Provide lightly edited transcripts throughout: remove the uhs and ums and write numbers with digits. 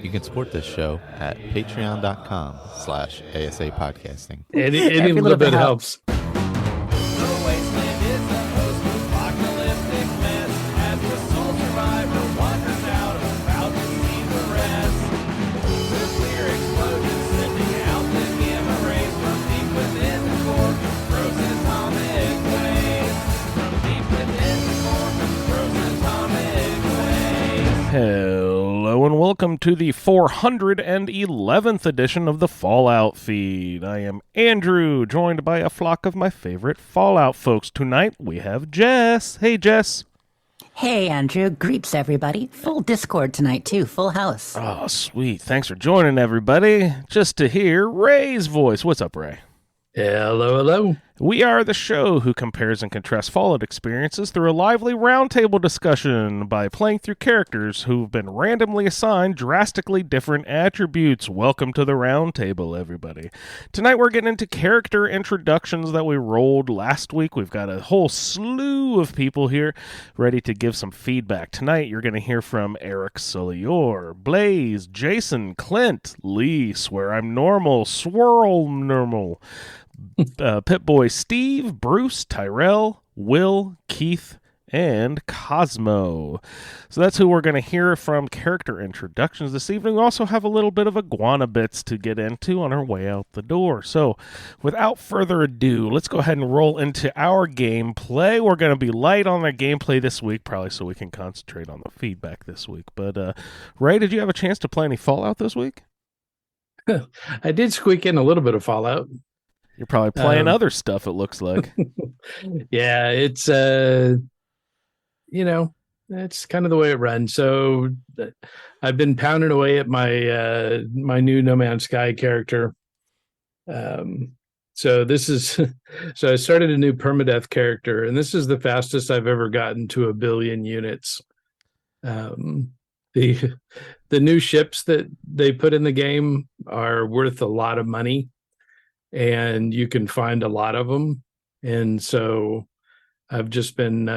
You can support this show at patreon.com/ASA podcasting. Any little bit helps. The wasteland is a post-apocalyptic mess as the sole survivor wanders out about to see the rest. Nuclear explosions sending out the gamma rays from deep within the core, frozen atomic waves. From deep within the core, frozen atomic waves. Hello and welcome to the 411th edition of the Fallout Feed. I am Andrew, joined by a flock of my favorite Fallout folks. Tonight we have Jess. Hey, Jess. Hey, Andrew. Greets, everybody. Full Discord tonight, too. Full house. Oh, sweet. Thanks for joining, everybody. Just to hear Ray's voice. What's up, Ray? Hello, hello. We are the show who compares and contrasts Fallout experiences through a lively roundtable discussion by playing through characters who've been randomly assigned drastically different attributes. Welcome to the roundtable, everybody. Tonight we're getting into character introductions that we rolled last week. We've got a whole slew of people here ready to give some feedback. Tonight you're going to hear from Eric Suliore, Blaze, Jason, Clint, Lee, SwearImNormal, SwearImNormal, Pip-Boy, Steve, Bruce, TyRell, Will, Keith, and Kosmo. So that's who we're going to hear from character introductions this evening. We also have a little bit of iguana bits to get into on our way out the door. So without further ado, let's go ahead and roll into our gameplay. We're going to be light on our gameplay this week, probably so we can concentrate on the feedback this week. But Ray, did you have a chance to play any Fallout this week? I did squeak in a little bit of Fallout. You're probably playing other stuff, it looks like. Yeah, it's it's kind of the way it runs. So I've been pounding away at my my new No Man's Sky character. So this is so I started a new permadeath character, and this is the fastest I've ever gotten to 1 billion units. The new ships that they put in the game are worth a lot of money, and you can find a lot of them. And so I've just been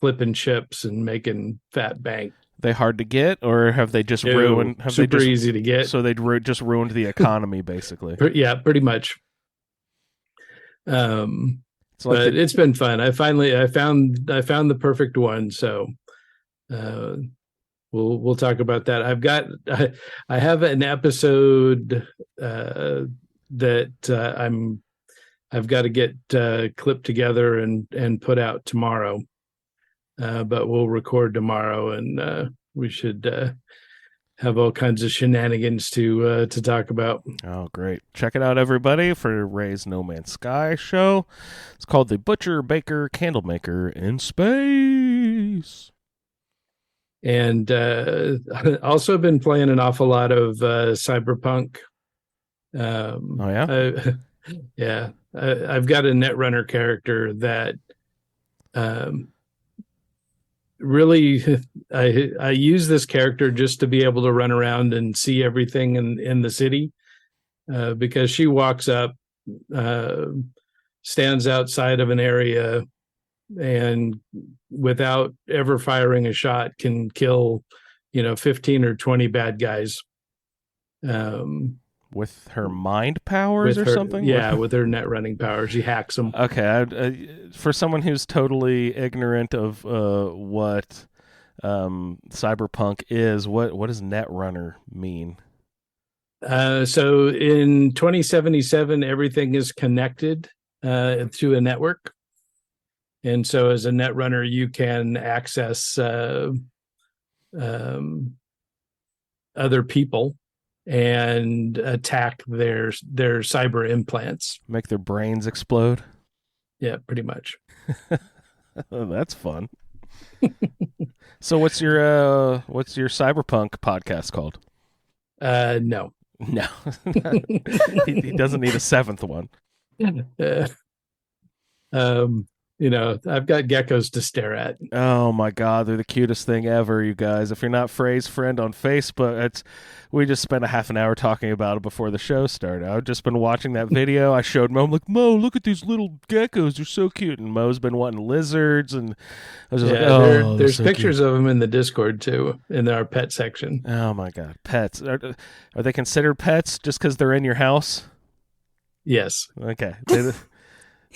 flipping ships and making fat bank. They hard to get, or have they just ruined? Have super they just, easy to get. So they'd just ruined the economy, basically. Yeah, pretty much. It's like But it's been fun. I found the perfect one. So we'll talk about that. I have an episode that I've got to get clipped together and put out tomorrow. But we'll record tomorrow, and we should have all kinds of shenanigans to talk about. Oh, great. Check it out, everybody, for Ray's No Man's Sky show. It's called The Butcher, Baker, Candlemaker in Space. And also been playing an awful lot of Cyberpunk. Oh, yeah? I've got a Netrunner character that really I use this character just to be able to run around and see everything in the city, because she walks up, stands outside of an area, and without ever firing a shot can kill 15 or 20 bad guys. With her mind powers or something? Yeah, with her net running powers. She hacks them. Okay. For someone who's totally ignorant of what Cyberpunk is, what does Netrunner mean? So in 2077, everything is connected to a network. And so as a Netrunner, you can access other people and attack their cyber implants. Make their brains explode? Yeah, pretty much. Oh, that's fun. So what's your Cyberpunk podcast called? No. he doesn't need a seventh one. I've got geckos to stare at. Oh my God, they're the cutest thing ever, you guys. If you're not Frey's friend on Facebook, we just spent a half an hour talking about it before the show started. I've just been watching that video. I showed Mo, I'm like, Mo, look at these little geckos. They're so cute. And Mo's been wanting lizards. And I was just like, oh, there's so pictures cute. of them in the Discord too, in our pet section. Oh my God, pets. Are they considered pets just because they're in your house? Yes. Okay.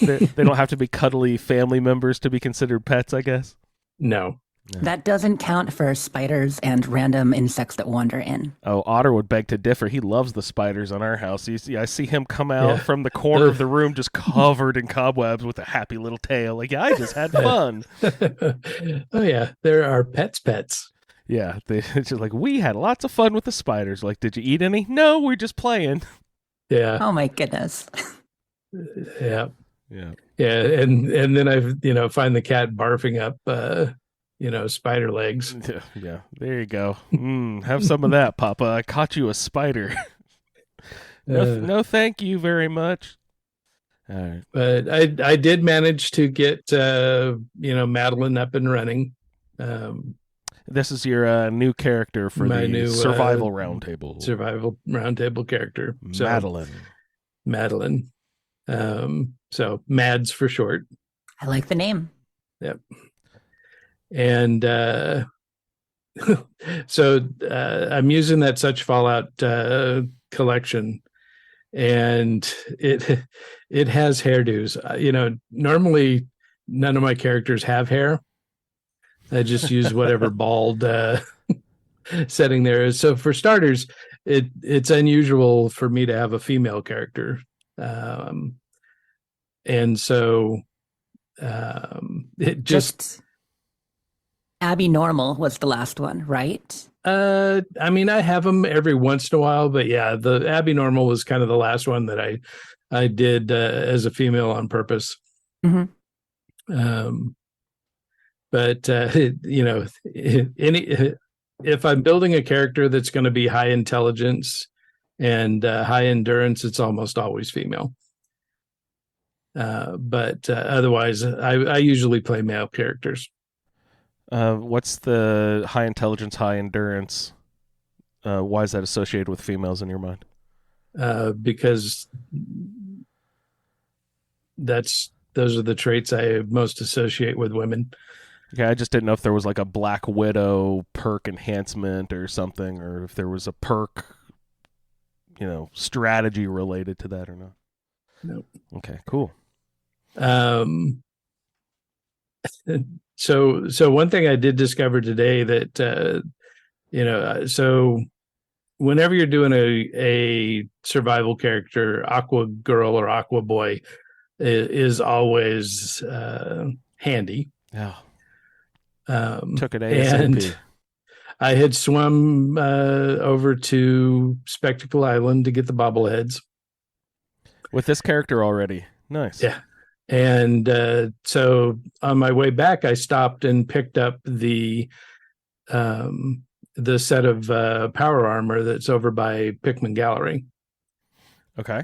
They don't have to be cuddly family members to be considered pets, I guess. No. That doesn't count for spiders and random insects that wander in. Oh, Otter would beg to differ. He loves the spiders on our house. I see him come out from the corner of the room just covered in cobwebs with a happy little tail. Like, yeah, I just had fun. Oh, yeah. There are pets. Yeah. It's just like, we had lots of fun with the spiders. Like, did you eat any? No, we're just playing. Yeah. Oh, my goodness. Yeah. Yeah. Yeah. And then I find the cat barfing up, spider legs. Yeah. There you go. Have some of that, Papa. I caught you a spider. No, thank you very much. All right. But I did manage to get Madeline up and running. This is your new character for My the new, Survival Roundtable. Survival Roundtable character. So, Madeline. So Mads for short. I like the name. Yep. And so I'm using that Such Fallout collection, and it has hairdos. Normally none of my characters have hair. I just use whatever bald setting there is. So for starters, it's unusual for me to have a female character. And so it just Abby Normal was the last one, right? I have them every once in a while, but yeah, the Abby Normal was kind of the last one that I did as a female on purpose. Mm-hmm. But if I'm building a character that's going to be high intelligence and high endurance, it's almost always female. But otherwise, I usually play male characters. What's the high intelligence, high endurance? Why is that associated with females in your mind? Because those are the traits I most associate with women. Okay, I just didn't know if there was like a Black Widow perk enhancement or something, or if there was a perk, strategy related to that or not. Nope. Okay, cool. So one thing I did discover today that so whenever you're doing a survival character, Aqua Girl or Aqua Boy is always handy. Yeah. Took it ASAP. And I had swum over to Spectacle Island to get the bobbleheads with this character already. Nice. Yeah. And so on my way back, I stopped and picked up the set of power armor that's over by Pickman Gallery. Okay.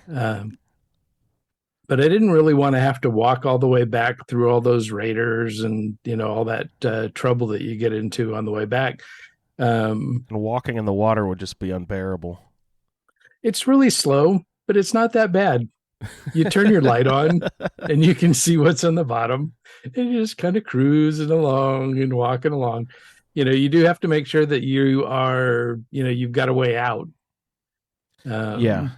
But I didn't really want to have to walk all the way back through all those raiders and, all that trouble that you get into on the way back. And walking in the water would just be unbearable. It's really slow, but it's not that bad. You turn your light on and you can see what's on the bottom, and you're just kind of cruising along and walking along. You do have to make sure that you are, you've got a way out. Yeah.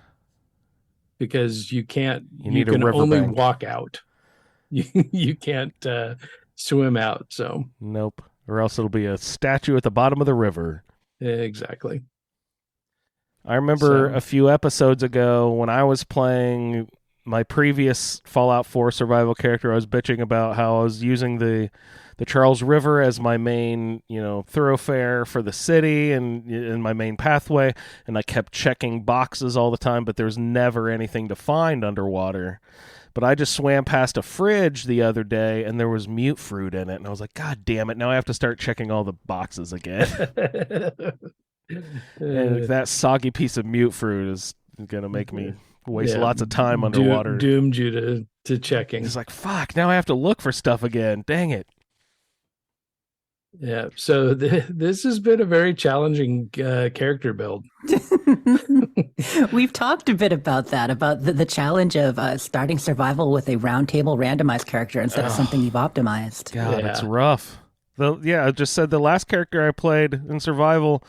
Because you can't, you can only bank. walk out. You can't swim out. So nope. Or else it'll be a statue at the bottom of the river. Exactly. I remember a few episodes ago when I was playing my previous Fallout 4 survival character, I was bitching about how I was using the Charles River as my main, thoroughfare for the city and my main pathway, and I kept checking boxes all the time, but there's never anything to find underwater. But I just swam past a fridge the other day, and there was mute fruit in it, and I was like, God damn it, now I have to start checking all the boxes again. And that soggy piece of mute fruit is going to make me waste lots of time underwater. Doomed you to to checking. It's like, fuck, now I have to look for stuff again. Dang it. Yeah. So this has been a very challenging character build. We've talked a bit about that, about the challenge of starting survival with a roundtable randomized character instead of something you've optimized. God, Yeah. it's rough. I just said the last character I played in survival,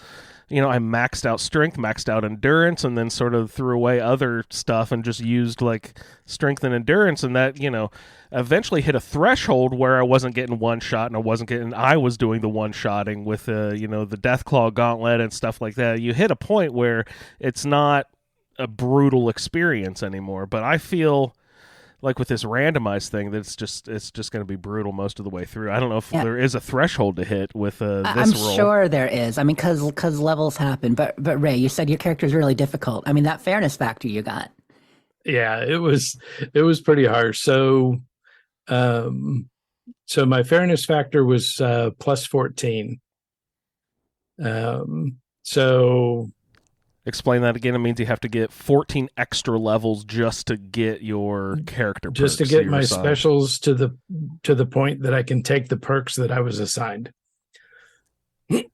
I maxed out strength, maxed out endurance, and then sort of threw away other stuff and just used like strength and endurance, and that, eventually hit a threshold where I wasn't getting one shot, and I was doing the one shotting with the Deathclaw gauntlet and stuff like that. You hit a point where it's not a brutal experience anymore, but I feel like with this randomized thing, that it's just going to be brutal most of the way through. I don't know if there is a threshold to hit with this I'm roll. sure there is. I mean, because levels happen. But Ray, you said your character is really difficult. I mean, that fairness factor you got. Yeah, it was pretty harsh. So my fairness factor was plus 14. So Explain that again. It means you have to get 14 extra levels just to get your character just to perks get you're my assigned. specials to the point that I can take the perks that I was assigned.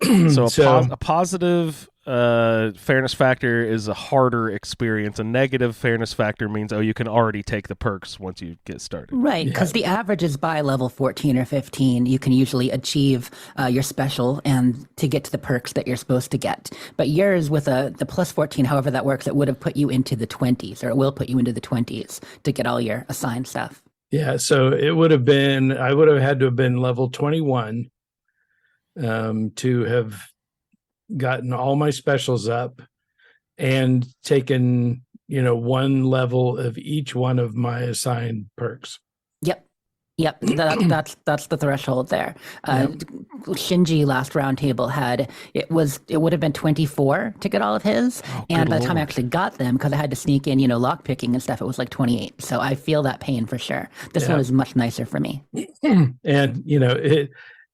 So a positive fairness factor is a harder experience. A negative fairness factor means, you can already take the perks once you get started. Right, because the average is by level 14 or 15, you can usually achieve your special and to get to the perks that you're supposed to get. But yours with the plus 14, however that works, it would have put you into the 20s, or it will put you into the 20s to get all your assigned stuff. Yeah, so I would have had to have been level 21 to have gotten all my specials up and taken, one level of each one of my assigned perks. Yep, that's the threshold there. Shinji last roundtable it would have been 24 to get all of his, and by the time I actually got them, because I had to sneak in, lock picking and stuff, it was like 28. So I feel that pain for sure. This one is much nicer for me. And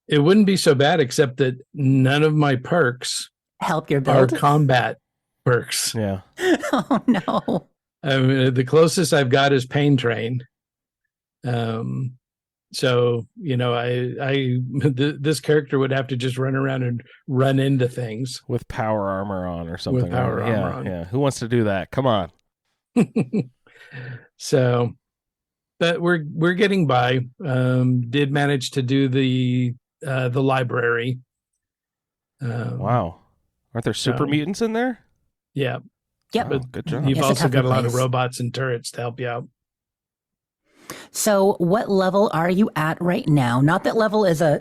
it wouldn't be so bad, except that none of my perks help your are build. combat perks. Yeah. Oh no. I mean, the closest I've got is Pain Train. So this character would have to just run around and run into things With power armor on or something. with power right? armor on. Yeah. Who wants to do that? Come on. So, but we're getting by. Did manage to do the library. Wow. Aren't there super mutants in there? Yeah. Yep. Wow, good job. You've It's a also got tougher a lot of place. robots and turrets to help you out. So what level are you at right now? Not that level is a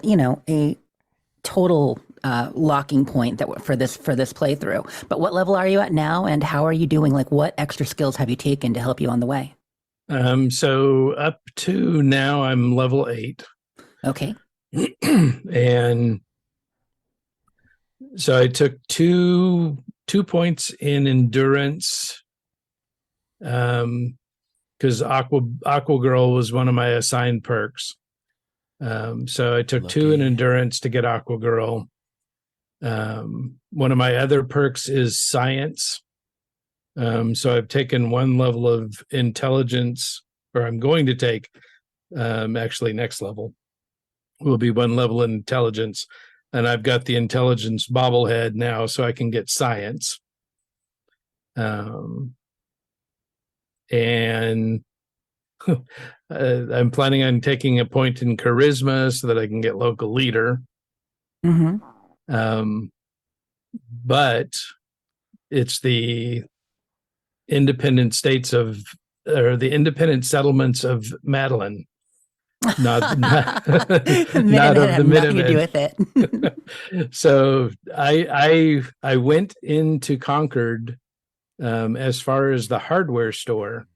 total locking point for this playthrough, but what level are you at now, and how are you doing? Like, what extra skills have you taken to help you on the way? So up to now, I'm level 8. Okay. And so I took two points in endurance, because Aqua Girl was one of my assigned perks. So I took 2 in endurance to get Aqua Girl. One of my other perks is science. So I've taken 1 level of intelligence, or I'm going to take, actually next level will be 1 level in intelligence. And I've got the intelligence bobblehead now, so I can get science. And I'm planning on taking a point in charisma so that I can get local leader. Mm-hmm. But it's the independent the independent settlements of Madeline, not of the Nothing to do Minutemen. with it. So I went into Concord, as far as the hardware store.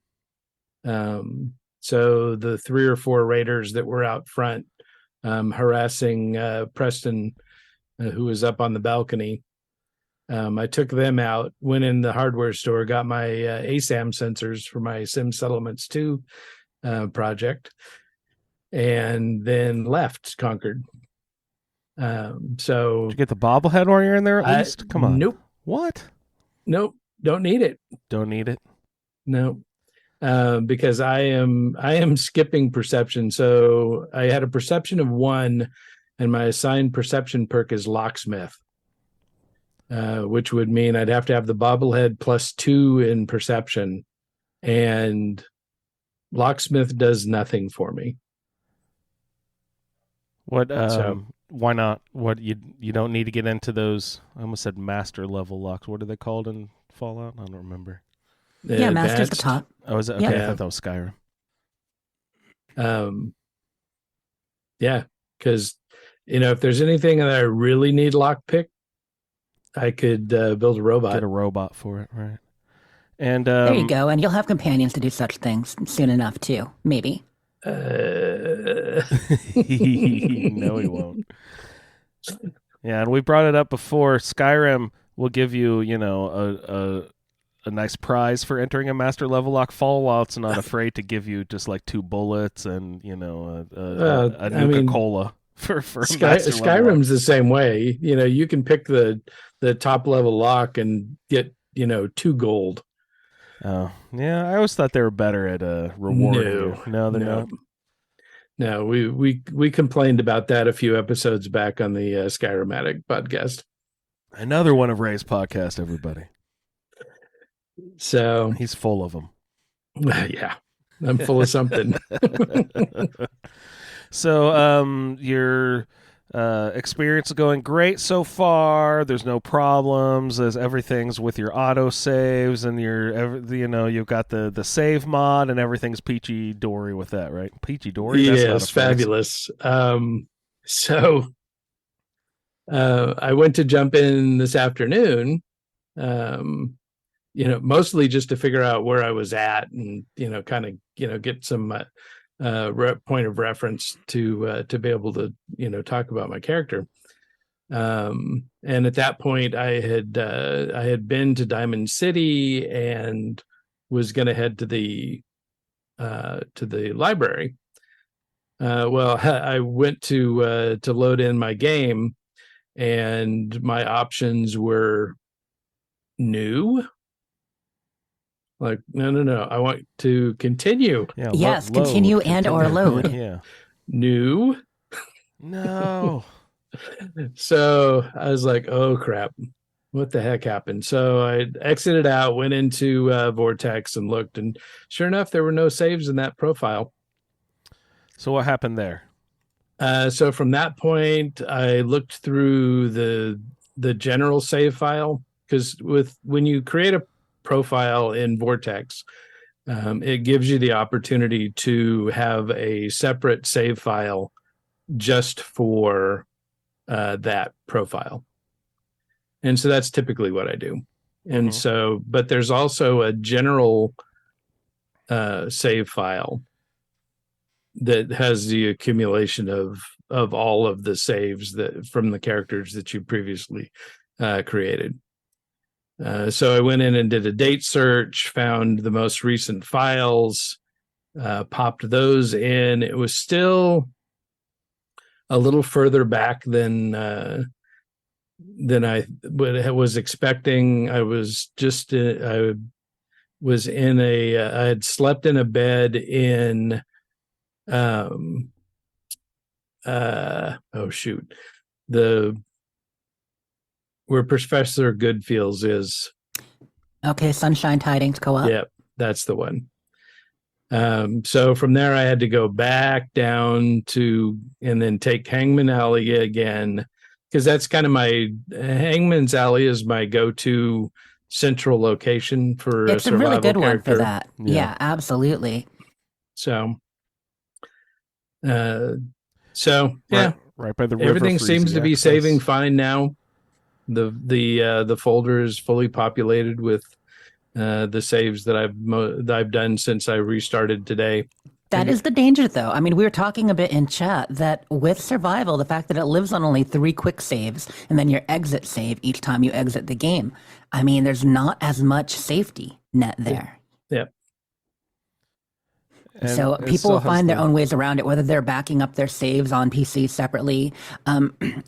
So the 3 or 4 raiders that were out front, harassing Preston, who was up on the balcony. I took them out, went in the hardware store, got my ASAM sensors for my Sim Settlements 2 project, and then left Concord. So Did you get the bobblehead while you're in there at least? Come on. Nope. What? Nope. Don't need it. Don't need it. No. because I am skipping perception. So I had a perception of 1, and my assigned perception perk is locksmith, which would mean I'd have to have the bobblehead plus 2 in perception, and locksmith does nothing for me. What? So- Why not? What you don't need to get into those. I almost said master level locks. What are they called in Fallout? I don't remember. Yeah, Master's the Advanced. top. Oh, is it? Okay, Yeah. I thought that was Skyrim. Yeah, because if there's anything that I really need lockpick, I could build a robot. Get a robot for it, right? And There you go, and you'll have companions to do such things soon enough too. Maybe. No, he won't. Yeah, and we brought it up before. Skyrim will give you, a nice prize for entering a master level lock. Fallout's not afraid to give you just like 2 bullets and a Nuka-Cola for a master level lock. Skyrim's the same way. You can pick the top level lock and get 2 gold. Oh, yeah. I always thought they were better at rewarding you. No, they're not. No, we complained about that a few episodes back on the Skyrimatic podcast. Another one of Ray's podcast, everybody. So He's full of them. yeah, I'm full of something. So, your experience is going great so far. There's no problems. As everything's with your auto saves and you've got the save mod and everything's peachy dory with that, right? Peachy dory. That's not Yes, a phrase. fabulous. So I went to jump in this afternoon. Mostly just to figure out where I was at and kind of get some point of reference to be able to talk about my character. And at that point, I had been to Diamond City and was going to head to the library. Well, I went to load in my game, and my options were new. Like, no, I want to continue. Yeah, Yes, load. continue and or load. Yeah. New. No. So I was like, oh crap, what the heck happened? So I exited out, went into Vortex and looked, and sure enough, there were no saves in that profile. So what happened there? So from that point, I looked through the general save file, because when you create a profile in Vortex, it gives you the opportunity to have a separate save file just for that profile. And so that's typically what I do. And so, but there's also a general save file that has the accumulation of all of the saves that from the characters that you previously created. So I went in and did a date search, found the most recent files, popped those in. It was still a little further back than I was expecting. I was just I had slept in a bed in where Professor Goodfields is. Okay, Sunshine Tidings Co-op. Yep, that's the one. So from there, I had to go back down to and then take Hangman Alley again, because that's kind of Hangman's Alley is my go-to central location for It's a a really survival good character. one for that. Yeah, absolutely. So, yeah, Right by the river. everything for seems easy to be access. saving fine now. The folder is fully populated with the saves that I've done since I restarted today. That is the danger, though. I mean, we were talking a bit in chat that with survival, the fact that it lives on only 3 quick saves and then your exit save each time you exit the game, I mean, there's not as much safety net there. Yeah. And So it people still will has find their the- own ways around it, whether they're backing up their saves on PC separately.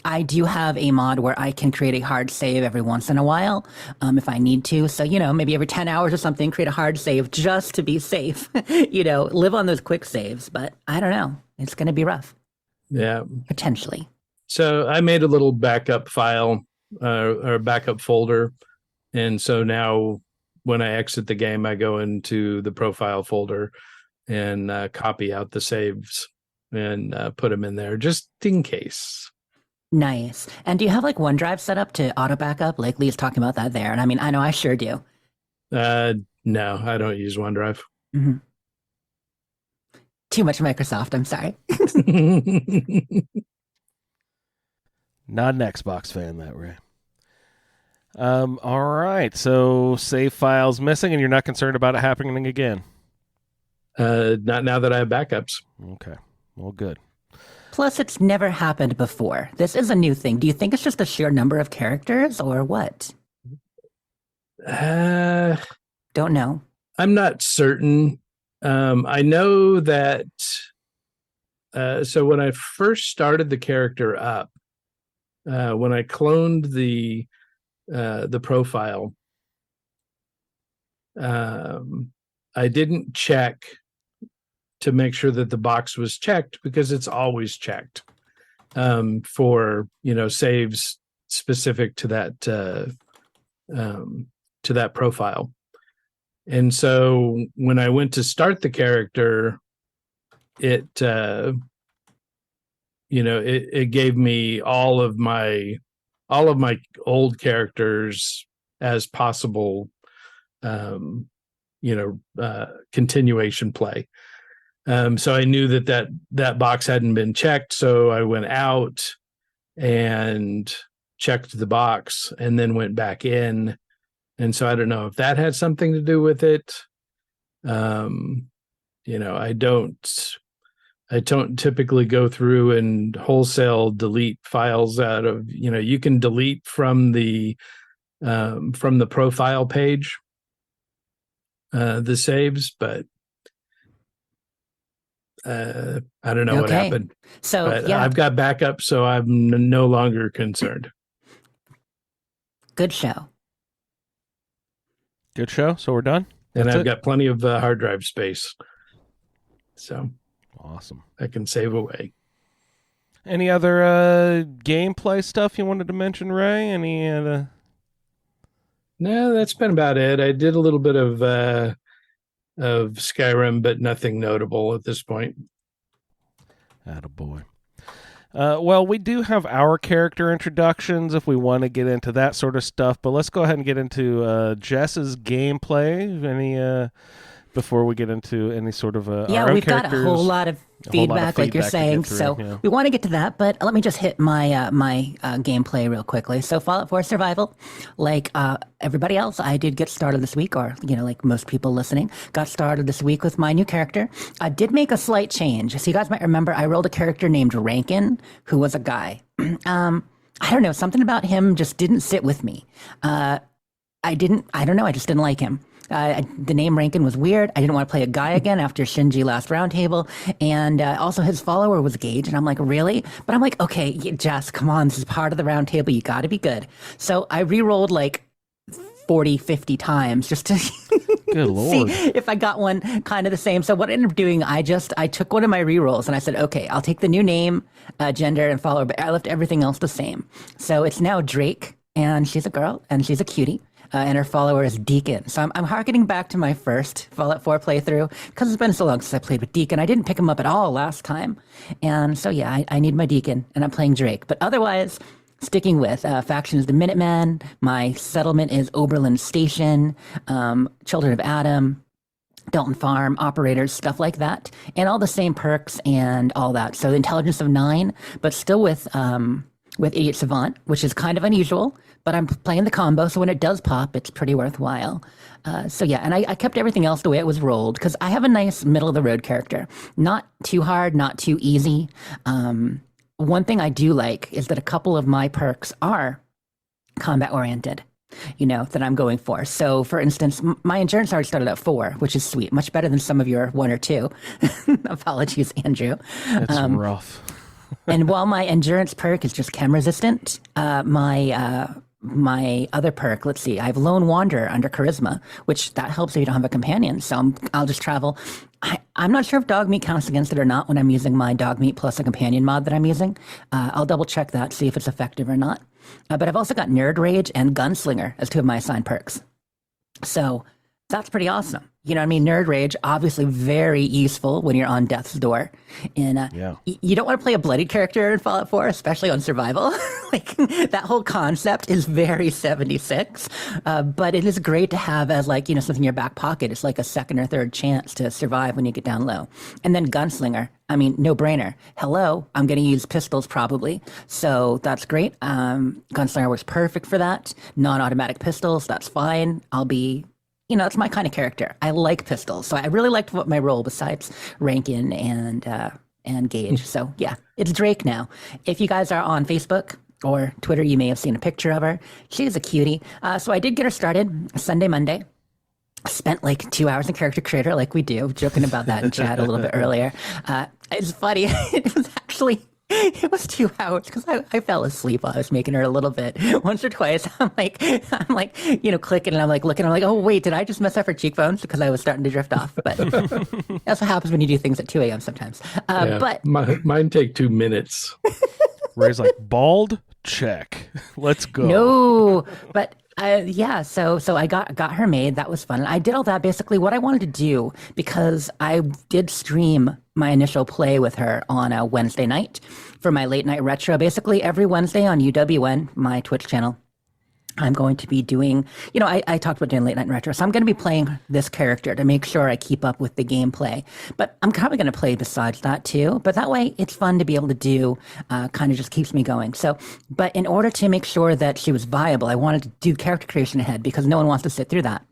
I do have a mod where I can create a hard save every once in a while if I need to. So, maybe every 10 hours or something, create a hard save just to be safe. Live on those quick saves. But I don't know. It's going to be rough, Yeah. potentially. So I made a little backup file or backup folder. And so now when I exit the game, I go into the profile folder and copy out the saves and put them in there just in case. Nice. And do you have like OneDrive set up to auto backup? Like Lee's talking about that there. And I mean, I know I sure do. No, I don't use OneDrive. hmm Too much Microsoft. I'm sorry. Not an Xbox fan, that way. All right. So save files missing, and you're not concerned about it happening again. Not now that I have backups. Okay. Well, good. Plus, it's never happened before. This is a new thing. Do you think it's just the sheer number of characters or what? Don't know. I'm not certain. I know that. So when I first started the character up, when I cloned the profile, I didn't check to make sure that the box was checked because it's always checked for saves specific to that profile. And so when I went to start the character, it gave me all of my old characters as possible continuation play. So I knew that box hadn't been checked, so I went out and checked the box and then went back in. And so I don't know if that had something to do with it. I don't typically go through and wholesale delete files out of, you can delete from the profile page, the saves, but I don't know what happened. So But yeah, I've got backup, so I'm no longer concerned. good show. Good show. So we're done. And That's I've it? got plenty of hard drive space, so Awesome. I can save away. Any other gameplay stuff you wanted to mention, Ray? Any No, that's been about it. I did a little bit of Skyrim, but nothing notable at this point. Attaboy. Well, we do have our character introductions if we want to get into that sort of stuff, but let's go ahead and get into Jess's gameplay. Any before we get into any sort of our own We've got a characters. whole lot of feedback, like you're feedback to saying. get through, So yeah. we want to get to that, but let me just hit my my gameplay real quickly. So Fallout 4 Survival, like everybody else, I did get started this week, or like most people listening, got started this week with my new character. I did make a slight change. So you guys might remember I rolled a character named Rankin, who was a guy. I don't know, something about him just didn't sit with me. I don't know, I just didn't like him. The name Rankin was weird. I didn't want to play a guy again after Shinji last Roundtable. And also his follower was Gage. And I'm like, really? But I'm like, okay, Jess, come on. This is part of the Roundtable. You got to be good. So I re-rolled like 40, 50 times just to Good Lord. see if I got one kind of the same. So what I ended up doing, I took one of my re-rolls and I said, okay, I'll take the new name, gender, and follower, but I left everything else the same. So it's now Drake, and she's a girl, and she's a cutie. And her follower is Deacon. So I'm harkening back to my first Fallout 4 playthrough because it's been so long since I played with Deacon. I didn't pick him up at all last time. And so, yeah, I need my Deacon, and I'm playing Drake. But otherwise, sticking with faction is the Minutemen. My settlement is Oberlin Station, Children of Adam, Dalton Farm, operators, stuff like that. And all the same perks and all that. So the intelligence of 9, but still with Idiot Savant, which is kind of unusual, but I'm playing the combo, so when it does pop, it's pretty worthwhile. So yeah, and I kept everything else the way it was rolled, because I have a nice middle-of-the-road character. Not too hard, not too easy. One thing I do like is that a couple of my perks are combat-oriented. that I'm going for. So, for instance, my endurance already started at 4, which is sweet, much better than some of your 1 or 2. Apologies, Andrew. It's rough. And while my endurance perk is just chem resistant, my other perk, let's see, I have Lone Wanderer under Charisma, which that helps if you don't have a companion. So I'll just travel. I'm not sure if dog meat counts against it or not when I'm using my dog meat plus a companion mod that I'm using. I'll double check that, see if it's effective or not. But I've also got Nerd Rage and Gunslinger as 2 of my assigned perks. So that's pretty awesome. You know what I mean? Nerd Rage, obviously very useful when you're on death's door. And you don't want to play a bloody character in Fallout 4, especially on survival. Like, that whole concept is very 76. But it is great to have as, like, something in your back pocket. It's like a second or third chance to survive when you get down low. And then Gunslinger, I mean, no brainer. Hello, I'm going to use pistols probably. So that's great. Gunslinger works perfect for that. Non-automatic pistols, that's fine. I'll be... it's my kind of character. I like pistols. So I really liked what my role besides Rankin and Gage. So yeah, it's Drake now. If you guys are on Facebook or Twitter, you may have seen a picture of her. She is a cutie. So I did get her started Sunday, Monday. Spent like 2 hours in Character Creator like we do, joking about that in chat a little bit earlier. It's funny. It was 2 hours because I fell asleep while I was making her a little bit. Once or twice, I'm like, clicking and I'm like looking. I'm like, oh wait, did I just mess up her cheekbones because I was starting to drift off? But that's what happens when you do things at 2 a.m. sometimes. But mine take 2 minutes. Ray's like, bald? Check. Let's go. No, but so I got her made. That was fun. I did all that basically what I wanted to do because I did stream my initial play with her on a Wednesday night for my late night retro. Basically every Wednesday on UWN, my Twitch channel, I'm going to be doing, I talked about doing late night retro. So I'm going to be playing this character to make sure I keep up with the gameplay. But I'm probably going to play besides that too. But that way it's fun to be able to do, kind of just keeps me going. So, but in order to make sure that she was viable, I wanted to do character creation ahead because no one wants to sit through that.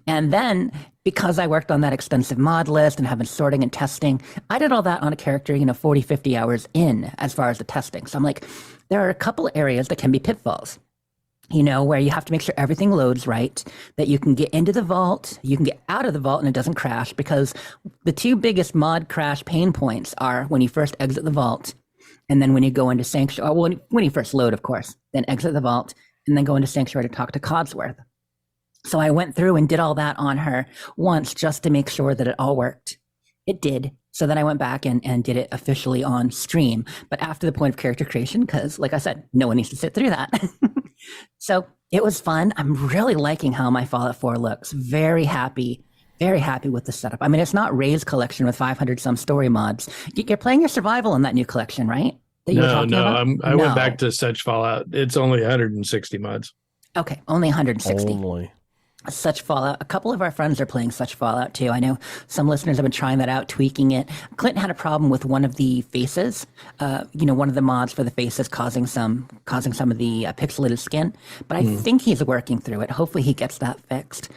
And then because I worked on that extensive mod list and have been sorting and testing, I did all that on a character, 40, 50 hours in as far as the testing. So I'm like, there are a couple of areas that can be pitfalls. Where you have to make sure everything loads right, that you can get into the vault, you can get out of the vault and it doesn't crash, because the 2 biggest mod crash pain points are when you first exit the vault and then when you go into Sanctuary, when you first load, of course, then exit the vault and then go into Sanctuary to talk to Codsworth. So I went through and did all that on her once just to make sure that it all worked. It did. So then I went back and did it officially on stream, but after the point of character creation, because like I said, no one needs to sit through that. So it was fun. I'm really liking how my Fallout 4 looks. Very happy with the setup. I mean, it's not Ray's collection with 500 some story mods. You're playing your survival in that new collection, right? I went back to such Fallout. It's only 160 mods. Okay, only 160. Only. Such Fallout. A couple of our friends are playing Such Fallout too. I know some listeners have been trying that out, tweaking it. Clint had a problem with one of the faces, one of the mods for the faces causing some of the pixelated skin. But I think he's working through it. Hopefully he gets that fixed.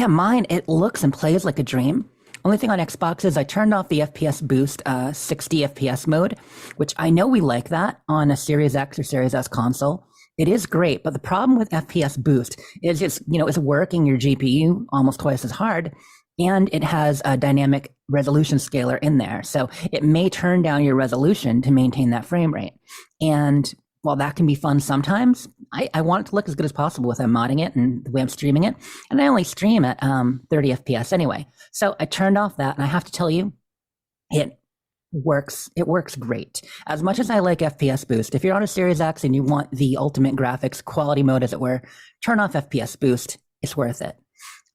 Mine, it looks and plays like a dream. Only thing on Xbox is I turned off the FPS boost, 60 FPS mode, which I know we like that on a Series X or Series S console. It is great, but the problem with FPS boost is it's working your GPU almost twice as hard, and it has a dynamic resolution scaler in there. So it may turn down your resolution to maintain that frame rate. And while that can be fun sometimes, I want it to look as good as possible with modding it and the way I'm streaming it. And I only stream at 30 FPS anyway. So I turned off that, and I have to tell you, it works great. As much as I like FPS boost, if you're on a Series X and you want the ultimate graphics quality mode, as it were, turn off FPS boost. It's worth it.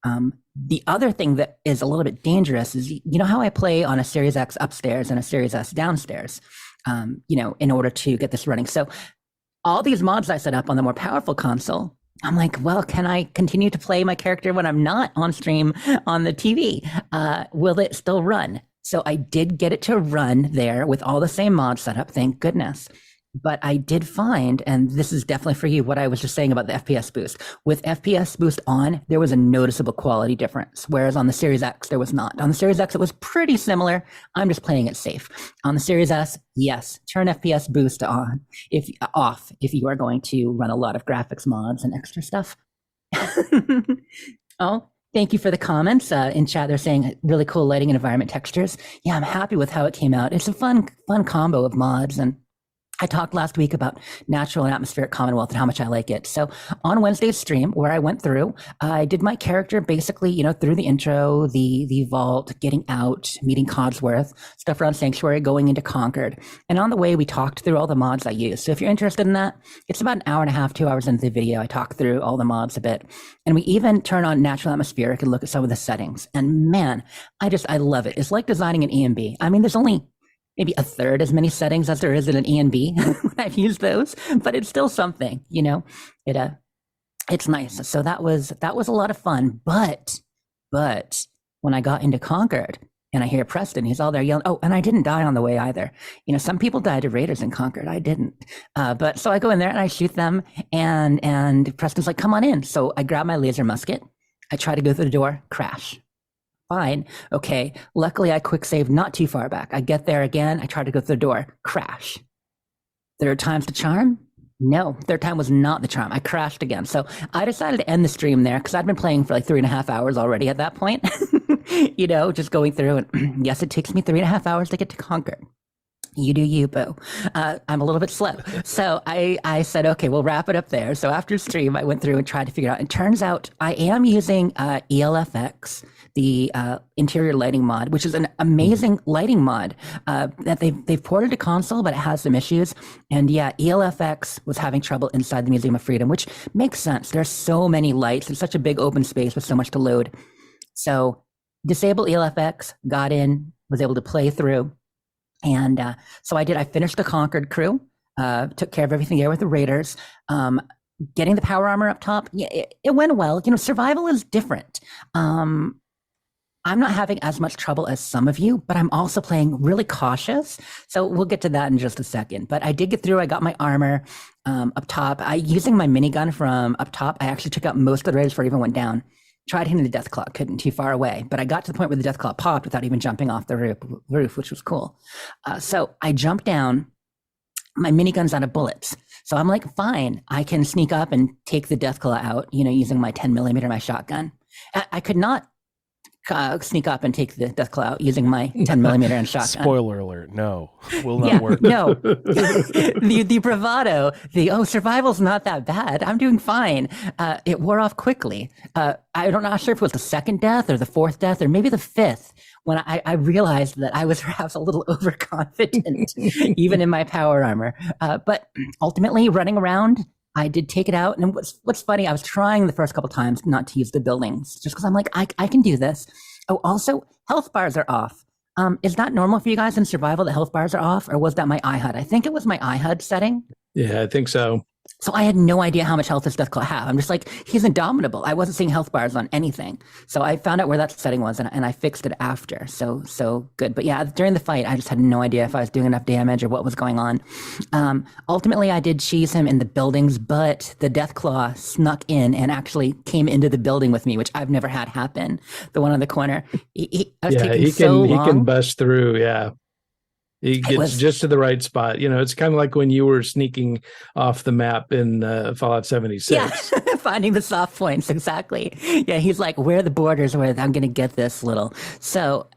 The other thing that is a little bit dangerous is, how I play on a Series X upstairs and a Series S downstairs, in order to get this running. So all these mods I set up on the more powerful console, I'm like, well, can I continue to play my character when I'm not on stream on the TV? Will it still run? So I did get it to run there with all the same mods set up, thank goodness. But I did find, and this is definitely for you, what I was just saying about the FPS boost. With FPS boost on, there was a noticeable quality difference, whereas on the Series X, there was not. On the Series X, it was pretty similar. I'm just playing it safe. On the Series S, yes, turn FPS boost on, if you are going to run a lot of graphics mods and extra stuff. Oh, thank you for the comments in chat. They're saying really cool lighting and environment textures. Yeah, I'm happy with how it came out. It's a fun combo of mods, and I talked last week about natural and atmospheric Commonwealth and how much I like it. So on Wednesday's stream, where I went through, I did my character basically, through the intro, the vault, getting out, meeting Codsworth, stuff around Sanctuary, going into Concord. And on the way, we talked through all the mods I used. So if you're interested in that, it's about an hour and a half, 2 hours into the video. I talk through all the mods a bit. And we even turn on natural atmospheric and look at some of the settings. And man, I love it. It's like designing an EMB. I mean, there's only maybe a third as many settings as there is in an ENB when I've used those, but it's still something, it's nice. So that was a lot of fun. But when I got into Concord and I hear Preston, he's all there yelling, oh, and I didn't die on the way either. Some people died to raiders in Concord. I didn't. But so I go in there and I shoot them and Preston's like, come on in. So I grab my laser musket. I try to go through the door, crash. Fine. Okay. Luckily, I quick saved not too far back. I get there again. I try to go through the door. Crash. Third time's the charm? No, third time was not the charm. I crashed again. So I decided to end the stream there because I'd been playing for like 3.5 hours already at that point. Just going through. And yes, it takes me 3.5 hours to get to Concord. You do you, boo. I'm a little bit slow. So I said, okay, we'll wrap it up there. So after stream, I went through and tried to figure it out. It turns out I am using ELFX, the interior lighting mod, which is an amazing lighting mod that they've ported to console, but it has some issues. And yeah, ELFX was having trouble inside the Museum of Freedom, which makes sense. There's so many lights. It's such a big open space with so much to load. So disable ELFX, got in, was able to play through. And so I did. I finished the Concord crew, took care of everything there with the raiders. Getting the power armor up top, yeah, it went well. Survival is different. I'm not having as much trouble as some of you, but I'm also playing really cautious. So we'll get to that in just a second. But I did get through. I got my armor up top. Using my minigun from up top, I actually took out most of the raiders before it even went down. Tried hitting the Deathclaw, couldn't, too far away. But I got to the point where the Deathclaw popped without even jumping off the roof, which was cool. So I jumped down. My minigun's out of bullets. So I'm like, fine, I can sneak up and take the Deathclaw out, using my 10mm, my shotgun. I could not sneak up and take the Deathclaw out using my 10mm and shotgun. Spoiler alert, no, will not work. No, the bravado, survival's not that bad. I'm doing fine. It wore off quickly. I'm not sure if it was the second death or the fourth death or maybe the fifth when I realized that I was perhaps a little overconfident, even in my power armor. But ultimately, running around, I did take it out. And what's funny, I was trying the first couple times not to use the buildings just because I'm like, I can do this. Oh, also, health bars are off. Is that normal for you guys in survival that health bars are off? Or was that my iHUD? I think it was my iHUD setting. Yeah, I think so. So I had no idea how much health this Deathclaw have. I'm just like, he's indomitable. I wasn't seeing health bars on anything. So I found out where that setting was and I fixed it after. So good. But yeah, during the fight, I just had no idea if I was doing enough damage or what was going on. Ultimately, I did cheese him in the buildings, but the Deathclaw snuck in and actually came into the building with me, which I've never had happen. The one on the corner. He can bust through. Yeah. He gets just to the right spot. It's kind of like when you were sneaking off the map in Fallout 76. Yeah, finding the soft points, exactly. Yeah, he's like, where are the borders where I'm going to get this little. So,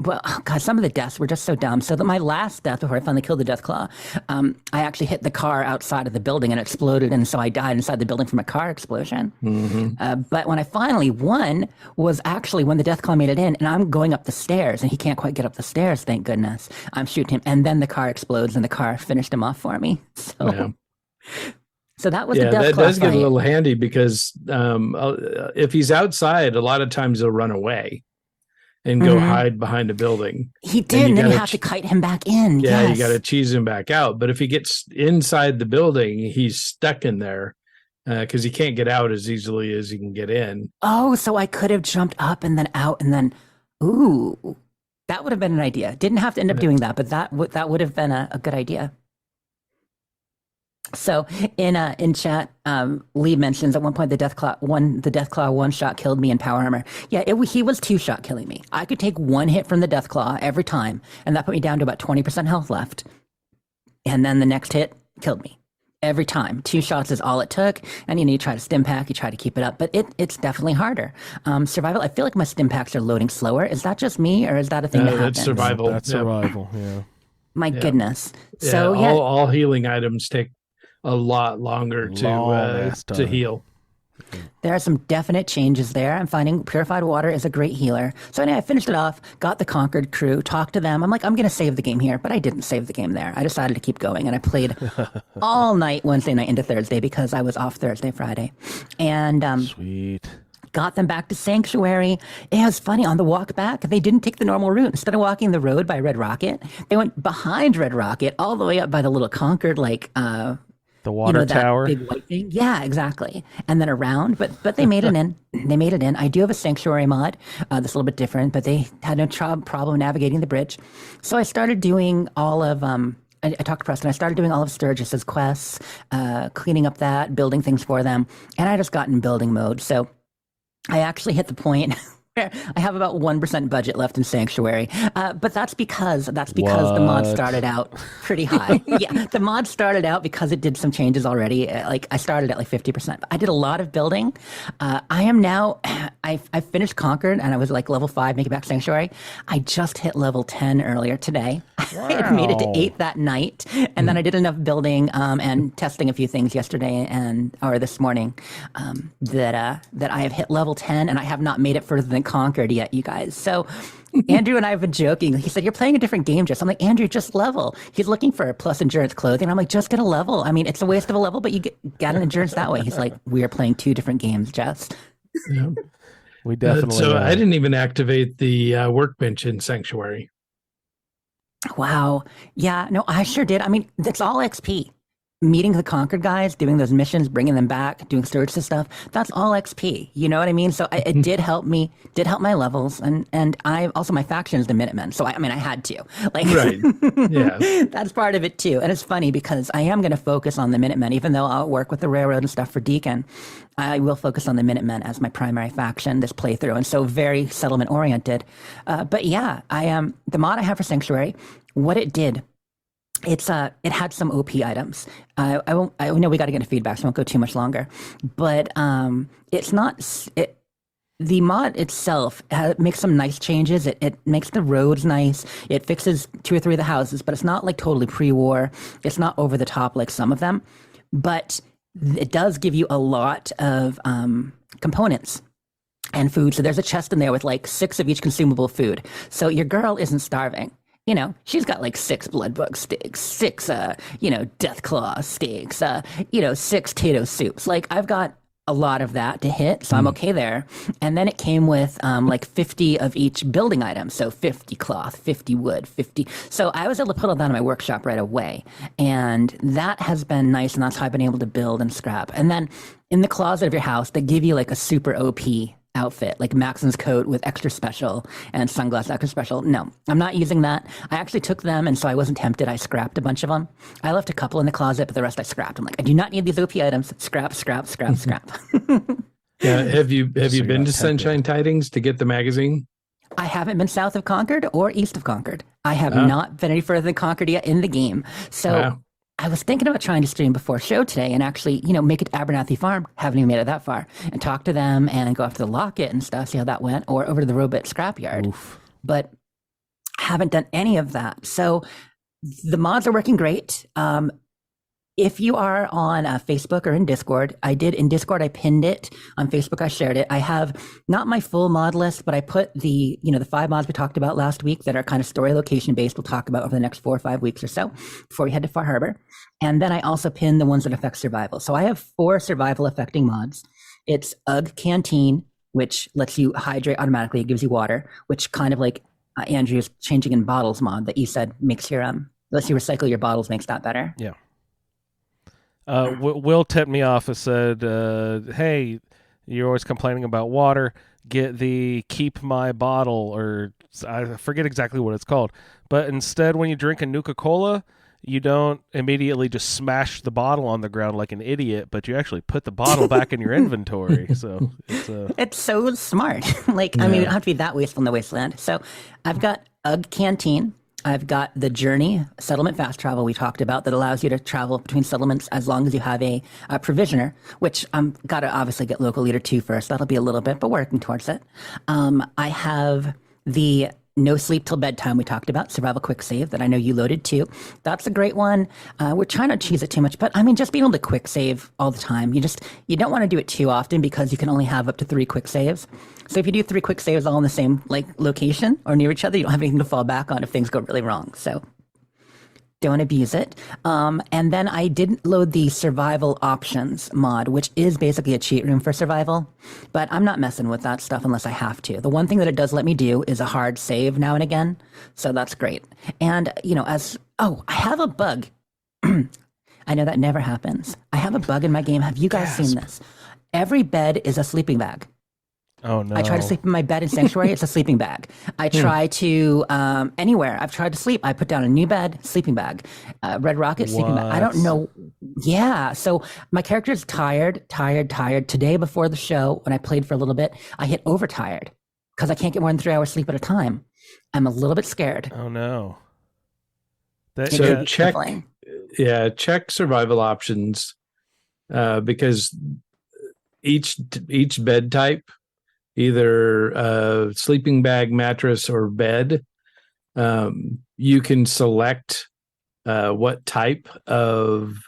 well, oh God, some of the deaths were just so dumb. So my last death before I finally killed the Deathclaw, I actually hit the car outside of the building and it exploded. And so I died inside the building from a car explosion. Mm-hmm. But when I finally won was actually when the Deathclaw made it in and I'm going up the stairs and he can't quite get up the stairs, thank goodness. I'm shooting him and then the car explodes and the car finished him off for me. So that was the Deathclaw that does fight. get a little handy because if he's outside, a lot of times he'll run away and go hide behind a building. He did, and then you have to kite him back in. Yeah, yes. You got to cheese him back out. But if he gets inside the building, he's stuck in there because he can't get out as easily as he can get in. Oh, so I could have jumped up and then out and then, ooh. That would have been an idea. Didn't have to end up doing that, but that would have been a good idea. So in chat, Lee mentions at one point the Deathclaw one shot killed me in power armor. Yeah, he was 2-shot killing me. I could take one hit from the Deathclaw every time, and that put me down to about 20% health left. And then the next hit killed me every time. 2 shots is all it took, and you try to stim pack, you try to keep it up, but it's definitely harder. Survival. I feel like my stim packs are loading slower. Is that just me, or is that a thing that happens? That's survival. That's survival. Yeah. My goodness. Yeah, So all healing items take a lot longer to heal. there are some definite changes there. I'm finding purified water is a great healer. So anyway, I finished it off, got the Conquered crew, talked to them. I'm like, I'm going to save the game here, but I didn't save the game there. I decided to keep going, and I played all night Wednesday night into Thursday because I was off Thursday, Friday. And Sweet. got them back to Sanctuary. It was funny, on the walk back, they didn't take the normal route. Instead of walking the road by Red Rocket, they went behind Red Rocket all the way up by the little Conquered, like, The water that tower. big white thing. Yeah, exactly. And then around, but they made it in. They made it in. I do have a Sanctuary mod that's a little bit different, but they had no problem navigating the bridge. So I started doing all of, I talked to Preston, I started doing all of Sturgis's quests, cleaning up that, building things for them. And I just got in building mode. So I actually hit the point where I have about 1% budget left in Sanctuary. But that's because the mod started out pretty high. Yeah, the mod started out because it did some changes already. Like I started at like 50%. I did a lot of building. I am now, I finished Conquered and I was like level 5, make it back Sanctuary. I just hit level 10 earlier today. I had made it to 8 that night. And then I did enough building and testing a few things yesterday or this morning that I have hit level 10, and I have not made it further than Conquered yet, you guys. So Andrew and I have been joking. He said, "You're playing a different game, Jess." I'm like, "Andrew, just level." He's looking for plus endurance clothing. I'm like, "Just get a level. I mean, it's a waste of a level, but you get an endurance that way." He's like, "We are playing 2 different games, Jess." Yeah. We definitely. So I didn't even activate the workbench in Sanctuary. Wow. Yeah, no, I sure did. I mean, it's all XP. Meeting the Conquered guys, doing those missions, bringing them back, doing Sturgis stuff, that's all XP. You know what I mean? So it did help me, did help my levels. And I also, my faction is the Minutemen. So I had to. Like, Right. Yeah. That's part of it too. And it's funny because I am going to focus on the Minutemen, even though I'll work with the Railroad and stuff for Deacon. I will focus on the Minutemen as my primary faction this playthrough. And so very settlement oriented. But yeah, the mod I have for Sanctuary, what it did, it had some OP items. I know we got to get into feedback, so I won't go too much longer. But it's not. The mod itself makes some nice changes. It makes the roads nice. It fixes 2 or 3 of the houses, but it's not like totally pre-war. It's not over the top like some of them. But it does give you a lot of components and food. So there's a chest in there with like 6 of each consumable food. So your girl isn't starving. You know, she's got like 6 bloodbug steaks, 6, Deathclaw steaks, 6 Tato soups. Like I've got a lot of that to hit, so I'm okay there. And then it came with like 50 of each building item. So 50 cloth, 50 wood, 50. So I was able to put all that in my workshop right away. And that has been nice. And that's how I've been able to build and scrap. And then in the closet of your house, they give you like a super OP outfit, like Maxon's coat with extra special and sunglasses extra special. No, I'm not using that. I actually took them, and so I wasn't tempted. I scrapped a bunch of them. I left a couple in the closet, but the rest I scrapped. I'm like, I do not need these OP items. Scrap, scrap, scrap, scrap. Yeah. Have you been to Sunshine Tidings to get the magazine? I haven't been south of Concord or east of Concord. I have not been any further than Concord yet in the game. So I was thinking about trying to stream before show today and actually, make it to Abernathy Farm. Haven't even made it that far. And talk to them and go after the Locket and stuff, see how that went, or over to the Robit Scrapyard. Oof. But haven't done any of that. So the mods are working great. If you are on Facebook or in Discord, I pinned it. On Facebook, I shared it. I have not my full mod list, but I put the 5 mods we talked about last week that are kind of story location based. We'll talk about over the next 4 or 5 weeks or so before we head to Far Harbor. And then I also pinned the ones that affect survival. So I have 4 survival affecting mods. It's UGG Canteen, which lets you hydrate automatically. It gives you water, which kind of like Andrew's changing in bottles mod that you said makes your lets you recycle your bottles, makes that better. Yeah. Will tipped me off and said, hey, you're always complaining about water. Get the Keep My Bottle, or I forget exactly what it's called. But instead, when you drink a Nuka-Cola, you don't immediately just smash the bottle on the ground like an idiot, but you actually put the bottle back in your inventory. So It's so smart. Like, I mean, we don't have to be that wasteful in the wasteland. So I've got Ugg Canteen. I've got the Journey settlement fast travel we talked about that allows you to travel between settlements as long as you have a provisioner, which I'm got to obviously get local leader 2 first. That'll be a little bit, but working towards it. I have the no sleep till bedtime we talked about, survival quick save that I know you loaded too. That's a great one. We're trying not to cheese it too much, but I mean, just being able to quick save all the time. You don't want to do it too often because you can only have up to 3 quick saves. So if you do 3 quick saves all in the same like location or near each other, you don't have anything to fall back on if things go really wrong. So don't abuse it. And then I didn't load the survival options mod, which is basically a cheat room for survival, but I'm not messing with that stuff unless I have to. The one thing that it does let me do is a hard save now and again. So that's great. And, I have a bug. I know that never happens. I have a bug in my game. Have you guys seen this? Every bed is a sleeping bag. oh no, I try to sleep in my bed in Sanctuary. It's a sleeping bag. I try to, anywhere I've tried to sleep, I put down a new bed, sleeping bag. Red Rocket, sleeping bag. I don't know. Yeah. So my character's tired. Today before the show, when I played for a little bit, I hit overtired because I can't get more than 3 hours sleep at a time. I'm a little bit scared. Oh no. So check, Definitely. check survival options because each bed type, either sleeping bag, mattress, or bed, you can select what type of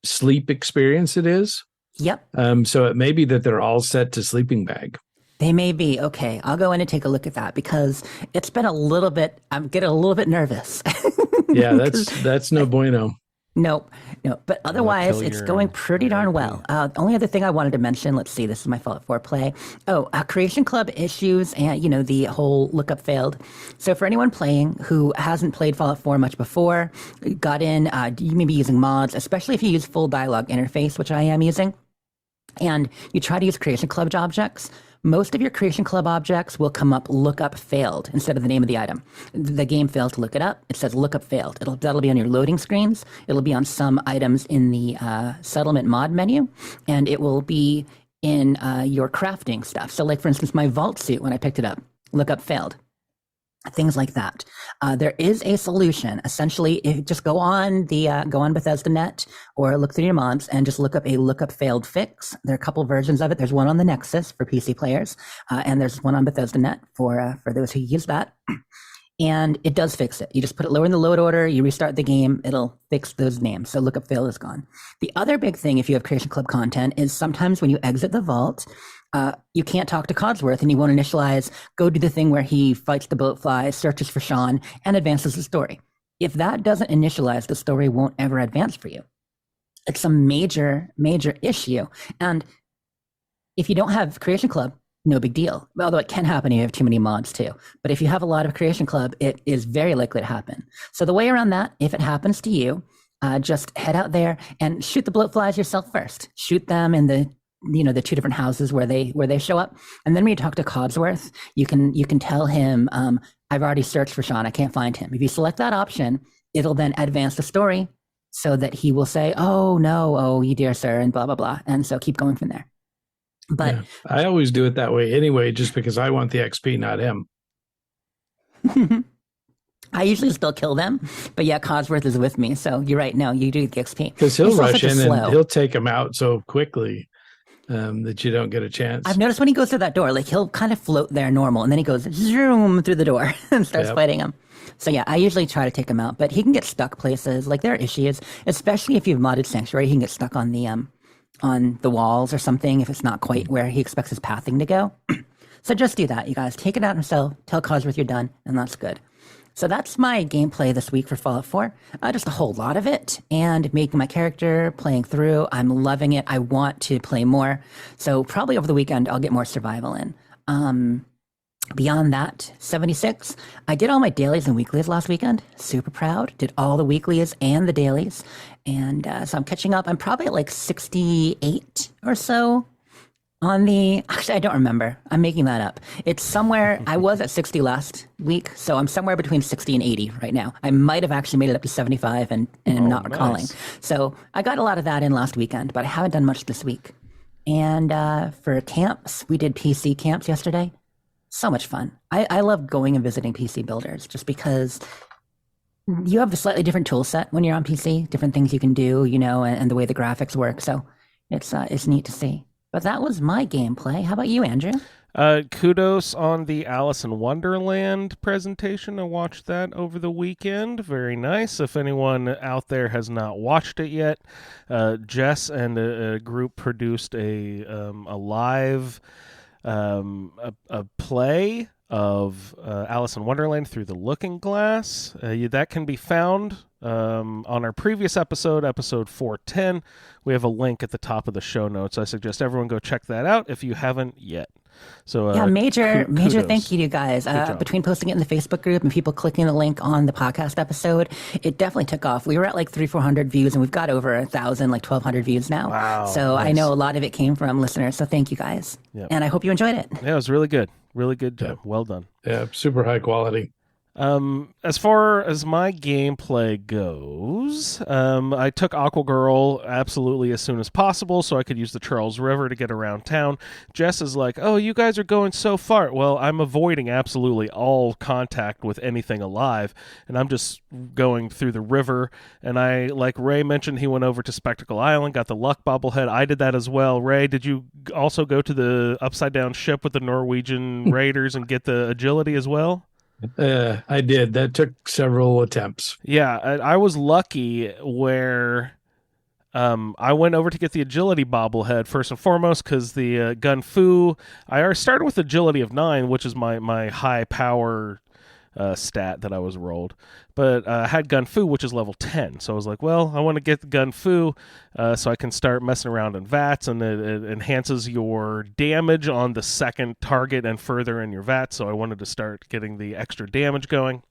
sleep experience it is. Yep. So it may be that they're all set to sleeping bag. They may be. Okay. I'll go in and take a look at that because it's been a little bit, I'm getting a little bit nervous. Yeah, that's no bueno. Nope. But otherwise, kill it's your going pretty darn well. The only other thing I wanted to mention, let's see, this is my Fallout 4 play. Creation Club issues and, the whole lookup failed. So for anyone playing who hasn't played Fallout 4 much before, got in, you may be using mods, especially if you use full dialogue interface, which I am using, and you try to use Creation Club objects. Most of your Creation Club objects will come up lookup failed instead of the name of the item. The game failed to look it up. It says lookup failed. That'll be on your loading screens. It'll be on some items in the settlement mod menu, and it will be in your crafting stuff. So like, for instance, my vault suit, when I picked it up, lookup failed. Things like that. There is a solution. Essentially, just go on Bethesda Net or look through your mods and just look up a lookup failed fix. There are a couple versions of it. There's one on the Nexus for PC players, and there's one on Bethesda Net for those who use that. And it does fix it. You just put it lower in the load order, you restart the game, it'll fix those names. So lookup fail is gone. The other big thing, if you have Creation Club content, is sometimes when you exit the vault, you can't talk to Codsworth and you won't initialize, go do the thing where he fights the bloatflies, searches for Sean, and advances the story. If that doesn't initialize, the story won't ever advance for you. It's a major, major issue. And if you don't have Creation Club, no big deal. Although it can happen if you have too many mods too. But if you have a lot of Creation Club, it is very likely to happen. So the way around that, if it happens to you, just head out there and shoot the bloatflies yourself first. Shoot them in the 2 different houses where they show up. And then when you talk to Codsworth, you can tell him, I've already searched for Sean, I can't find him. If you select that option, it'll then advance the story so that he will say, oh no, oh you dear sir, and blah, blah, blah. And so keep going from there. But I always do it that way anyway, just because I want the XP, not him. I usually still kill them, but yeah, Codsworth is with me. So you're right. No, you do the XP. Because he'll rush in and he'll take them out so quickly that you don't get a chance. I've noticed when he goes through that door, like he'll kind of float there normal, and then he goes zoom through the door and starts fighting him. So yeah, I usually try to take him out, but he can get stuck places. Like there are issues, especially if you've modded Sanctuary, he can get stuck on the walls or something if it's not quite where he expects his pathing to go. So just do that, you guys. Take it out himself, tell Codsworth you're done, and that's good. So that's my gameplay this week for Fallout 4. Just a whole lot of it, and making my character, playing through. I'm loving it. I want to play more. So probably over the weekend, I'll get more survival in. Beyond that, 76. I did all my dailies and weeklies last weekend. Super proud. Did all the weeklies and the dailies. And so I'm catching up. I'm probably at like 68 or so Actually, I don't remember. I'm making that up. It's somewhere, I was at 60 last week, so I'm somewhere between 60 and 80 right now. I might have actually made it up to 75 and not recalling. Nice. So I got a lot of that in last weekend, but I haven't done much this week. And for camps, we did PC camps yesterday. So much fun. I love going and visiting PC builders just because you have a slightly different tool set when you're on PC, different things you can do, and the way the graphics work. So it's neat to see. But that was my gameplay. How about you, Andrew? Kudos on the Alice in Wonderland presentation. I watched that over the weekend. Very nice. If anyone out there has not watched it yet, Jess and a group produced a live a play of Alice in Wonderland through the Looking Glass. That can be found on our previous episode 410. We have a link at the top of the show notes. I suggest everyone go check that out if you haven't yet. So major kudos. thank you to you guys. Between posting it in the Facebook group and people clicking the link on the podcast episode, it definitely took off. We were at like 300-400 views, and we've got over 1,000, like 1,200 views now. Wow, so nice. I know a lot of it came from listeners. So thank you guys, and I hope you enjoyed it. Yeah, it was really good. Really good job. Well done. Yeah, super high quality. As far as my gameplay goes, I took Aqua Girl absolutely as soon as possible so I could use the Charles River to get around town. Jess is like, oh, you guys are going so far. Well, I'm avoiding absolutely all contact with anything alive, and I'm just going through the river. And I, like Ray mentioned, he went over to Spectacle Island, got the luck bobblehead. I did that as well. Ray, did you also go to the upside down ship with the Norwegian Raiders and get the agility as well? I did. That took several attempts. Yeah, I was lucky where I went over to get the agility bobblehead first and foremost because the Gun Fu, I already started with agility of 9, which is my high power stat that I was rolled. But I had Gun Fu, which is level 10. So I was like, well, I want to get the Gun Fu so I can start messing around in VATS, and it enhances your damage on the second target and further in your VATS. So I wanted to start getting the extra damage going.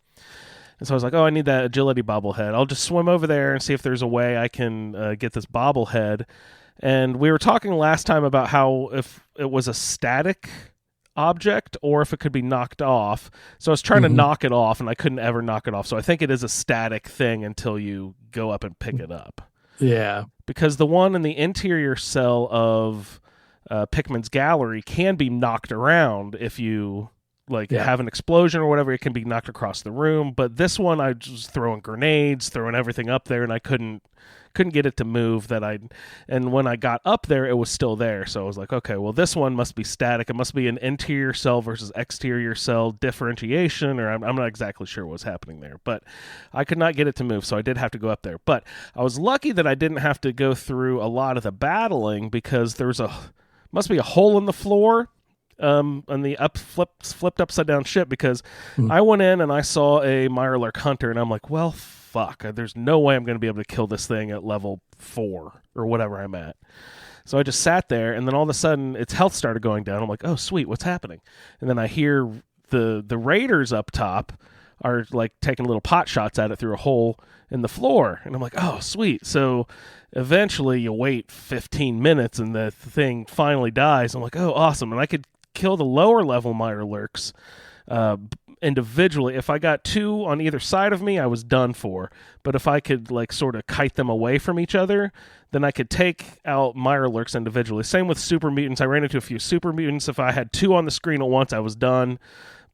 And so I was like, oh, I need that agility bobblehead. I'll just swim over there and see if there's a way I can get this bobblehead. And we were talking last time about how if it was a static object or if it could be knocked off. So I was trying to knock it off, and I couldn't ever knock it off. So I think it is a static thing until you go up and pick it up. Yeah. Because the one in the interior cell of Pickman's Gallery can be knocked around if you have an explosion or whatever. It can be knocked across the room. But this one, I was throwing grenades, throwing everything up there, and I couldn't get it to move. And when I got up there, it was still there. So I was like, okay, well, this one must be static. It must be an interior cell versus exterior cell differentiation, or I'm not exactly sure what was happening there. But I could not get it to move, so I did have to go up there. But I was lucky that I didn't have to go through a lot of the battling because there's must be a hole in the floor on the flipped upside down ship, because I went in and I saw a Mirelurk Hunter, and I'm like, well, fuck, there's no way I'm going to be able to kill this thing at level 4 or whatever I'm at. So I just sat there, and then all of a sudden its health started going down. I'm like, oh, sweet, what's happening? And then I hear the raiders up top are like taking little pot shots at it through a hole in the floor. And I'm like, oh, sweet. So eventually you wait 15 minutes and the thing finally dies. I'm like, oh, awesome. And I could kill the lower level Mirelurks individually. If I got 2 on either side of me, I was done for. But if I could sort of kite them away from each other, then I could take out Mirelurks individually. Same with super mutants. I ran into a few super mutants. If I had 2 on the screen at once, I was done.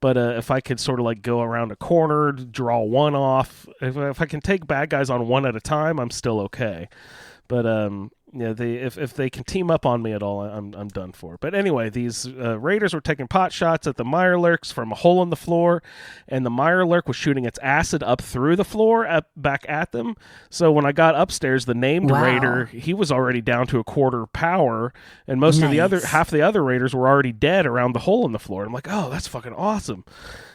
But if I could sort of go around a corner, draw 1 off, if I can take bad guys on 1 at a time, I'm still okay. But if they can team up on me at all, I'm done for. But anyway, these raiders were taking pot shots at the Mirelurks from a hole in the floor, and the Mirelurk was shooting its acid up through the floor back at them. So when I got upstairs, the named raider, he was already down to a quarter power, and most of the other half the other raiders were already dead around the hole in the floor. I'm like, oh, that's fucking awesome.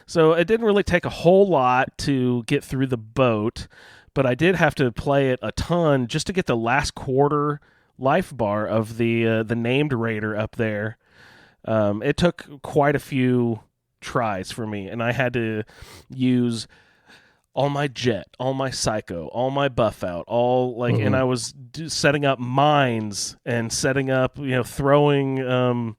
So it didn't really take a whole lot to get through the boat, but I did have to play it a ton just to get the last quarter life bar of the named raider up there. It took quite a few tries for me, and I had to use all my jet, all my psycho, all my buff out, all like, and I was setting up mines and setting up, throwing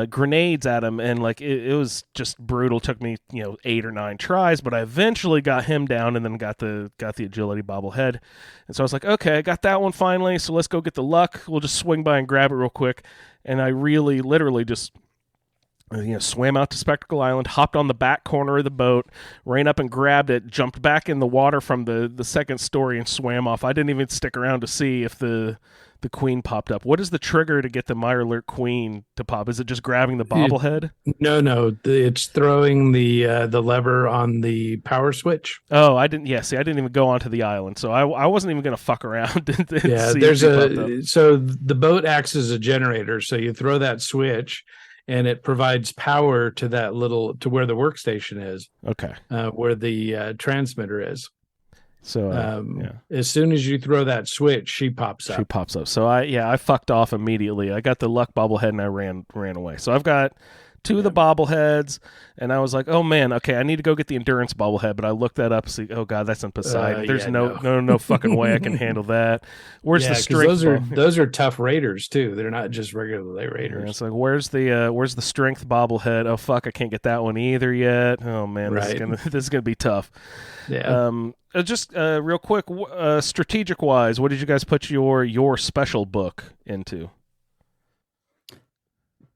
grenades at him, and like it was just brutal. Took me 8 or 9 tries, but I eventually got him down, and then got the agility bobblehead. And so I was like, okay, I got that one finally. So let's go get the luck. We'll just swing by and grab it real quick. And I really, literally just swam out to Spectacle Island, hopped on the back corner of the boat, ran up and grabbed it, jumped back in the water from the second story, and swam off. I didn't even stick around to see if the queen popped up. What is the trigger to get the Mirelurk queen to pop? Is it just grabbing the bobblehead? No, it's throwing the lever on the power switch. Oh, I didn't. Yeah, see, I didn't even go onto the island, so I wasn't even going to fuck around. Yeah, so the boat acts as a generator. So you throw that switch, and it provides power to to where the workstation is. Okay. Where the transmitter is. So as soon as you throw that switch, she pops up. So I fucked off immediately. I got the luck bobblehead and I ran away. So I've got 2 of the bobbleheads, and I was like, oh man, okay, I need to go get the endurance bobblehead. But I looked that up. See, oh god, that's in Poseidon. There's no fucking way I can handle that. Where's the strength? Those are tough raiders too. They're not just regular raiders. Yeah, it's like where's the strength bobblehead? Oh fuck, I can't get that one either yet. Oh man, this is gonna be tough. Yeah. Just real quick, strategic wise, what did you guys put your special book into?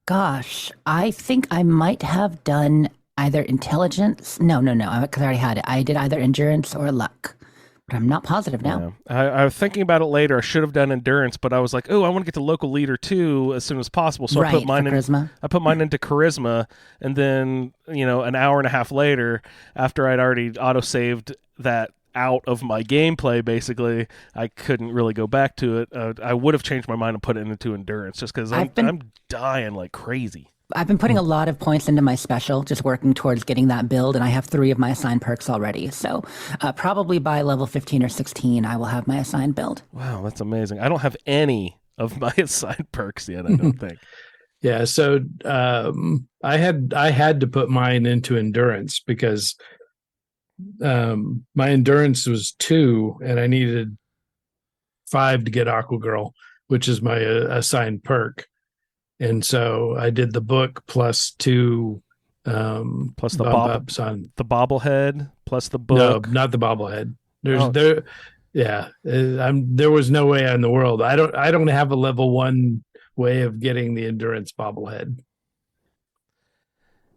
Gosh, I think I might have done either intelligence. No, because I already had it. I did either endurance or luck, but I'm not positive now. Yeah. I was thinking about it later. I should have done endurance, but I was like, oh, I want to get the local leader too as soon as possible. So I put mine charisma. I put mine into charisma, and then an hour and a half later, after I'd already autosaved that out of my gameplay, basically, I couldn't really go back to it. I would have changed my mind and put it into endurance just because I'm dying like crazy. I've been putting a lot of points into my special, just working towards getting that build, and I have 3 of my assigned perks already. So probably by level 15 or 16, I will have my assigned build. Wow, that's amazing. I don't have any of my assigned perks yet, I don't think. Yeah, so I had to put mine into endurance because my endurance was 2 and I needed 5 to get Aqua Girl, which is my assigned perk. And so I did the book plus 2 plus the ups on the bobblehead plus the book. No, not the bobblehead. There was no way in the world. I don't have a level 1 way of getting the endurance bobblehead.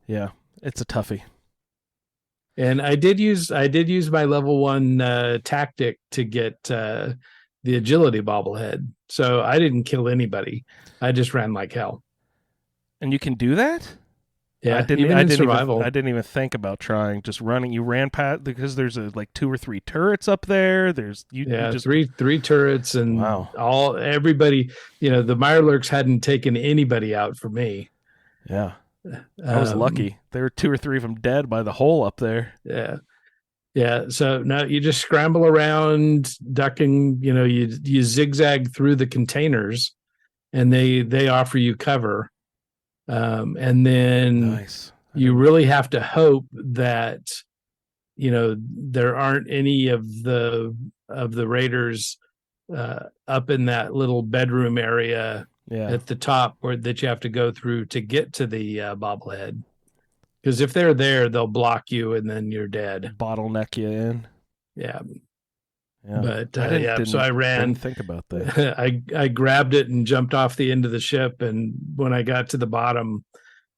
Yeah, it's a toughie. And I did use my level 1 tactic to get the agility bobblehead. So I didn't kill anybody. I just ran like hell. And you can do that? Yeah, I didn't even think about trying. Just running. You ran past because there's like 2 or 3 turrets up there. There's just three turrets, and everybody. The Mirelurks hadn't taken anybody out for me. Yeah. I was lucky. There were 2 or 3 of them dead by the hole up there. Yeah. So now you just scramble around, ducking. You zigzag through the containers, and they offer you cover. And then you really have to hope that there aren't any of the raiders up in that little bedroom area. Yeah. At the top, or that you have to go through to get to the bobblehead. Because if they're there, they'll block you, and then you're dead. Bottleneck you in. Yeah. But so I ran. Didn't think about that. I grabbed it and jumped off the end of the ship, and when I got to the bottom,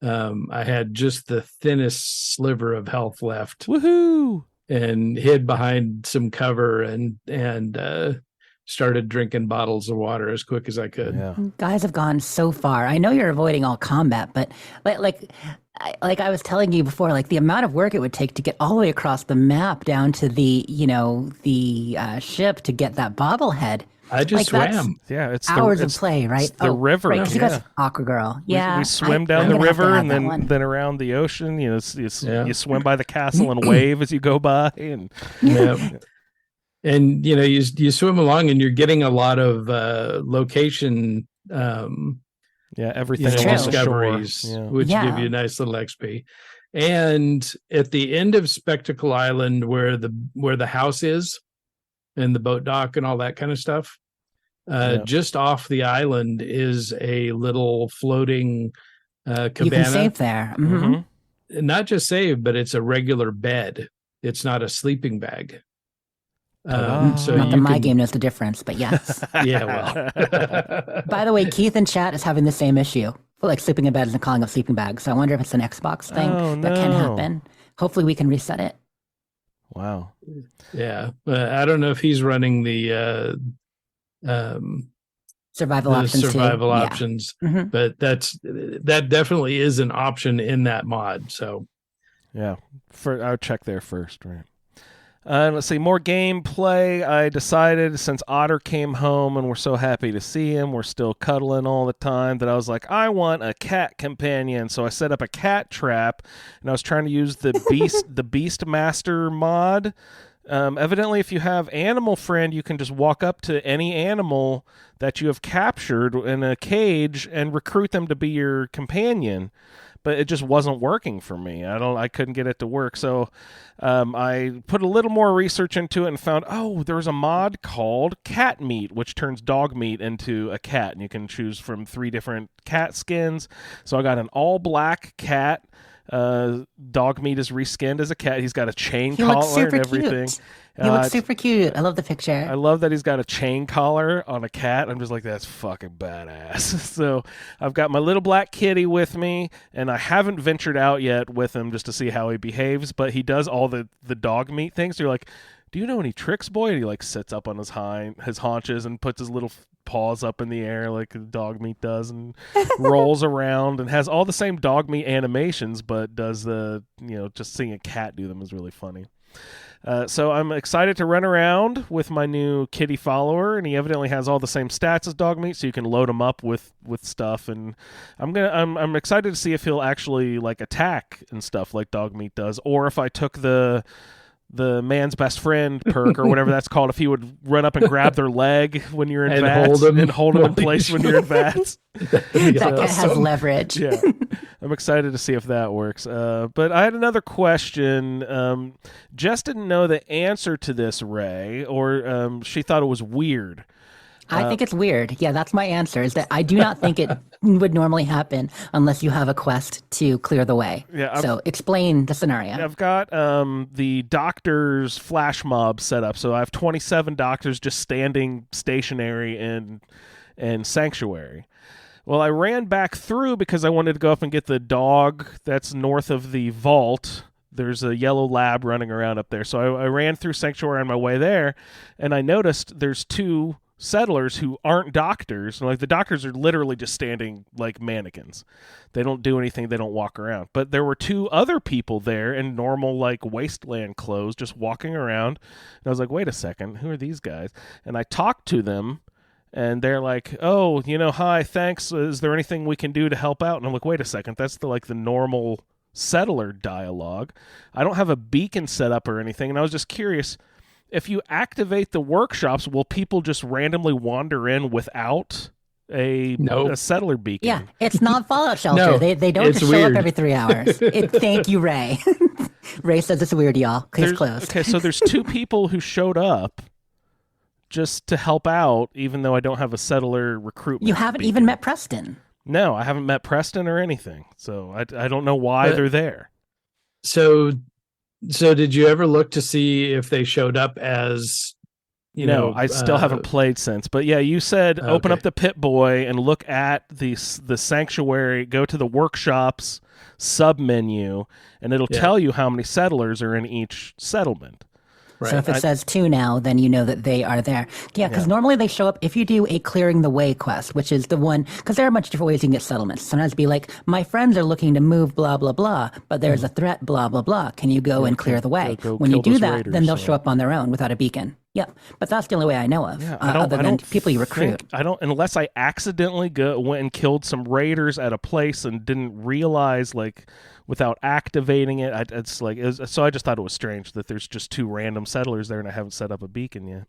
I had just the thinnest sliver of health left. Woohoo! And hid behind some cover and started drinking bottles of water as quick as I could. Yeah. Guys have gone so far. I know you're avoiding all combat, but like I was telling you before, like the amount of work it would take to get all the way across the map down to the ship to get that bobblehead. I just swam. Yeah, it's hours of play, right? It's the river. Right, you guys, Aqua Girl. Yeah, we swim down the river and then around the ocean. You swim by the castle and wave as you go by. And and you swim along and you're getting a lot of location. Everything discoveries, which give you a nice little XP. And at the end of Spectacle Island, where the house is, and the boat dock and all that kind of stuff, just off the island is a little floating cabana. You can save there. Mm-hmm. Not just save, but it's a regular bed. It's not a sleeping bag. So Not that my game knows the difference, but yes. Yeah, well. By the way, Keith in chat is having the same issue. Like sleeping in bed and calling it sleeping bag. So I wonder if it's an Xbox thing that can happen. Hopefully we can reset it. Wow. Yeah. I don't know if he's running the survival options, Mm-hmm. but that definitely is an option in that mod. So yeah, I'll check there first, right? Let's see, more gameplay. I decided since Otter came home and we're so happy to see him, we're still cuddling all the time, that I was like, I want a cat companion. So I set up a cat trap, and I was trying to use the Beastmaster mod. Evidently, if you have Animal Friend, you can just walk up to any animal that you have captured in a cage and recruit them to be your companion. But it just wasn't working for me. I couldn't get it to work. So I put a little more research into it and found, there's a mod called Cat Meat, which turns dog meat into a cat. And you can choose from 3 different cat skins. So I got an all black cat. Dog meat is reskinned as a cat. He's got a chain collar and everything. Cute. He looks super cute. I love the picture. I love that he's got a chain collar on a cat. I'm just like, that's fucking badass. So I've got my little black kitty with me, and I haven't ventured out yet with him just to see how he behaves, but he does all the dog meat things. So you're like, do you know any tricks, boy? And he like sits up on his haunches and puts his little paws up in the air like the dog meat does, and rolls around and has all the same dog meat animations, but does just seeing a cat do them is really funny. So I'm excited to run around with my new kitty follower, and he evidently has all the same stats as dog meat, so you can load him up with stuff. And I'm excited to see if he'll actually like attack and stuff like dog meat does, or if I took the man's best friend perk or whatever that's called, if he would run up and grab their leg when you're in VATS and hold them in place when you're in VATS. That cat has leverage. Yeah. I'm excited to see if that works. But I had another question. Jess didn't know the answer to this, Ray, or she thought it was weird. I think it's weird. Yeah, that's my answer, is that I do not think it would normally happen unless you have a quest to clear the way. Yeah, so explain the scenario. I've got the doctors flash mob set up. So I have 27 doctors just standing stationary in Sanctuary. Well, I ran back through because I wanted to go up and get the dog that's north of the vault. There's a yellow lab running around up there. So I ran through Sanctuary on my way there, and I noticed there's 2 settlers who aren't doctors. Like, the doctors are literally just standing like mannequins. They don't do anything. They don't walk around. But there were 2 other people there in normal like wasteland clothes just walking around. And I was like, wait a second, who are these guys? And I talked to them, and they're like, oh, hi, thanks. Is there anything we can do to help out? And I'm like, wait a second, that's the normal settler dialogue. I don't have a beacon set up or anything. And I was just curious, if you activate the workshops, will people just randomly wander in without a settler beacon? Yeah, it's not Fallout Shelter. No, they don't just show up every 3 hours. Thank you, Ray. Ray says it's weird, y'all. Case closed. Okay, so there's 2 people who showed up just to help out, even though I don't have a settler recruitment. You haven't even met Preston. No, I haven't met Preston or anything. So I don't know why they're there. So did you ever look to see if they showed up as, I still haven't played since. But yeah, you said open up the Pip-Boy and look at the Sanctuary, go to the workshops sub-menu, and it'll tell you how many settlers are in each settlement. Right. So if it says 2 now, then you know that they are there. Yeah, because normally they show up if you do a clearing the way quest, which is the one, because there are much different ways you can get settlements. Sometimes be like, my friends are looking to move blah, blah, blah, but there's a threat, blah, blah, blah. Can you go and clear the way? When you do that, raiders, then they'll show up on their own without a beacon. Yeah, but that's the only way I know of, other than people you recruit. Unless I accidentally went and killed some raiders at a place and didn't realize, without activating it, so I just thought it was strange that there's just 2 random settlers there and I haven't set up a beacon yet.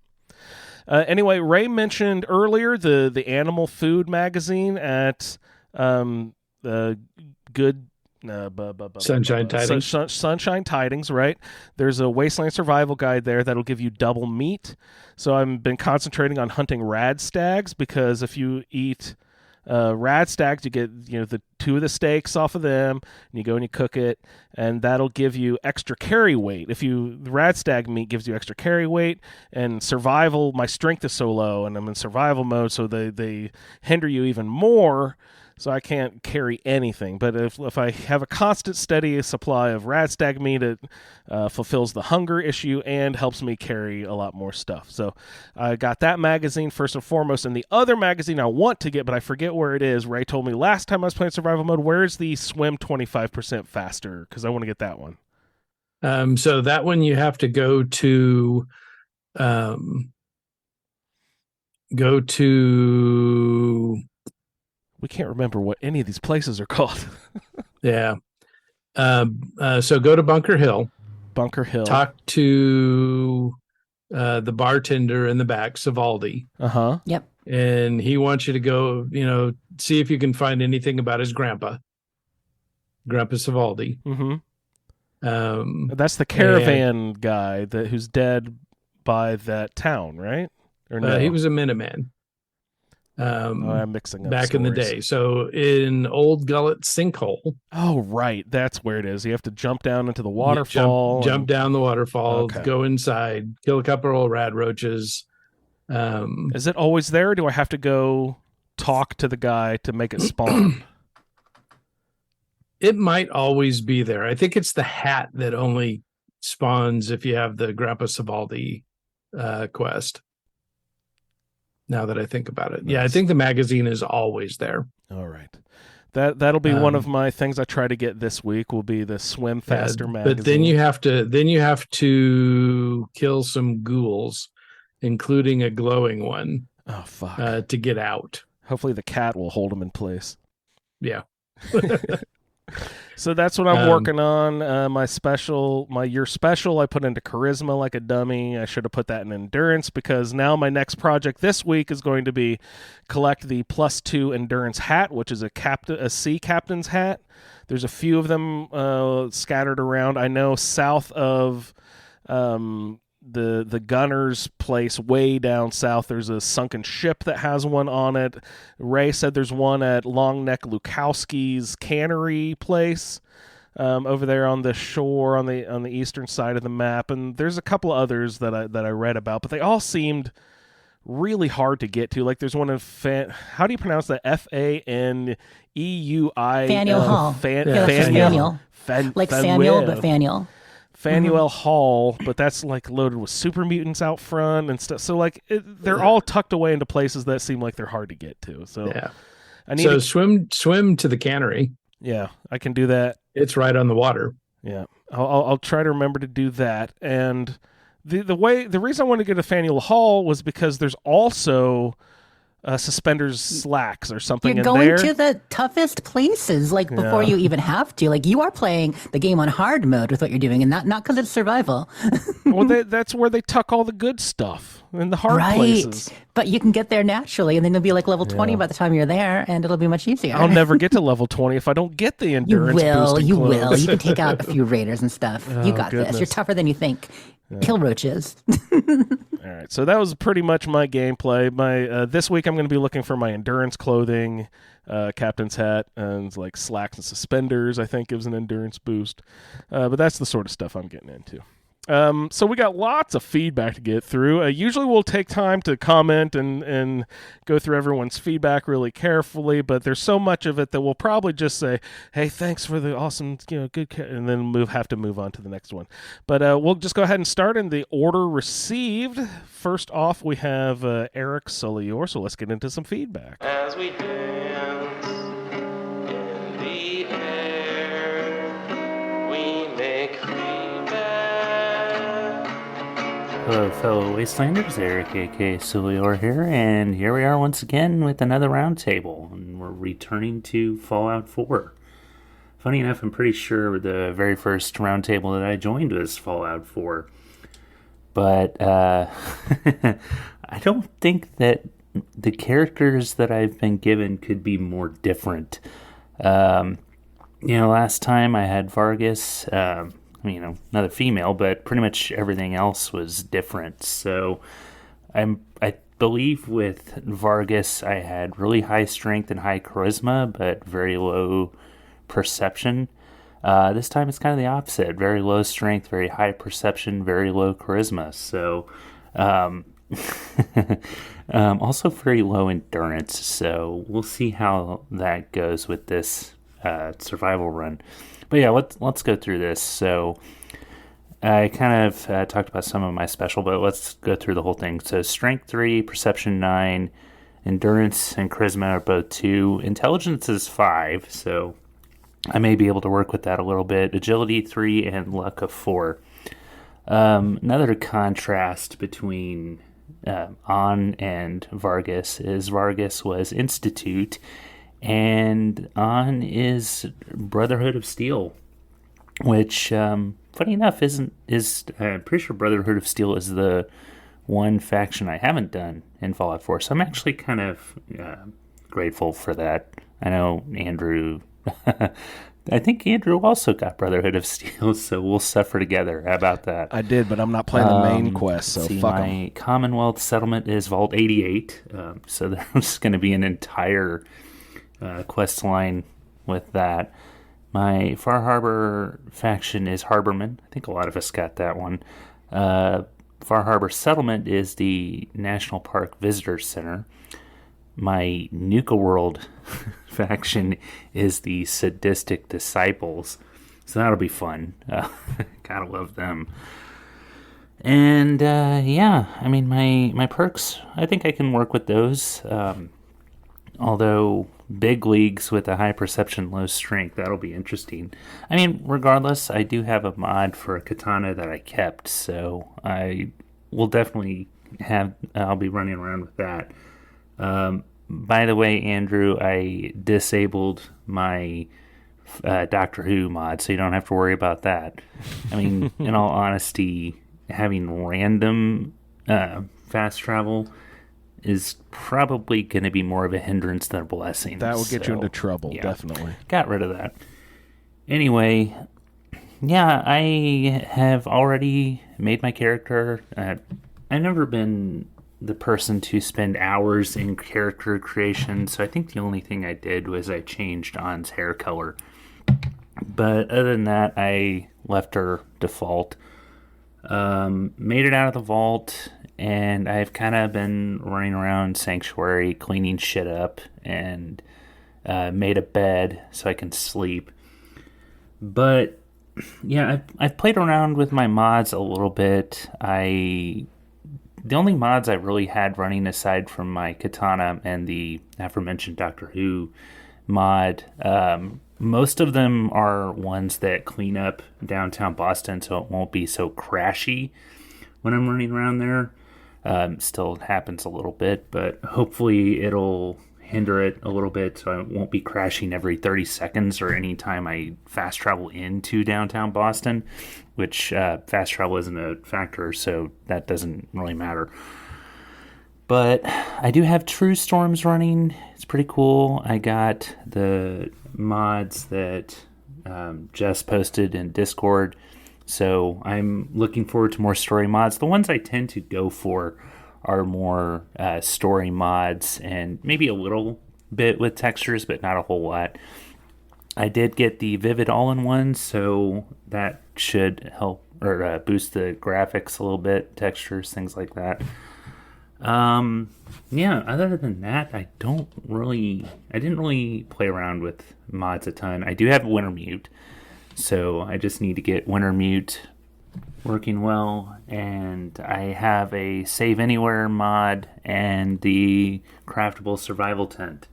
Anyway, Ray mentioned earlier the animal food magazine at Good Sunshine Tidings. Sunshine Tidings, right? There's a Wasteland Survival Guide there that'll give you double meat. So I've been concentrating on hunting rad stags, because if you eat rad stags, you get the 2 of the steaks off of them, and you go and you cook it, and that'll give you extra carry weight. The rad stag meat gives you extra carry weight, and survival, my strength is so low, and I'm in survival mode, so they hinder you even more. So I can't carry anything. But if I have a constant, steady supply of rad stag meat, it fulfills the hunger issue and helps me carry a lot more stuff. So I got that magazine first and foremost. And the other magazine I want to get, but I forget where it is. Ray told me last time I was playing survival mode, where's the swim 25% faster? Because I want to get that one. So that one you have to go to We can't remember what any of these places are called. Yeah. So go to Bunker Hill. Bunker Hill. Talk to the bartender in the back, Savaldi. Uh-huh. Yep. And he wants you to go, see if you can find anything about his Grandpa Savaldi. Mm-hmm. That's the caravan guy who's dead by that town, right? Or no? He was a Minuteman. I'm mixing up back in the day. So in Old Gullet Sinkhole. Oh, right. That's where it is. You have to jump down into the waterfall. Jump down the waterfall, Okay. Go inside, kill a couple of old rad roaches. Is it always there, or do I have to go talk to the guy to make it spawn? It might always be there. I think it's the hat that only spawns if you have the Grandpa Savaldi quest. Now that I think about it. Nice. Yeah, I think the magazine is always there. All right. That'll be one of my things I try to get this week, will be the Swim Faster magazine. But then you have to kill some ghouls, including a glowing one. Oh, fuck. To get out. Hopefully the cat will hold him in place. Yeah. So that's what I'm working on. My year special, I put into charisma like a dummy. I should have put that in endurance, because now my next project this week is going to be collect the +2 endurance hat, which is a sea captain's hat. There's a few of them scattered around. I know south of the gunner's place, way down south, there's a sunken ship that has one on it. Ray said there's one at Long Neck Lukowski's cannery place over there on the shore on the eastern side of the map, and there's a couple others that I read about, but they all seemed really hard to get to. Like there's one in how do you pronounce that? Faneui? Faneuil Hall. Faneuil. Like Samuel, but Faneuil. Fanuel Hall, but that's like loaded with super mutants out front and stuff. So like they're all tucked away into places that seem like they're hard to get to. So yeah, I need swim to the cannery. Yeah, I can do that. It's right on the water. Yeah, I'll try to remember to do that. And the reason I wanted to get to Fanuel Hall was because there's also suspenders slacks or something You're in there. going to the toughest places, before you even have to. You are playing the game on hard mode with what you're doing, and not because it's survival. Well, that's where they tuck all the good stuff in the hard places. But you can get there naturally, and then you'll be level 20 by the time you're there, and it'll be much easier. I'll never get to level 20 if I don't get the endurance. You will. You can take out a few raiders and stuff. You got this. You're tougher than you think. Yeah. Kill roaches. All right, so that was pretty much my gameplay. This week I'm going to be looking for my endurance clothing, captain's hat, and slacks and suspenders. I think gives an endurance boost, but that's the sort of stuff I'm getting into. So we got lots of feedback to get through. Usually we'll take time to comment and go through everyone's feedback really carefully, but there's so much of it that we'll probably just say, hey, thanks for the awesome, good, and then have to move on to the next one. But we'll just go ahead and start in the order received. First off, we have Eric Suliore, so let's get into some feedback. As we dance in the air, we make Hello, fellow Wastelanders. Eric, aka Suliore here, and here we are once again with another roundtable, and we're returning to Fallout 4. Funny enough, I'm pretty sure the very first roundtable that I joined was Fallout 4, but I don't think that the characters that I've been given could be more different. Last time I had Vargas, another female, but pretty much everything else was different. So I believe with Vargas, I had really high strength and high charisma, but very low perception. This time it's kind of the opposite. Very low strength, very high perception, very low charisma. So, also very low endurance. So we'll see how that goes with this survival run. But yeah, let's go through this. So I kind of talked about some of my special, but let's go through the whole thing. So strength 3, perception 9, endurance and charisma are both 2. Intelligence is 5, so I may be able to work with that a little bit. Agility 3 and luck of 4. Another contrast between An and Vargas is Vargas was Institute, and An is Brotherhood of Steel, which, funny enough, I'm pretty sure Brotherhood of Steel is the one faction I haven't done in Fallout 4, so I'm actually kind of grateful for that. I know Andrew... I think Andrew also got Brotherhood of Steel, so we'll suffer together. How about that? I did, but I'm not playing the main quest, so fuck 'em. My Commonwealth settlement is Vault 88, so there's going to be an entire quest line with that. My Far Harbor faction is Harborman. I think a lot of us got that one. Far Harbor settlement is the National Park Visitor Center. My Nuka World faction is the Sadistic Disciples. So that'll be fun. Gotta love them. And my perks, I think I can work with those. Although big leagues with a high perception, low strength, that'll be interesting. I mean, regardless, I do have a mod for a katana that I kept, so I will definitely I'll be running around with that. By the way, Andrew, I disabled my Doctor Who mod, so you don't have to worry about that. I mean, in all honesty, having random fast travel is probably going to be more of a hindrance than a blessing. That will get you into trouble, yeah, definitely. Got rid of that. Anyway, yeah, I have already made my character. I've never been the person to spend hours in character creation, so I think the only thing I did was I changed An's hair color. But other than that, I left her default. Made it out of the vault, and I've kind of been running around Sanctuary cleaning shit up, and made a bed so I can sleep. But yeah, I've played around with my mods a little bit. The only mods I really had running aside from my katana and the aforementioned Doctor Who mod, most of them are ones that clean up downtown Boston so it won't be so crashy when I'm running around there. Still happens a little bit, but hopefully it'll hinder it a little bit so I won't be crashing every 30 seconds or any time I fast travel into downtown Boston, which fast travel isn't a factor, so that doesn't really matter. But I do have True Storms running. It's pretty cool. I got the mods that Jess posted in Discord, so I'm looking forward to more story mods. The ones I tend to go for are more story mods and maybe a little bit with textures, but not a whole lot. I did get the Vivid all-in-one, so that should help or boost the graphics a little bit, textures, things like that. Other than that, I didn't really play around with mods a ton. I do have Wintermute, so I just need to get Wintermute working well, and I have a Save Anywhere mod and the Craftable Survival Tent.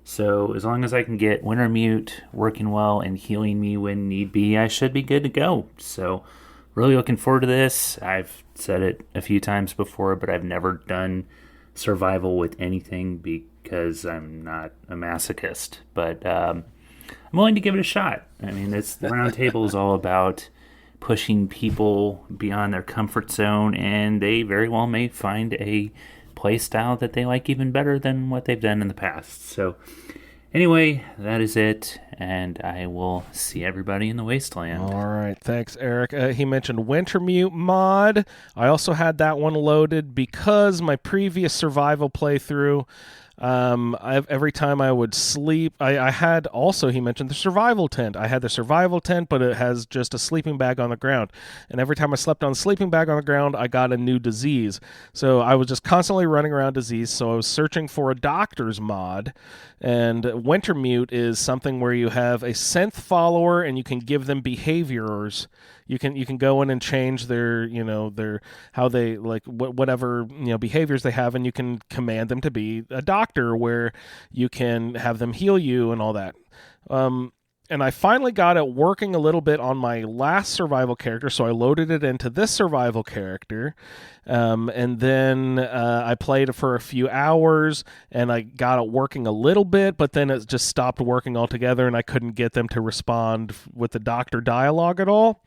So as long as I can get Wintermute working well and healing me when need be, I should be good to go. So really looking forward to this. I've said it a few times before, but I've never done survival with anything because I'm not a masochist. But I'm willing to give it a shot. I mean, the Roundtable is all about pushing people beyond their comfort zone, and they very well may find a play style that they like even better than what they've done in the past. So Anyway, that is it, and I will see everybody in the wasteland. All right, thanks, Eric. He mentioned Wintermute mod. I also had that one loaded because my previous survival playthrough, every time I would sleep, I had also, he mentioned the survival tent. I had the survival tent, but it has just a sleeping bag on the ground. And every time I slept on the sleeping bag on the ground, I got a new disease. So I was just constantly running around disease. So I was searching for a doctor's mod. And Wintermute is something where you have a synth follower and you can give them behaviors. You can go in and change their how they like whatever behaviors they have, and you can command them to be a doctor where you can have them heal you and all that. And I finally got it working a little bit on my last survival character, so I loaded it into this survival character. And then I played it for a few hours, and I got it working a little bit, but then it just stopped working altogether, and I couldn't get them to respond with the doctor dialogue at all.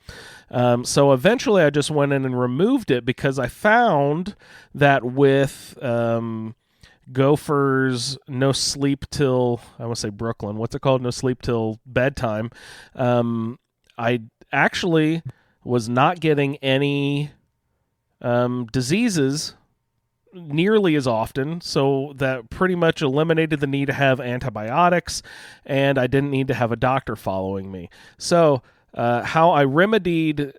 So eventually I just went in and removed it because I found that with... Gopher's no sleep till, I want to say Brooklyn, what's it called? No sleep till bedtime. I actually was not getting any diseases nearly as often, so that pretty much eliminated the need to have antibiotics, and I didn't need to have a doctor following me. So how I remedied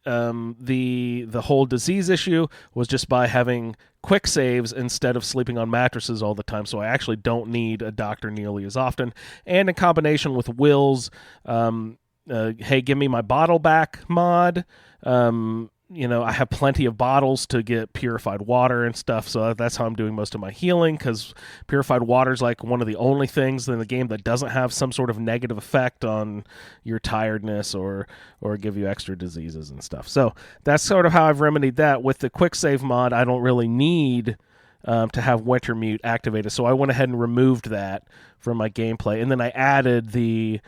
the whole disease issue was just by having quick saves instead of sleeping on mattresses all the time, so I actually don't need a doctor nearly as often. And in combination with Will's hey, give me my bottle back mod, I have plenty of bottles to get purified water and stuff, so that's how I'm doing most of my healing, because purified water is like one of the only things in the game that doesn't have some sort of negative effect on your tiredness or give you extra diseases and stuff. So that's sort of how I've remedied that. With the quick save mod, I don't really need to have Wintermute activated, so I went ahead and removed that from my gameplay, and then I added the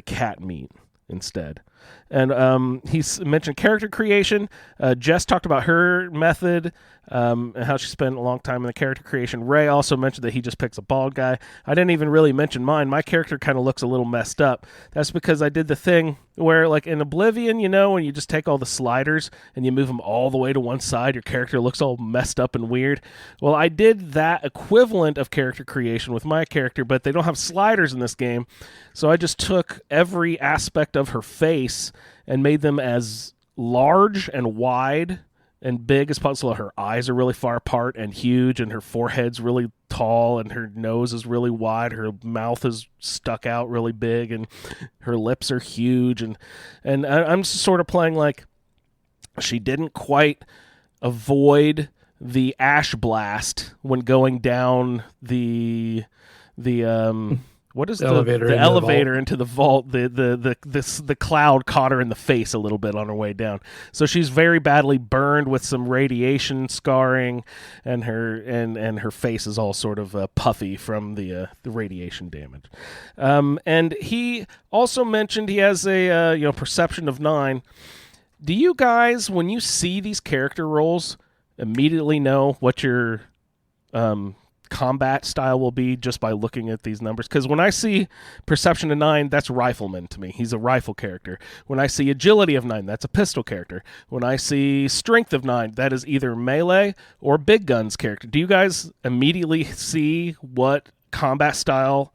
cat meat instead. And he's mentioned character creation. Jess talked about her method and how she spent a long time in the character creation. Ray also mentioned that he just picks a bald guy. I didn't even really mention mine. My character kind of looks a little messed up. That's because I did the thing where, like in Oblivion, when you just take all the sliders and you move them all the way to one side, your character looks all messed up and weird. Well, I did that equivalent of character creation with my character, but they don't have sliders in this game. So I just took every aspect of her face and made them as large and wide and big as possible. Her eyes are really far apart and huge, and her forehead's really tall, and her nose is really wide. Her mouth is stuck out really big, and her lips are huge. And I'm just sort of playing like she didn't quite avoid the ash blast when going down the what is the elevator into the vault? The cloud caught her in the face a little bit on her way down, so she's very badly burned with some radiation scarring, and her face is all sort of puffy from the radiation damage. And he also mentioned he has a perception of 9. Do you guys, when you see these character roles, immediately know what your combat style will be just by looking at these numbers? Because when I see perception of 9, that's rifleman to me. He's a rifle character. When I see agility of 9, that's a pistol character. When I see strength of 9, that is either melee or big guns character. Do you guys immediately see what combat style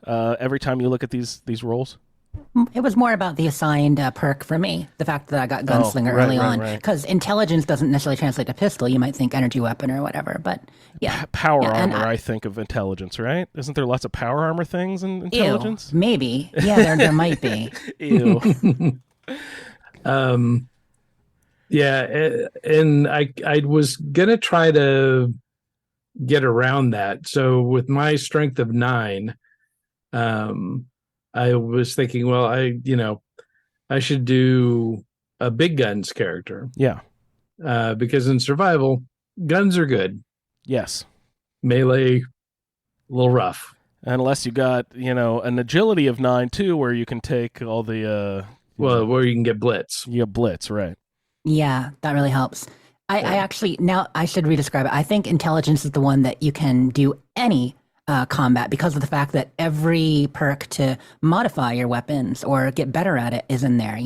every time you look at these roles? It was more about the assigned perk for me, the fact that I got gunslinger early on. Because intelligence doesn't necessarily translate to pistol. You might think energy weapon or whatever, but yeah. Power armor, I think of intelligence, right? Isn't there lots of power armor things in intelligence? Ew, maybe. Yeah, there might be. Ew. Yeah, and I was going to try to get around that. So with my strength of 9, I was thinking, well, I should do a big guns character. Yeah. Because in survival, guns are good. Yes. Melee, a little rough. Unless you got, an agility of 9 too, where you can take all the... where you can get blitz. You get blitz, right. Yeah, that really helps. I actually, now I should redescribe it. I think intelligence is the one that you can do any combat because of the fact that every perk to modify your weapons or get better at it is in there.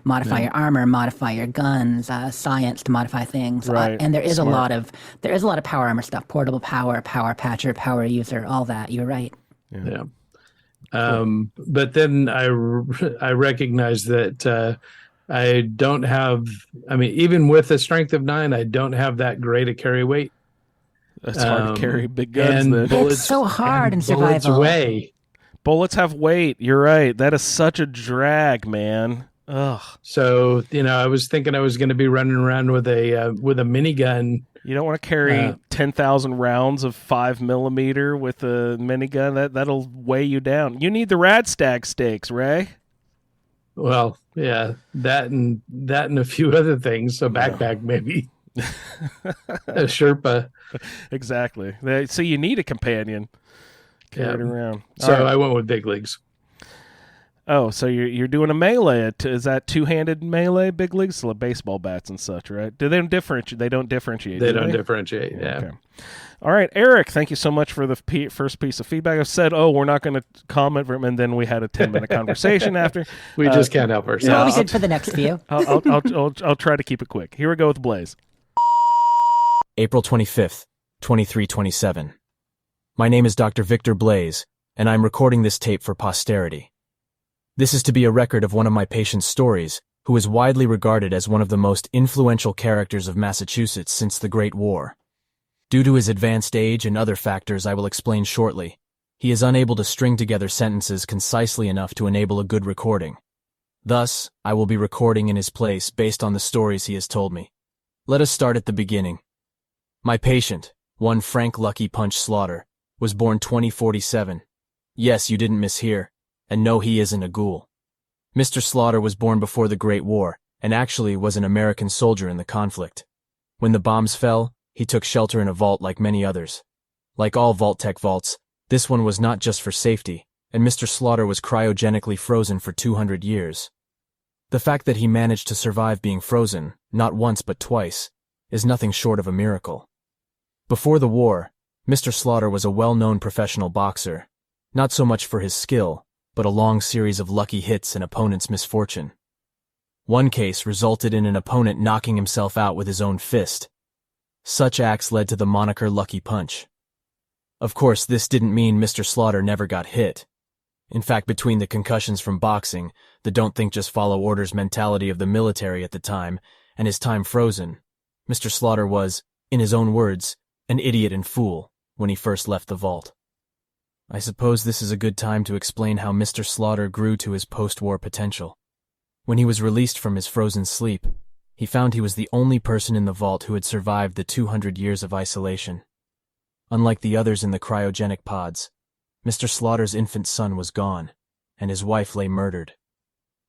Modify your armor, modify your guns, science to modify things, Right. and there is Smart. a lot of power armor stuff, portable power, power patcher, power user, all that. You're right. Yeah. But then I recognize that I don't have. I mean, even with a strength of 9, I don't have that great a carry weight. It's hard to carry big guns and then. bullets, It's so hard and in bullets survival. weigh. Bullets have weight. You're right. That is such a drag, man. Ugh. So I was thinking I was going to be running around with a minigun. You don't want to carry 10,000 rounds of 5mm with a minigun. That'll weigh you down. You need the Radstag stakes, Ray. Well, yeah, that and a few other things. A backpack, maybe. A Sherpa. Exactly. So you need a companion. Carry it around. So All right. I went with big leagues. Oh, so you're doing a melee. Is that two-handed melee, big leagues? So baseball bats and such, right? Do they don't differentiate? They don't differentiate. They don't differentiate. Yeah. Okay. All right, Eric. Thank you so much for the first piece of feedback. I said, we're not going to comment, and then we had a 10-minute conversation after. We just can't help Well, ourselves. we did for the next few. I'll try to keep it quick. Here we go with Blaze. April 25th, 2327. My name is Dr. Victor Blaze, and I'm recording this tape for posterity. This is to be a record of one of my patient's stories, who is widely regarded as one of the most influential characters of Massachusetts since the Great War. Due to his advanced age and other factors I will explain shortly, he is unable to string together sentences concisely enough to enable a good recording. Thus, I will be recording in his place based on the stories he has told me. Let us start at the beginning. My patient, one Frank Lucky Punch Slaughter, was born 2047. Yes, you didn't mishear. And no, he isn't a ghoul. Mr. Slaughter was born before the Great War, and actually was an American soldier in the conflict. When the bombs fell, he took shelter in a vault like many others. Like all Vault-Tec vaults, this one was not just for safety, and Mr. Slaughter was cryogenically frozen for 200 years. The fact that he managed to survive being frozen, not once but twice, is nothing short of a miracle. Before the war, Mr. Slaughter was a well-known professional boxer, not so much for his skill, but a long series of lucky hits and opponent's misfortune. One case resulted in an opponent knocking himself out with his own fist. Such acts led to the moniker Lucky Punch. Of course, this didn't mean Mr. Slaughter never got hit. In fact, between the concussions from boxing, the don't think just follow orders mentality of the military at the time, and his time frozen, Mr. Slaughter was, in his own words, an idiot and fool when he first left the vault. I suppose this is a good time to explain how Mr. Slaughter grew to his post-war potential. When he was released from his frozen sleep, he found he was the only person in the vault who had survived the 200 years of isolation. Unlike the others in the cryogenic pods, Mr. Slaughter's infant son was gone, and his wife lay murdered.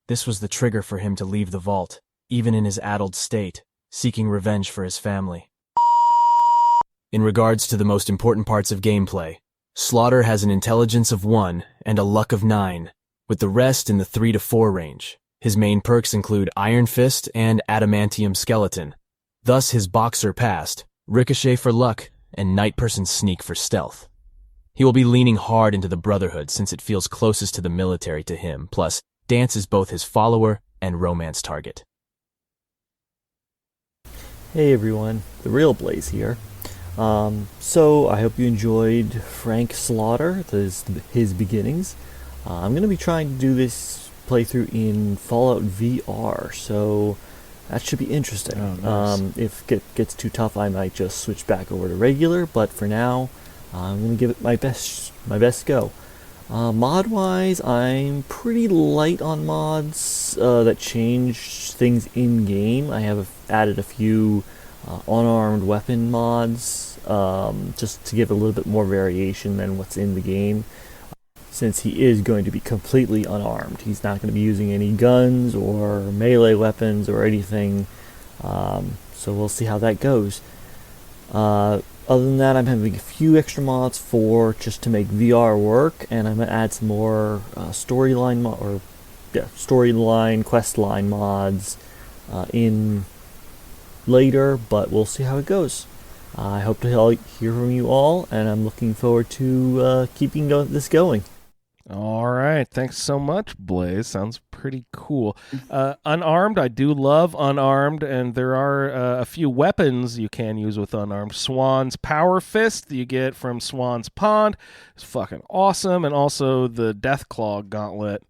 This was the trigger for him to leave the vault, even in his addled state, seeking revenge for his family. In regards to the most important parts of gameplay, Slaughter has an intelligence of 1 and a luck of 9, with the rest in the 3 to 4 range. His main perks include Iron Fist and Adamantium Skeleton. Thus his Boxer passed, Ricochet for luck, and Night Person Sneak for stealth. He will be leaning hard into the Brotherhood since it feels closest to the military to him, plus Dance is both his follower and romance target. Hey everyone, The Real Blaze here. So I hope you enjoyed Frank Slaughter, his beginnings. I'm going to be trying to do this playthrough in Fallout VR, so that should be interesting. Oh, nice. If it gets too tough, I might just switch back over to regular, but for now, I'm going to give it my best go. Mod-wise, I'm pretty light on mods that change things in-game. I have added a few unarmed weapon mods, just to give a little bit more variation than what's in the game. Since he is going to be completely unarmed, he's not going to be using any guns or melee weapons or anything, so we'll see how that goes. Other than that, I'm having a few extra mods just to make VR work, and I'm going to add some more storyline quest line mods in later, but we'll see how it goes. I hope to hear from you all, and I'm looking forward to keeping this going. All right. Thanks so much, Blaze. Sounds pretty cool. Unarmed, I do love unarmed, and there are a few weapons you can use with unarmed. Swan's Power Fist that you get from Swan's Pond is fucking awesome, and also the Deathclaw Gauntlet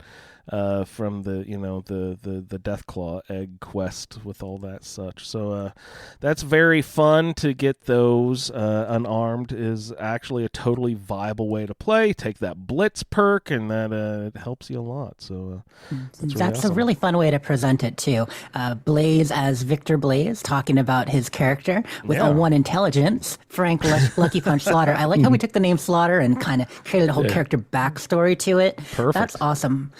from the the Deathclaw egg quest with all that such. So that's very fun to get those. Unarmed is actually a totally viable way to play. Take that Blitz perk, and that it helps you a lot. So that's a awesome. really fun way to present it too. Blaze as Victor Blaze, talking about his character with a 1 intelligence. Frank Lucky Punch Slaughter. I like how we took the name Slaughter and kind of created a whole character backstory to it. Perfect. That's awesome.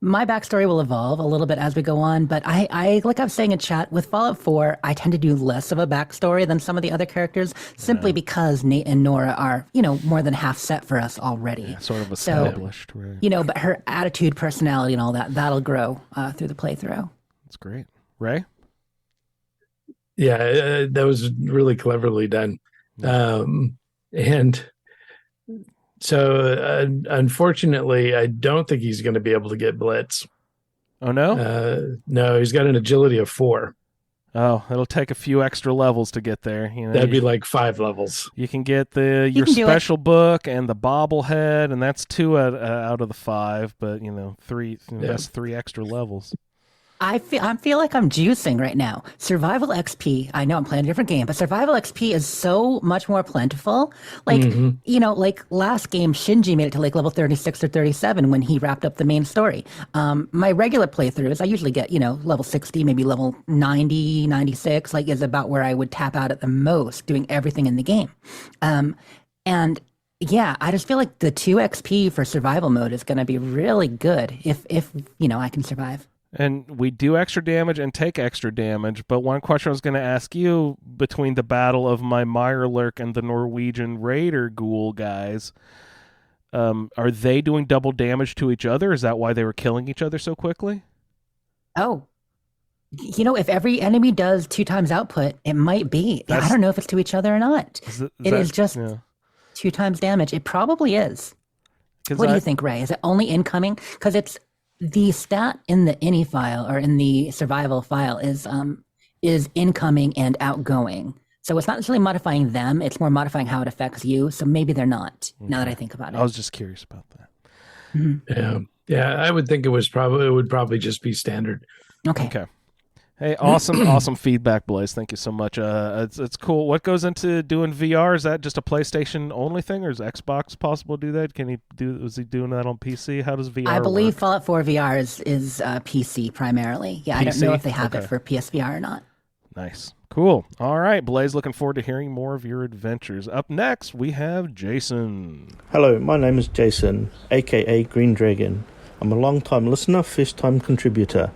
My backstory will evolve a little bit as we go on, but I like I was saying in chat, with Fallout 4, I tend to do less of a backstory than some of the other characters, simply because Nate and Nora are, more than half set for us already. Yeah, sort of established, right? But her attitude, personality, and all that'll grow through the playthrough. That's great. Ray? Yeah, that was really cleverly done. And so, unfortunately, I don't think he's going to be able to get Blitz. Oh, no? No, he's got an agility of 4. Oh, it'll take a few extra levels to get there. That'd be like 5 levels. You can get your special book and the bobblehead, and that's 2 out of the 5. But 3. That's 3 extra levels. I feel like I'm juicing right now. Survival XP, I know I'm playing a different game, but Survival XP is so much more plentiful. Like, like last game, Shinji made it to like level 36 or 37 when he wrapped up the main story. My regular playthroughs, I usually get, level 60, maybe level 90, 96, like is about where I would tap out at the most, doing everything in the game. And yeah, I just feel like the 2 XP for survival mode is going to be really good if I can survive. And we do extra damage and take extra damage, but one question I was going to ask you, between the battle of my Mirelurk and the Norwegian Raider Ghoul guys, are they doing double damage to each other? Is that why they were killing each other so quickly? Oh. If every enemy does 2 times output, it might be. I don't know if it's to each other or not. It is just 2 times damage. It probably is. What do you think, Ray? Is it only incoming? Because it's the stat in the ini file or in the survival file is incoming and outgoing. So it's not necessarily modifying them, it's more modifying how it affects you. So maybe they're not, now that I think about it. I was just curious about that. Mm-hmm. Yeah, I would think it would probably just be standard. Okay. Hey, awesome feedback, Blaze. Thank you so much. It's cool. What goes into doing VR? Is that just a PlayStation only thing, or is Xbox possible to do that? Was he doing that on PC? How does VR I believe work? Fallout 4 VR is PC primarily. Yeah, PC? I don't know if they have it for PSVR or not. Nice. Cool. All right, Blaze, looking forward to hearing more of your adventures. Up next, we have Jason. Hello, my name is Jason, aka Green Dragon. I'm a long-time listener, first-time contributor.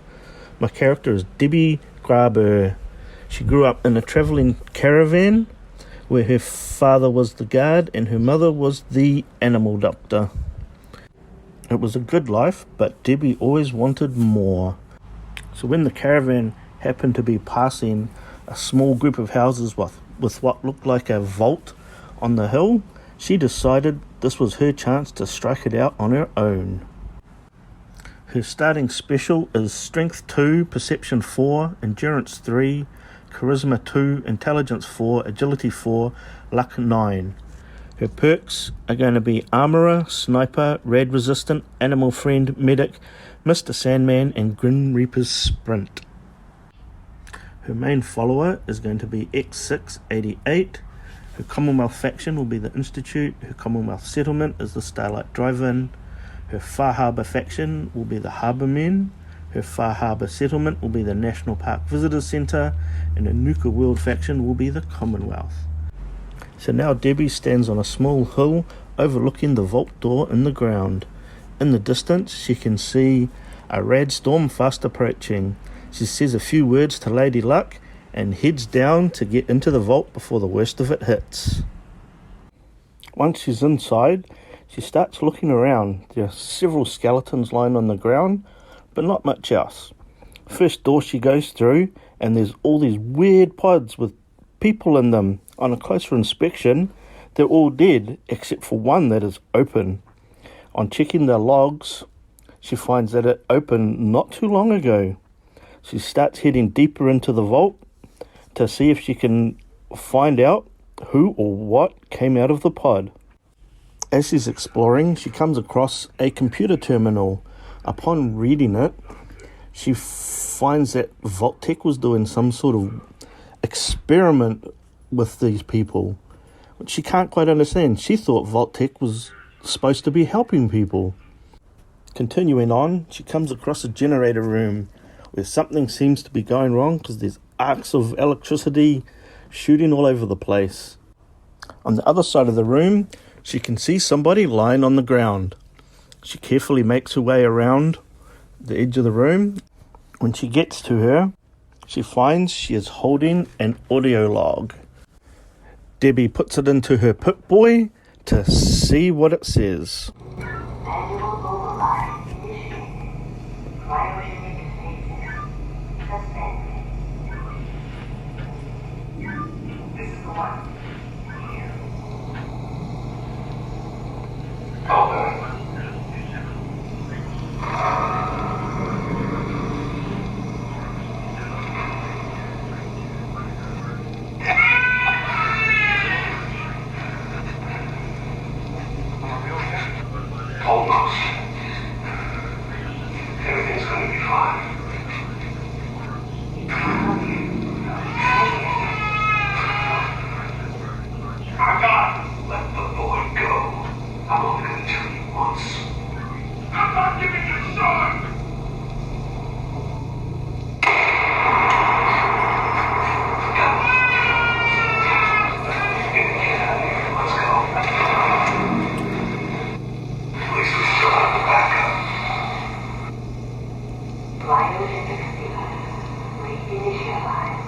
My character is Debbie Graber. She grew up in a travelling caravan where her father was the guard and her mother was the animal doctor. It was a good life, but Debbie always wanted more. So when the caravan happened to be passing a small group of houses with what looked like a vault on the hill, she decided this was her chance to strike it out on her own. Her starting special is Strength 2, Perception 4, Endurance 3, Charisma 2, Intelligence 4, Agility 4, Luck 9. Her perks are going to be Armourer, Sniper, Rad Resistant, Animal Friend, Medic, Mr. Sandman, and Grim Reaper's Sprint. Her main follower is going to be X688. Her Commonwealth faction will be the Institute. Her Commonwealth settlement is the Starlight Drive-In. Her Far Harbour faction will be the Harbourmen. Her Far Harbour settlement will be the National Park Visitors Centre. And her Nuka World faction will be the Commonwealth. So now Debbie stands on a small hill overlooking the vault door in the ground. In the distance she can see a rad storm fast approaching. She says a few words to Lady Luck and heads down to get into the vault before the worst of it hits. Once she's inside, she starts looking around. There are several skeletons lying on the ground, but not much else. First door she goes through, and there's all these weird pods with people in them. On a closer inspection, they're all dead, except for one that is open. On checking the logs, she finds that it opened not too long ago. She starts heading deeper into the vault to see if she can find out who or what came out of the pod. As she's exploring, she comes across a computer terminal. Upon reading it, she finds that Vault-Tec was doing some sort of experiment with these people, which she can't quite understand. She thought Vault-Tec was supposed to be helping people. Continuing on, she comes across a generator room where something seems to be going wrong because there's arcs of electricity shooting all over the place. On the other side of the room, she can see somebody lying on the ground. She carefully makes her way around the edge of the room. When she gets to her, she finds she is holding an audio log. Debbie puts it into her Pip-Boy to see what it says. Almost. Everything's gonna be fine. I gotta let the boy go. I'm only gonna tell you once. I'm not giving you a son! Get out of here. Let's go. At least we still have the backup. Reinitialize.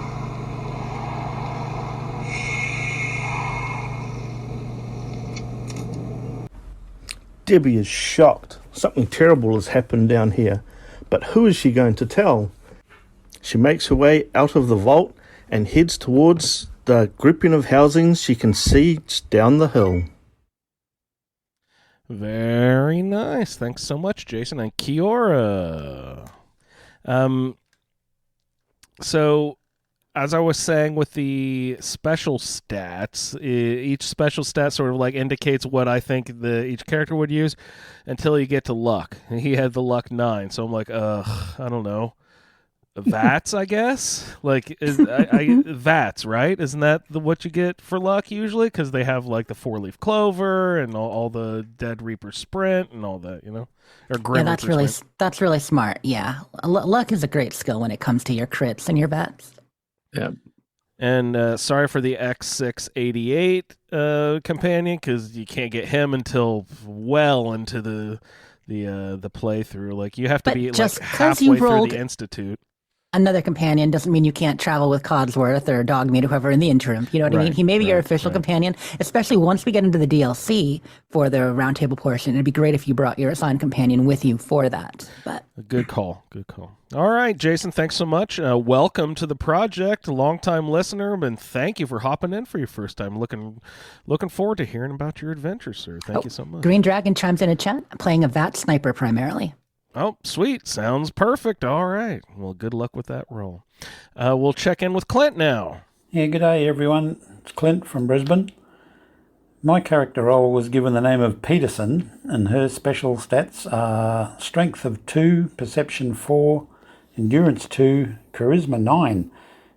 Debbie is shocked. Something terrible has happened down here. But who is she going to tell? She makes her way out of the vault and heads towards the grouping of housings she can see just down the hill. Very nice. Thanks so much, Jason and Kiora. So, as I was saying with the special stats, each special stat sort of like indicates what I think each character would use until you get to luck. He had the luck 9, so I'm like, I don't know. Vats, I guess. Like, vats, right? Isn't that what you get for luck usually? Because they have like the 4-leaf clover and all the Dead Reaper sprint and all that, you know. Or Grim Yeah, Reaper sprint. that's really smart. Yeah, luck is a great skill when it comes to your crits and your vats. Yeah. And sorry for the X688 companion, because you can't get him until well into the playthrough. Like, you have to But be just like 'cause you halfway through rolled- the Institute. Another companion doesn't mean you can't travel with Codsworth or Dogmeat or whoever in the interim. You know what I mean? Right, He may be your right, official right. companion, especially once we get into the DLC for the Roundtable portion. It'd be great if you brought your assigned companion with you for that. But Good call. Good call. All right, Jason, thanks so much. Welcome to the project, long-time listener, and thank you for hopping in for your first time. Looking forward to hearing about your adventure, sir. Thank you so much. Green Dragon chimes in a chat, playing a VAT sniper primarily. Oh, sweet. Sounds perfect. All right. Well, good luck with that roll. We'll check in with Clint now. Yeah, good day everyone. It's Clint from Brisbane. My character role was given the name of Peterson, and her special stats are Strength of 2, Perception 4, Endurance 2, Charisma 9,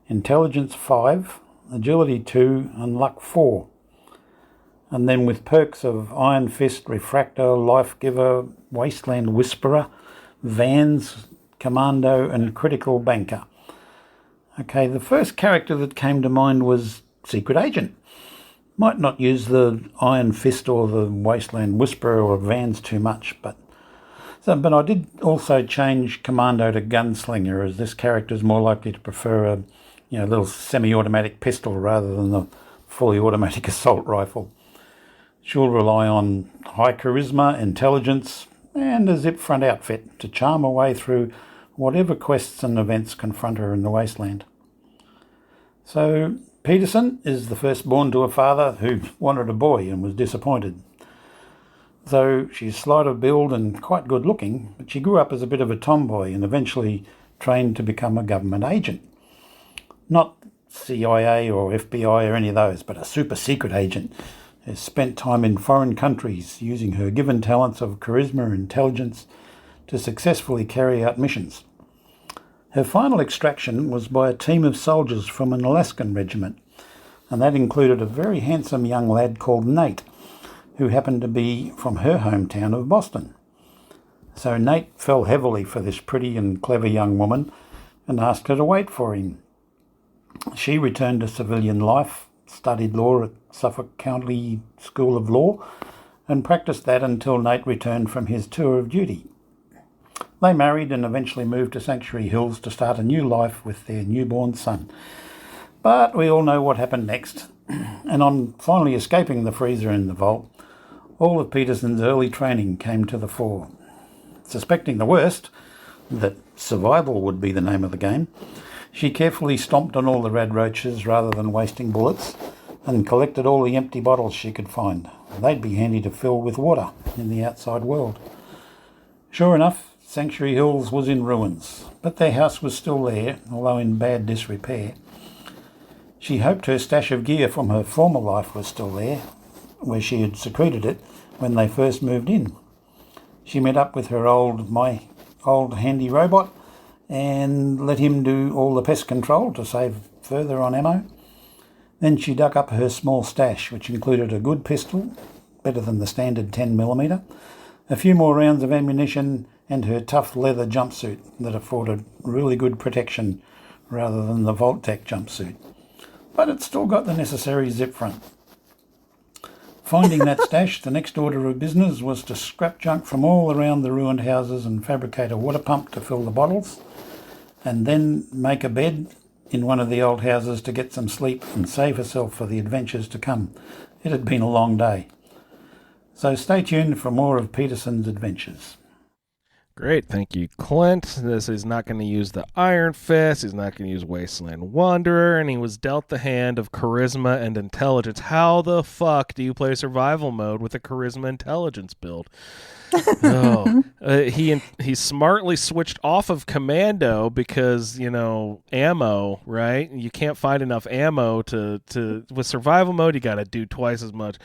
Intelligence 5, Agility 2, and Luck 4. And then with perks of Iron Fist, Refractor, Life Giver, Wasteland Whisperer, Vans, Commando, and Critical Banker. Okay, the first character that came to mind was Secret Agent. Might not use the Iron Fist or the Wasteland Whisperer or Vans too much, but I did also change Commando to Gunslinger, as this character is more likely to prefer a little semi-automatic pistol rather than the fully automatic assault rifle. She'll rely on high charisma, intelligence, and a zip front outfit to charm her way through whatever quests and events confront her in the wasteland. So Peterson is the firstborn to a father who wanted a boy and was disappointed. Though she's slight of build and quite good looking, but she grew up as a bit of a tomboy and eventually trained to become a government agent. Not CIA or FBI or any of those, but a super secret agent who spent time in foreign countries using her given talents of charisma and intelligence to successfully carry out missions. Her final extraction was by a team of soldiers from an Alaskan regiment, and that included a very handsome young lad called Nate, who happened to be from her hometown of Boston. So Nate fell heavily for this pretty and clever young woman and asked her to wait for him. She returned to civilian life, studied law at Suffolk County School of Law, and practiced that until Nate returned from his tour of duty. They married and eventually moved to Sanctuary Hills to start a new life with their newborn son. But we all know what happened next, and on finally escaping the freezer in the vault, all of Peterson's early training came to the fore. Suspecting the worst, that survival would be the name of the game, she carefully stomped on all the red roaches rather than wasting bullets, and collected all the empty bottles she could find. They'd be handy to fill with water in the outside world. Sure enough, Sanctuary Hills was in ruins, but their house was still there, although in bad disrepair. She hoped her stash of gear from her former life was still there, where she had secreted it when they first moved in. She met up with my old handy robot and let him do all the pest control to save further on ammo. Then she dug up her small stash, which included a good pistol, better than the standard 10mm, a few more rounds of ammunition, and her tough leather jumpsuit that afforded really good protection rather than the Vault-Tec jumpsuit. But it still got the necessary zip front. Finding that stash, the next order of business was to scrap junk from all around the ruined houses and fabricate a water pump to fill the bottles, and then make a bed in one of the old houses to get some sleep and save herself for the adventures to come. It had been a long day. So stay tuned for more of Peterson's adventures. Great, thank you, Clint. This is not going to use the Iron Fist. He's not going to use Wasteland Wanderer, and he was dealt the hand of charisma and intelligence. How the fuck do you play survival mode with a charisma intelligence build? He smartly switched off of commando because ammo, right? You can't find enough ammo to with survival mode. You got to do twice as much.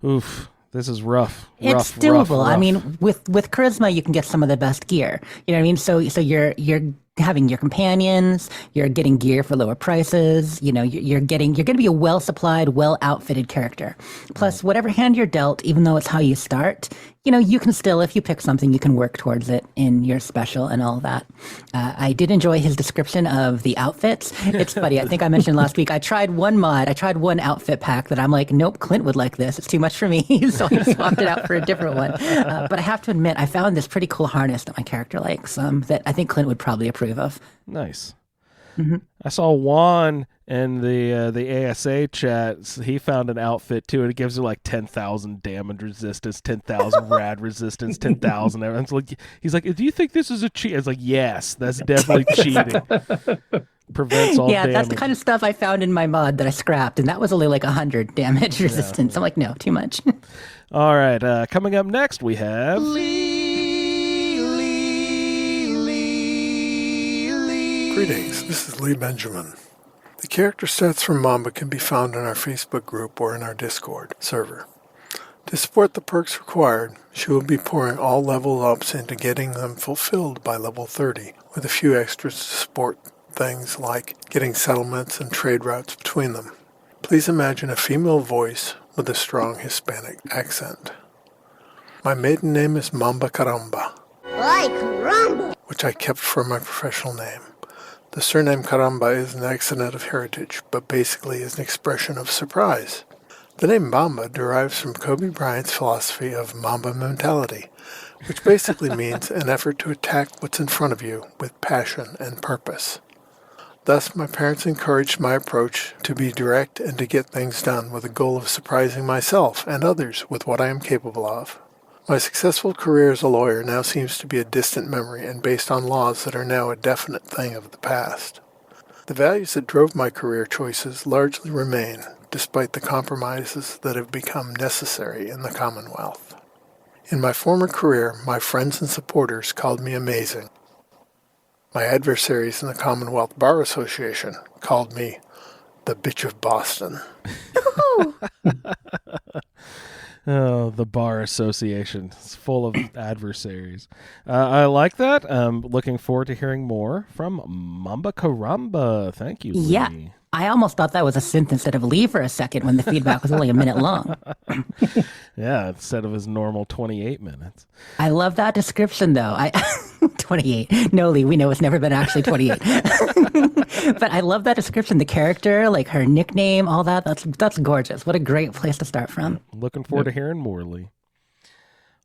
Oof. This is rough. It's doable. I mean, with charisma, you can get some of the best gear. You know what I mean? So you're having your companions, you're getting gear for lower prices. You're going to be a well supplied, well outfitted character. Plus, whatever hand you're dealt, even though it's how you start, you can still, if you pick something, you can work towards it in your special and all that. I did enjoy his description of the outfits. It's funny. I think I mentioned last week, I tried one outfit pack that I'm like, nope, Clint would like this. It's too much for me. So I swapped it out for a different one. But I have to admit, I found this pretty cool harness that my character likes that I think Clint would probably approve of. Nice. Mm-hmm. I saw Juan in the ASA chat. He found an outfit too, and it gives you like 10,000 damage resistance, 10,000 rad resistance, 10,000. He's like, do you think this is a cheat? It's like, yes, that's definitely cheating. Prevents all damage. Yeah, that's the kind of stuff I found in my mod that I scrapped, and that was only like 100 damage resistance. I'm like, no, too much. All right, coming up next, we have Greetings, this is Lee Benjamin. The character stats from Mamba can be found in our Facebook group or in our Discord server. To support the perks required, she will be pouring all level ups into getting them fulfilled by level 30, with a few extras to support things like getting settlements and trade routes between them. Please imagine a female voice with a strong Hispanic accent. My maiden name is Mamba Caramba, which I kept for my professional name. The surname Caramba is an accident of heritage, but basically is an expression of surprise. The name Mamba derives from Kobe Bryant's philosophy of Mamba mentality, which basically means an effort to attack what's in front of you with passion and purpose. Thus, my parents encouraged my approach to be direct and to get things done with a goal of surprising myself and others with what I am capable of. My successful career as a lawyer now seems to be a distant memory and based on laws that are now a definite thing of the past. The values that drove my career choices largely remain, despite the compromises that have become necessary in the Commonwealth. In my former career, my friends and supporters called me amazing. My adversaries in the Commonwealth Bar Association called me the bitch of Boston. Oh, the Bar Association. It's full of adversaries. I like that. Looking forward to hearing more from Mamba Caramba. Thank you, Lee. Yeah. I almost thought that was a synth instead of Lee for a second when the feedback was only a minute long. Yeah, instead of his normal 28 minutes. I love that description, though. 28. No, Lee, we know it's never been actually 28. But I love that description. The character, like her nickname, all that. That's gorgeous. What a great place to start from. Looking forward to hearing more, Lee.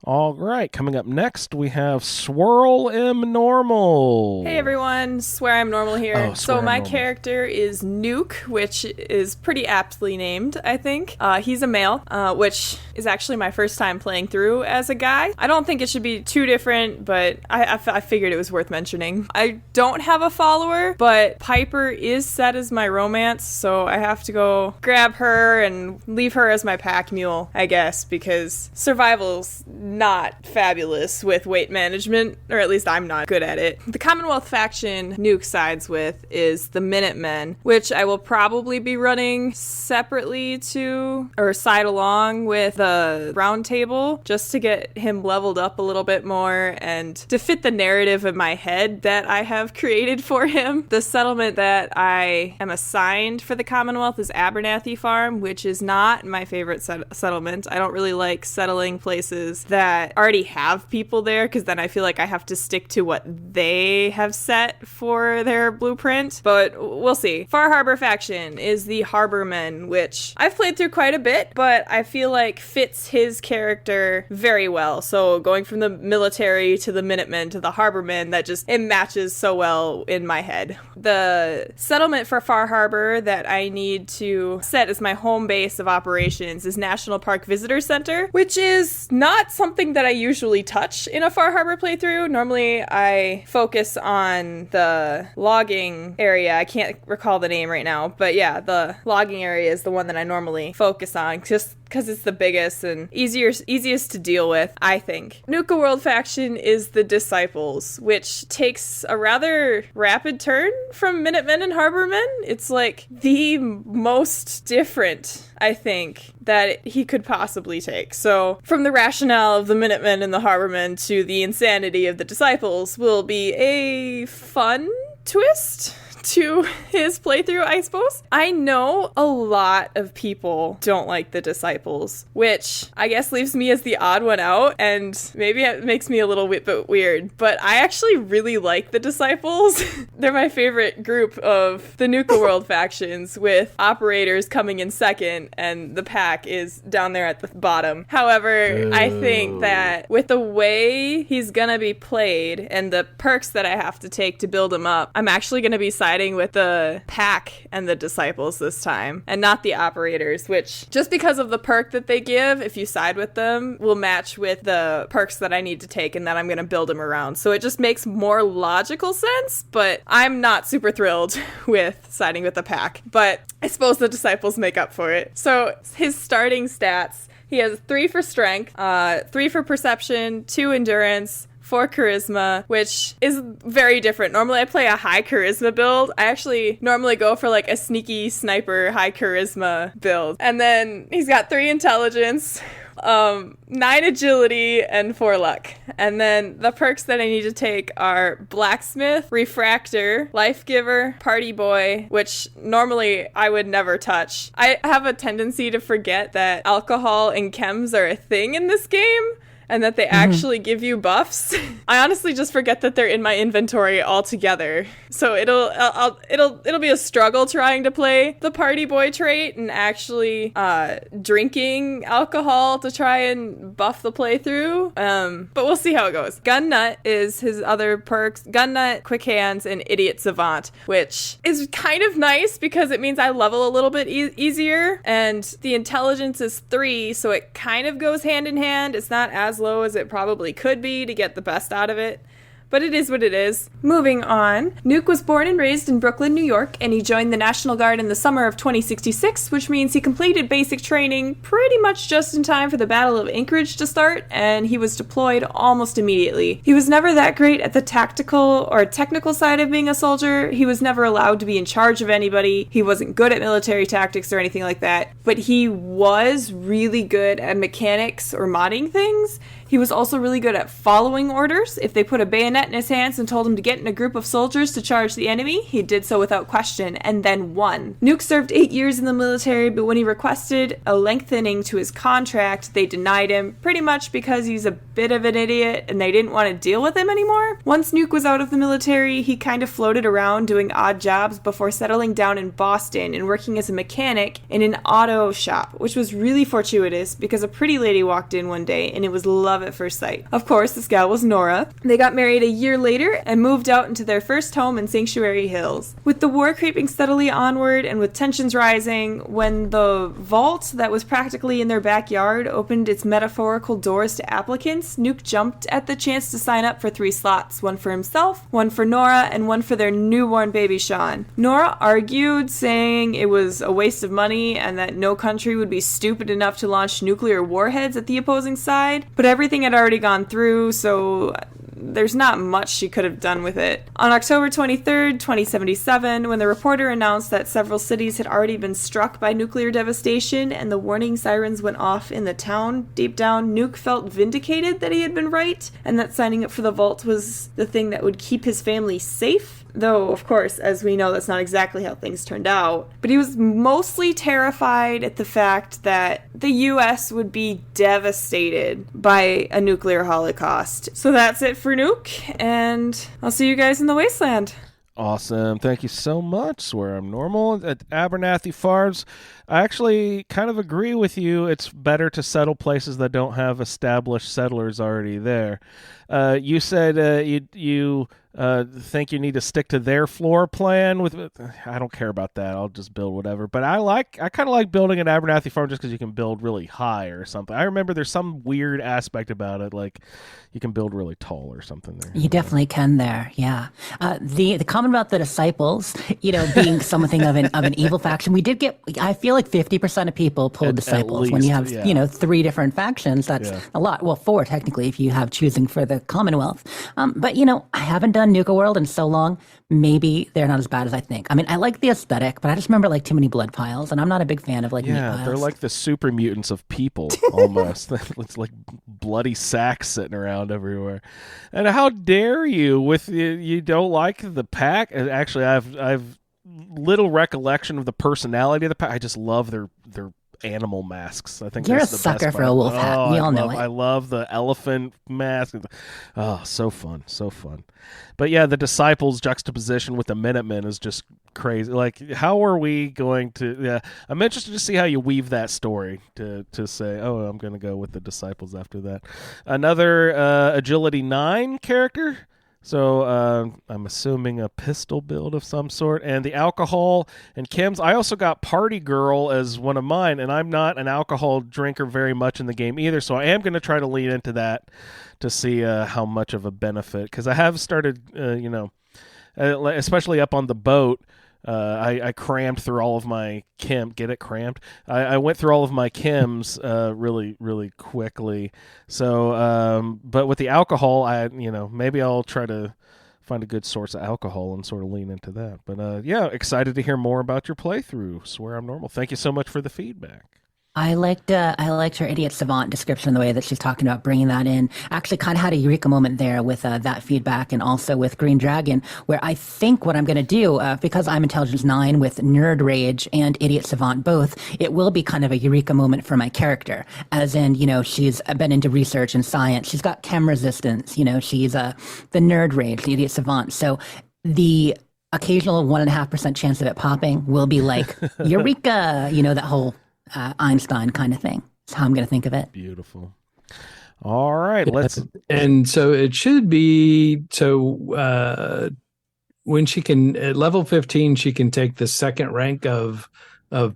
All right, coming up next, we have SwearImNormal. Hey everyone, SwearImNormal here. Oh, So my SwearImNormal. character is Nuke, which is pretty aptly named, I think. He's a male, which is actually my first time playing through as a guy. I don't think it should be too different, but I figured it was worth mentioning. I don't have a follower, but Piper is set as my romance, so I have to go grab her and leave her as my pack mule, I guess, because survival's not fabulous with weight management, or at least I'm not good at it. The Commonwealth faction Nuke sides with is the Minutemen, which I will probably be running separately to, or side along with the Roundtable, just to get him leveled up a little bit more and to fit the narrative in my head that I have created for him. The settlement that I am assigned for the Commonwealth is Abernathy Farm, which is not my favorite settlement. I don't really like settling places that already have people there, because then I feel like I have to stick to what they have set for their blueprint, but we'll see. Far Harbor faction is the Harbormen, which I've played through quite a bit, but I feel like fits his character very well. So going from the military to the Minutemen to the Harbormen, it matches so well in my head. The settlement for Far Harbor that I need to set as my home base of operations is National Park Visitor Center, which is not something that I usually touch in a Far Harbor playthrough. Normally I focus on the logging area. I can't recall the name right now, but yeah, the logging area is the one that I normally focus on, just because it's the biggest and easiest to deal with, I think. Nuka World faction is the Disciples, which takes a rather rapid turn from Minutemen and Harbormen. It's like the most different, I think, that he could possibly take. So from the rationale of the Minutemen and the Harbormen to the insanity of the Disciples will be a fun twist to his playthrough, I suppose. I know a lot of people don't like the Disciples, which I guess leaves me as the odd one out, and maybe it makes me a little bit weird, but I actually really like the Disciples. They're my favorite group of the Nuka World factions, with operators coming in second and the pack is down there at the bottom. However, I think that with the way he's gonna be played and the perks that I have to take to build him up, I'm actually gonna be siding with the pack and the Disciples this time, and not the operators, which, just because of the perk that they give, if you side with them, will match with the perks that I need to take and that I'm going to build him around. So it just makes more logical sense, but I'm not super thrilled with siding with the pack. But I suppose the Disciples make up for it. So his starting stats, he has 3 for strength, 3 for perception, 2 endurance, 4 charisma, which is very different. Normally I play a high charisma build. I actually normally go for like a sneaky sniper high charisma build. And then he's got 3 intelligence, 9 agility, and 4 luck. And then the perks that I need to take are Blacksmith, Refractor, Life Giver, Party Boy, which normally I would never touch. I have a tendency to forget that alcohol and chems are a thing in this game, and that they actually give you buffs. I honestly just forget that they're in my inventory altogether. So it'll be a struggle trying to play the Party Boy trait and actually drinking alcohol to try and buff the playthrough. But we'll see how it goes. Gun Nut is his other perks. Gun Nut, Quick Hands, and Idiot Savant, which is kind of nice because it means I level a little bit easier, and the intelligence is 3, so it kind of goes hand in hand. It's not as low as it probably could be to get the best out of it. but it is what it is. Moving on, Nuke was born and raised in Brooklyn, New York, and he joined the National Guard in the summer of 2066, which means he completed basic training pretty much just in time for the Battle of Anchorage to start, and he was deployed almost immediately. He was never that great at the tactical or technical side of being a soldier. He was never allowed to be in charge of anybody. He wasn't good at military tactics or anything like that, but he was really good at mechanics or modding things. He was also really good at following orders. If they put a bayonet in his hands and told him to get in a group of soldiers to charge the enemy, he did so without question, and then won. Nuke served 8 years in the military, but when he requested a lengthening to his contract, they denied him, pretty much because he's a bit of an idiot and they didn't want to deal with him anymore. Once Nuke was out of the military, he kind of floated around doing odd jobs before settling down in Boston and working as a mechanic in an auto shop, which was really fortuitous because a pretty lady walked in one day and it was love at first sight. Of course, this gal was Nora. They got married a year later and moved out into their first home in Sanctuary Hills. With the war creeping steadily onward and with tensions rising, when the vault that was practically in their backyard opened its metaphorical doors to applicants, Nuke jumped at the chance to sign up for 3 slots, one for himself, one for Nora, and one for their newborn baby Sean. Nora argued, saying it was a waste of money and that no country would be stupid enough to launch nuclear warheads at the opposing side, but everything had already gone through, so there's not much she could have done with it. On October 23rd, 2077, when the reporter announced that several cities had already been struck by nuclear devastation and the warning sirens went off in the town, deep down, Nuke felt vindicated that he had been right and that signing up for the vault was the thing that would keep his family safe. Though, of course, as we know, that's not exactly how things turned out. But he was mostly terrified at the fact that the US would be devastated by a nuclear holocaust. So that's it for Nuke, and I'll see you guys in the wasteland. Awesome. Thank you so much, SwearImNormal. At Abernathy Farms, I actually kind of agree with you. It's better to settle places that don't have established settlers already there. You said you think you need to stick to their floor plan with. I don't care about that. I'll just build whatever. But I kind of like building an Abernathy farm just because you can build really high or something. I remember there's some weird aspect about it, like you can build really tall or something there. You definitely can there, yeah. The comment about the disciples, being something of an evil faction, we did get. I feel like 50% of people pulled disciples least, when you have yeah. 3 different factions. That's a lot. Well, 4 technically if you have choosing for the Commonwealth. But I haven't done Nuka World in so long. Maybe they're not as bad as I think. I mean, I like the aesthetic, but I just remember too many blood piles, and I'm not a big fan of meat piles. They're like the super mutants of people almost. It's like bloody sacks sitting around everywhere. And how dare you with you don't like the pack? Actually, I've little recollection of the personality of the pack. I just love their animal masks. I think you're that's a the sucker best for a wolf hat. We all know it. I love the elephant mask. Oh, so fun. But yeah, the disciples juxtaposition with the Minutemen is just crazy. Like, how are we going to? Yeah, I'm interested to see how you weave that story to say, oh, I'm going to go with the disciples after that. Another Agility 9 character. So I'm assuming a pistol build of some sort. And the alcohol and chems. I also got Party Girl as one of mine, and I'm not an alcohol drinker very much in the game either. So I am going to try to lean into that to see how much of a benefit. Because I have started, especially up on the boat, I crammed through all of my I went through all of my chems really, really quickly. So, but with the alcohol, maybe I'll try to find a good source of alcohol and sort of lean into that. But excited to hear more about your playthrough. SwearImNormal. Thank you so much for the feedback. I liked her idiot savant description, the way that she's talking about bringing that in. Actually kind of had a eureka moment there with that feedback, and also with Green Dragon, where I think what I'm going to do, because I'm Intelligence 9 with Nerd Rage and Idiot Savant both, it will be kind of a eureka moment for my character. As in, she's been into research and science. She's got chem resistance. She's the Nerd Rage, the Idiot Savant. So the occasional 1.5% chance of it popping will be like, eureka, that whole Einstein kind of thing. That's how I'm going to think of it. Beautiful. All right, let's. And so it should be when she can at level 15, she can take the second rank of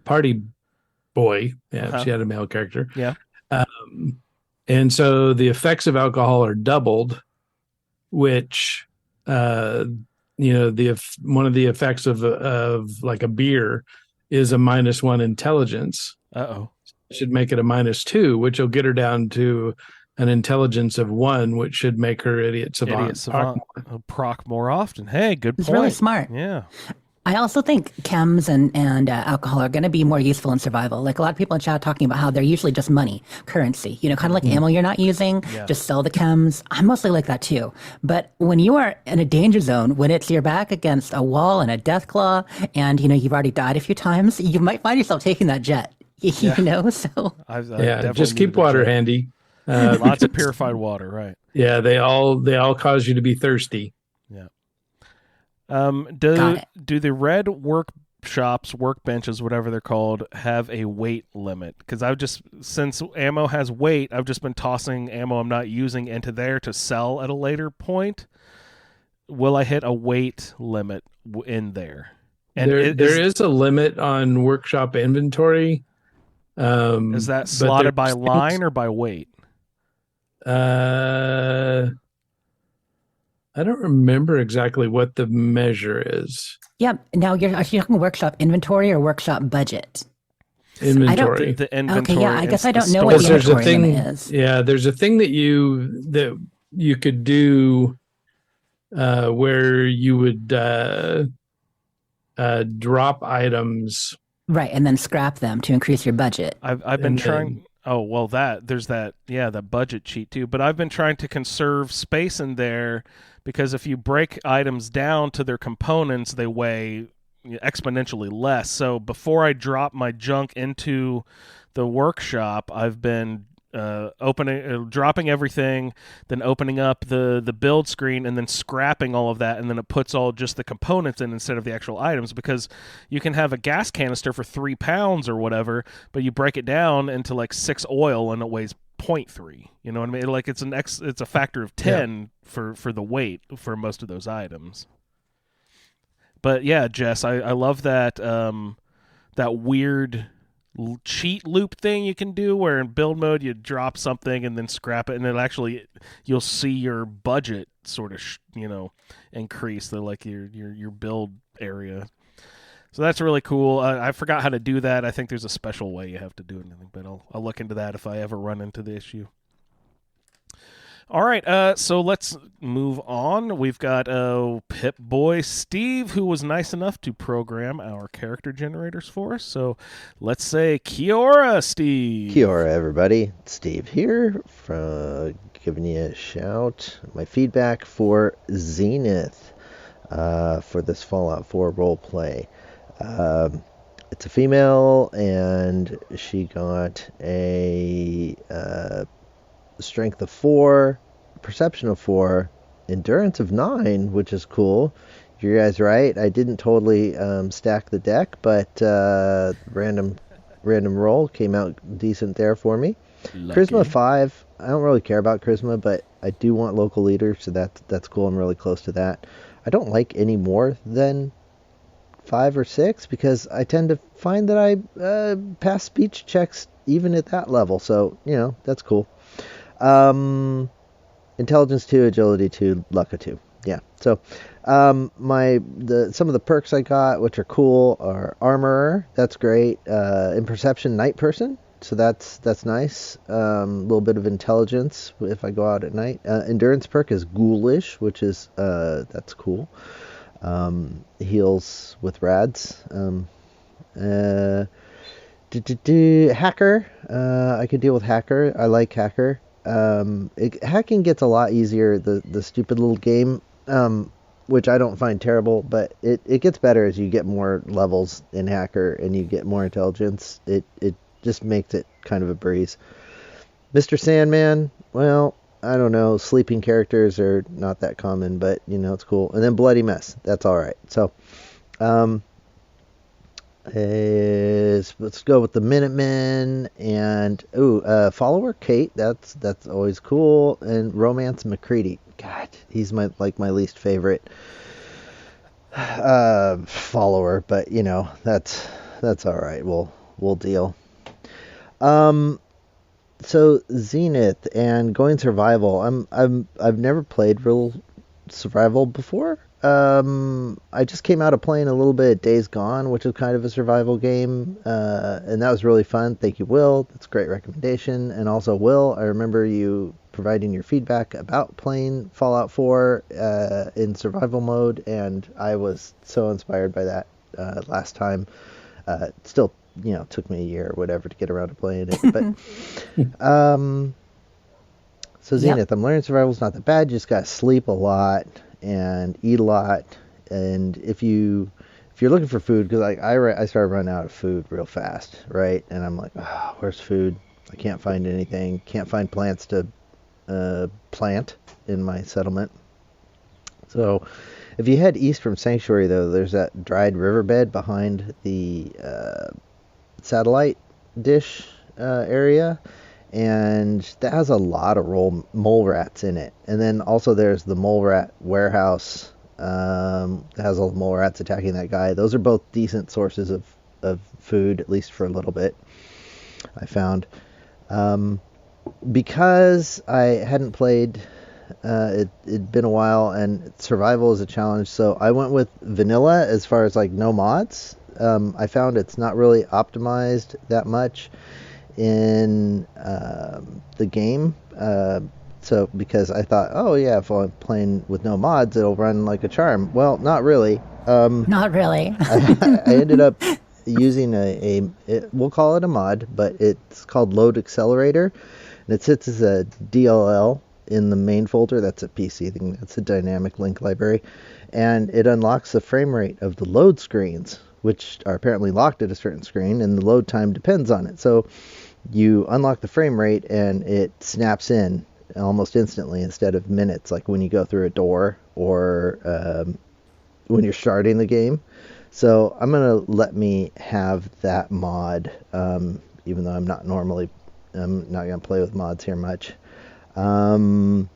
Party Boy. Yeah, if she had a male character. Yeah. And so the effects of alcohol are doubled. which one of the effects of like a beer is a -1 intelligence. Uh-oh. Should make it a -2, which will get her down to an intelligence of 1, which should make her idiot savant. Idiot savant. Proc more often. Hey, good point. It's really smart. Yeah. I also think chems and alcohol are going to be more useful in survival. Like a lot of people in chat talking about how they're usually just money, currency, kind of like ammo you're not using, just sell the chems. I'm mostly like that too. But when you are in a danger zone, when it's your back against a wall and a death claw and, you've already died a few times, you might find yourself taking that jet, so. Just keep water handy. Lots of purified water, right. Yeah, they all cause you to be thirsty. Yeah. Do the red workshops, workbenches, whatever they're called, have a weight limit? Because since ammo has weight, I've just been tossing ammo I'm not using into there to sell at a later point. Will I hit a weight limit in there? And there is a limit on workshop inventory. Is that slotted by line or by weight? I don't remember exactly what the measure is. Yeah. Now, are you talking workshop inventory or workshop budget? Inventory. The inventory. Okay, yeah. I guess I don't know what the inventory limit is. Yeah, there's a thing that you could do where you would drop items. Right, and then scrap them to increase your budget. I've been trying. Oh, well, there's that budget cheat too. But I've been trying to conserve space in there because if you break items down to their components, they weigh exponentially less. So before I drop my junk into the workshop, I've been dropping everything, then opening up the build screen, and then scrapping all of that, and then it puts all just the components in instead of the actual items, because you can have a gas canister for 3 pounds or whatever, but you break it down into like 6 oil and it weighs 0.3. You know what I mean? Like it's a factor of 10 for the weight for most of those items. But yeah, Jess, I love that that weird cheat loop thing you can do where in build mode you drop something and then scrap it, and then you'll see your budget sort of increase your build area. So that's really cool. I forgot how to do that. I think there's a special way you have to do it, but I'll look into that if I ever run into the issue. All right, so let's move on. We've got Pip-Boy Steve, who was nice enough to program our character generators for us. So let's say Kia ora, Steve. Kia ora, everybody. Steve here, giving you a shout. My feedback for Zenith for this Fallout 4 roleplay. It's a female, and she got a strength of 4, perception of 4, endurance of 9, which is cool. You guys right. I didn't totally stack the deck, but random roll came out decent there for me. Lucky. Charisma 5. I don't really care about charisma, but I do want local leader, so that's cool. I'm really close to that. I don't like any more than 5 or 6 because I tend to find that I pass speech checks even at that level. So that's cool. Intelligence 2, agility 2, luck 2. Yeah. So some of the perks I got, which are cool, are armorer. That's great. In perception, night person. So that's nice. A little bit of intelligence if I go out at night. Endurance perk is ghoulish, which is that's cool. Heals with rads. Hacker. I could deal with hacker. I like hacker. Hacking gets a lot easier, the stupid little game, which I don't find terrible, but it gets better as you get more levels in hacker and you get more intelligence. It just makes it kind of a breeze. Mr. Sandman, well, I don't know, sleeping characters are not that common, but it's cool. And then Bloody Mess, that's alright. So let's go with the Minutemen and follower Kate. That's always cool. And Romance McCready. God, he's my least favorite follower, but that's all right. We'll deal. So Zenith and going survival. I've never played real survival before. I just came out of playing a little bit of Days Gone, which is kind of a survival game, and that was really fun. Thank you, Will. That's a great recommendation. And also, Will, I remember you providing your feedback about playing Fallout 4 in survival mode, and I was so inspired by that last time. Still, took me a year or whatever to get around to playing it, but so Zenith, I'm learning survival's not that bad. You just gotta sleep a lot and eat a lot, and if you're looking for food, because like I started running out of food real fast, right? And I'm like, oh, where's food? I can't find anything. Can't find plants to plant in my settlement. So if you head east from Sanctuary, though, there's that dried riverbed behind the satellite dish area, and that has a lot of mole rats in it. And then also there's the mole rat warehouse that has all the mole rats attacking that guy. Those are both decent sources of food, at least for a little bit, I found. Because I hadn't played, it'd been a while, and survival is a challenge, so I went with vanilla as far as like no mods. I found it's not really optimized that much in the game, so because I thought, oh yeah, if I'm playing with no mods, it'll run like a charm. Well, not really. Not really. I ended up using we'll call it a mod, but it's called Load Accelerator, and it sits as a DLL in the main folder. That's a PC thing. That's a dynamic link library, and it unlocks the frame rate of the load screens, which are apparently locked at a certain screen, and the load time depends on it. So you unlock the frame rate, and it snaps in almost instantly instead of minutes, like when you go through a door or when you're starting the game. So I'm going to let me have that mod, even though I'm not going to play with mods here much. And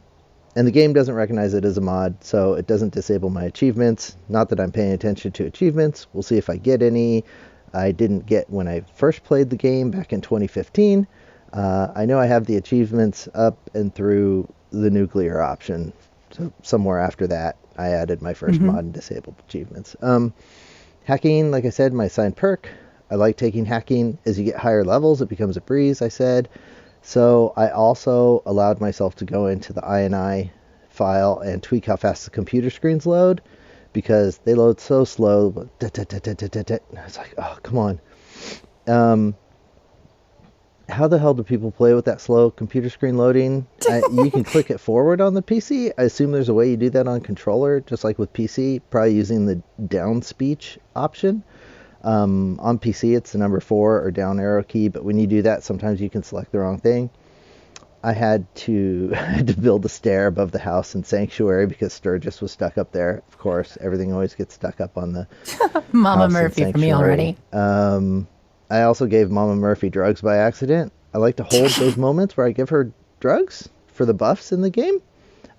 the game doesn't recognize it as a mod, so it doesn't disable my achievements. Not that I'm paying attention to achievements. We'll see if I get any. I didn't get when I first played the game back in 2015. I know I have the achievements up and through the nuclear option. So somewhere after that, I added my first mod and disabled achievements. Hacking, like I said, my assigned perk. I like taking hacking. As you get higher levels, it becomes a breeze, I said. So I also allowed myself to go into the INI file and tweak how fast the computer screens load, because they load so slow. It's like, oh, come on. How the hell do people play with that slow computer screen loading? You can click it forward on the PC. I assume there's a way you do that on controller, just like with PC, probably using the down speech option. On PC, it's the number 4 or down arrow key, but when you do that, sometimes you can select the wrong thing. I had to build a stair above the house in Sanctuary because Sturgis was stuck up there. Of course, everything always gets stuck up on the Mama Murphy for me already. I also gave Mama Murphy drugs by accident. I like to hold those moments where I give her drugs for the buffs in the game.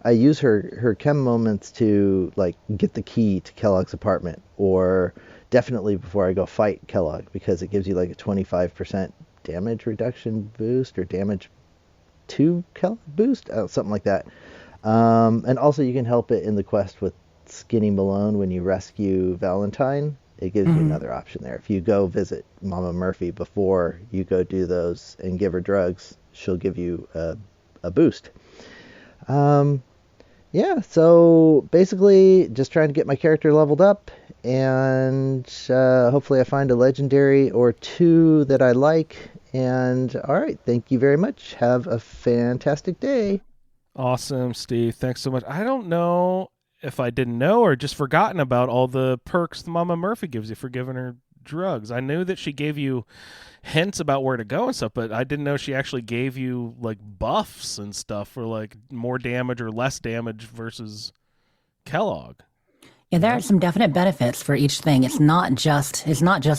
I use her chem moments to like get the key to Kellogg's apartment, or definitely before I go fight Kellogg, because it gives you like a 25% damage reduction boost or damage to Kellogg boost, something like that. And also you can help it in the quest with Skinny Malone when you rescue Valentine. It gives you another option there. If you go visit Mama Murphy before you go do those and give her drugs, she'll give you a boost. Yeah, so basically just trying to get my character leveled up, and hopefully I find a legendary or two that I like. And all right, thank you very much. Have a fantastic day. Awesome, Steve. Thanks so much. I don't know if I didn't know or just forgotten about all the perks Mama Murphy gives you for giving her drugs. I knew that she gave you hints about where to go and stuff, but I didn't know she actually gave you like buffs and stuff for like more damage or less damage versus Kellogg. Yeah, there are some definite benefits for each thing. It's not just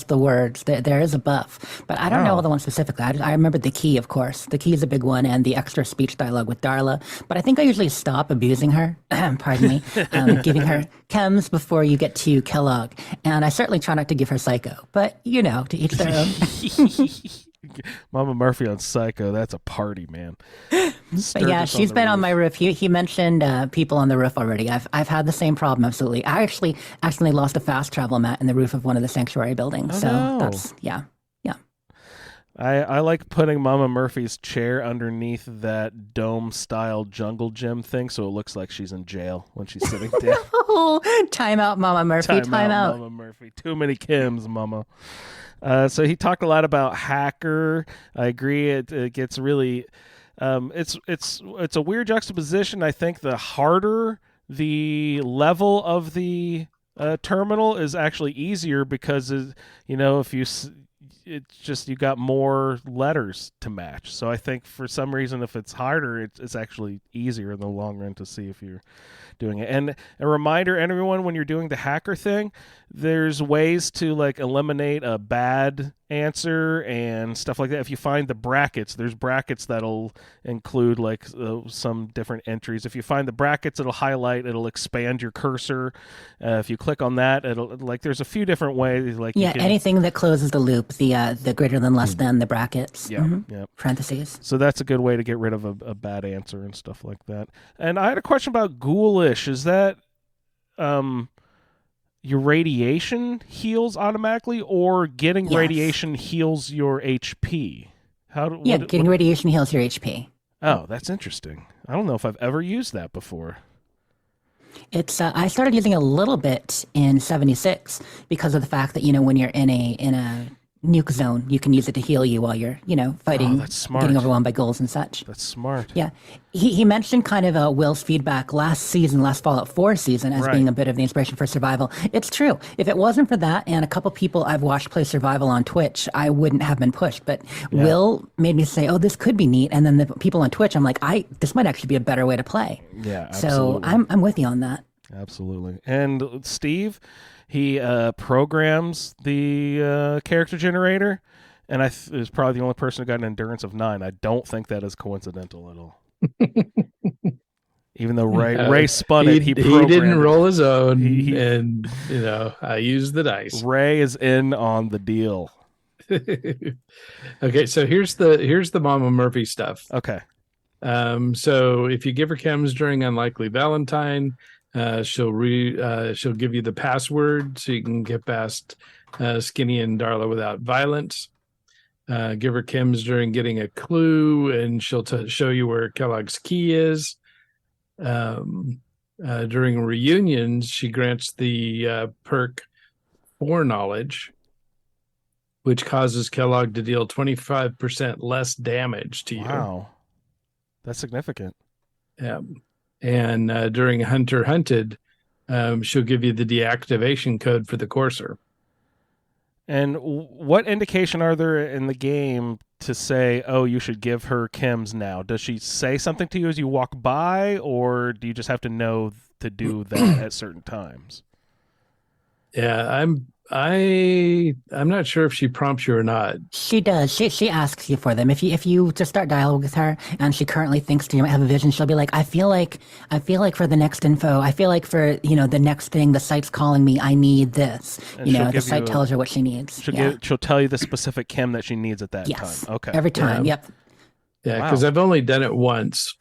the words. There is a buff, but I don't know the one specifically. I remember the key, of course. The key is a big one, and the extra speech dialogue with Darla. But I think I usually stop abusing her. Pardon me, giving her chems before you get to Kellogg, and I certainly try not to give her psycho. But to each their own. Mama Murphy on Psycho. That's a party, man. But yeah, she's been on my roof. He mentioned people on the roof already. I've had the same problem, absolutely. I actually accidentally lost a fast travel mat in the roof of one of the sanctuary buildings. That's, yeah. I like putting Mama Murphy's chair underneath that dome-style jungle gym thing so it looks like she's in jail when she's sitting down. Time out, Mama Murphy. Time out. Mama Murphy. Too many Kims, Mama. So he talked a lot about hacker. I agree. It gets really... it's a weird juxtaposition. I think the harder the level of the terminal is actually easier because, if you... It's just you got more letters to match. So I think for some reason, if it's harder, it's actually easier in the long run to see if you're doing it. And a reminder, everyone, when you're doing the hacker thing, there's ways to like eliminate a bad answer and stuff like that. If you find the brackets, there's brackets that'll include like some different entries. If you find the brackets, it'll highlight, it'll expand your cursor. If you click on that, it'll like there's a few different ways. Like anything that closes the loop, the greater than, less than, the brackets, parentheses. So that's a good way to get rid of a bad answer and stuff like that. And I had a question about ghoulish. Is that your radiation heals automatically, or getting radiation heals your HP? Getting radiation heals your HP. Oh, that's interesting. I don't know if I've ever used that before. It's I started using it a little bit in 76 because of the fact that when you're in a nuke zone, you can use it to heal you while you're fighting, that's smart. Getting overwhelmed by ghouls and such. That's smart. Yeah, he mentioned kind of Will's feedback last Fallout 4 season as being a bit of the inspiration for survival. It's true. If it wasn't for that and a couple people I've watched play survival on Twitch, I wouldn't have been pushed. But Will made me say, "Oh, this could be neat." And then the people on Twitch, I'm like, this might actually be a better way to play. Yeah, absolutely. So I'm with you on that. Absolutely. And Steve, he programs the character generator, and is probably the only person who got an endurance of 9. I don't think that is coincidental at all. Even though Ray spun it, he didn't roll his own, and I used the dice. Ray is in on the deal. Okay, so here's the Mama Murphy stuff. Okay. So if you give her chems during Unlikely Valentine, she'll give you the password so you can get past Skinny and Darla without violence. Give her chems during getting a clue, and she'll show you where Kellogg's key is. During reunions, she grants the perk Foreknowledge, which causes Kellogg to deal 25% less damage to you. Wow, that's significant. Yeah. And during Hunter Hunted, she'll give you the deactivation code for the Courser. And what indication are there in the game to say, oh, you should give her chems now? Does she say something to you as you walk by, or do you just have to know to do that at certain times? Yeah, I'm not sure if she prompts you or not. She does. She asks you for them. If you just start dialogue with her and she currently thinks you might have a vision, she'll be like, I feel like for the next info, I feel like for the next thing, the site's calling me, I need this. The site tells her what she needs. She'll tell you the specific chem that she needs at that time. Okay. Every time. Yep. Yeah, because I've only done it once.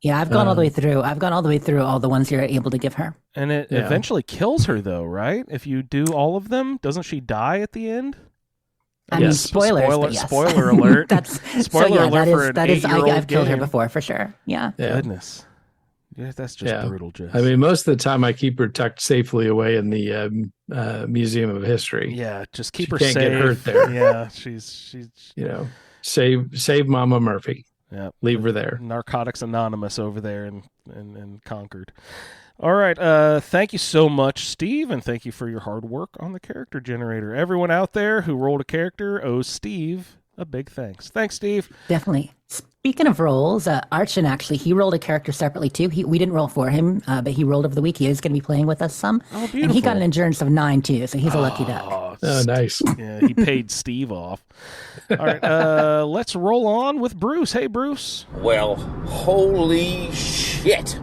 Yeah, I've gone all the way through. I've gone all the way through all the ones you're able to give her. And it eventually kills her, though, right? If you do all of them, doesn't she die at the end? I mean, spoilers, but yes. Spoiler alert. Spoiler alert for an 8-year-old I've killed her game. before, for sure. Yeah. Goodness. Yeah, that's just brutal, Jess. I mean, most of the time I keep her tucked safely away in the Museum of History. Yeah, just keep she her can't safe. Get hurt there. Yeah, she's save Mama Murphy. Yeah, leave her there. Narcotics Anonymous over there in Concord. All right, thank you so much, Steve, and thank you for your hard work on the character generator. Everyone out there who rolled a character owes Steve a big thanks. Thanks, Steve. Definitely. Speaking of rolls, Archon actually, he rolled a character separately too. We didn't roll for him, but he rolled over the week. He is going to be playing with us some. Oh, beautiful. And he got an endurance of 9 too, so he's a lucky duck. Oh, nice. Yeah, he paid Steve off. All right, let's roll on with Bruce. Hey, Bruce. Well, holy shit.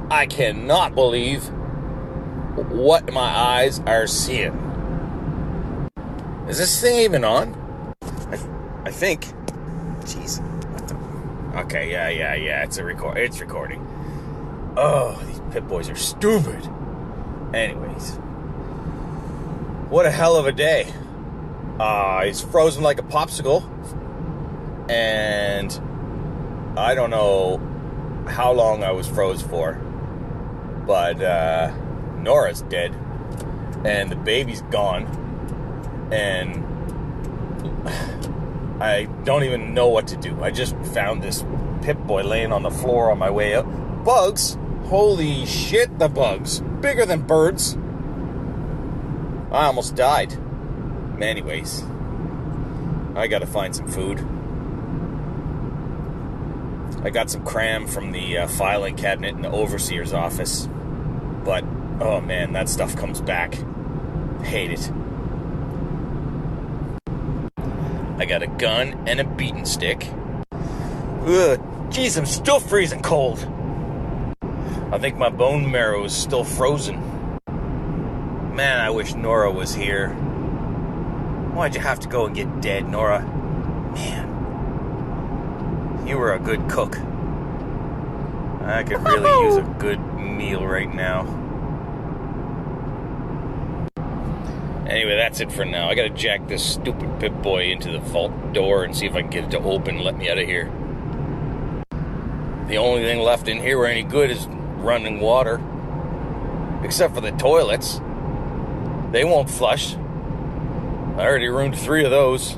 I cannot believe what my eyes are seeing. Is this thing even on? I think. Jeez. What the... Okay, yeah. It's recording. Oh, these Pip-Boys are stupid. Anyways. What a hell of a day. It's frozen like a popsicle. And I don't know how long I was froze for. But Nora's dead. And the baby's gone. And I don't even know what to do. I just found this Pip-Boy laying on the floor on my way up. Bugs? Holy shit, the bugs. Bigger than birds. I almost died. Anyways, I gotta find some food. I got some cram from the filing cabinet in the overseer's office. But, oh man, that stuff comes back. Hate it. I got a gun and a beating stick. Ugh, jeez, I'm still freezing cold. I think my bone marrow is still frozen. Man, I wish Nora was here. Why'd you have to go and get dead, Nora? Man, you were a good cook. I could really use a good meal right now. Anyway, that's it for now. I gotta jack this stupid Pip-Boy into the vault door and see if I can get it to open and let me out of here. The only thing left in here any good is running water. Except for the toilets. They won't flush. I already ruined 3 of those.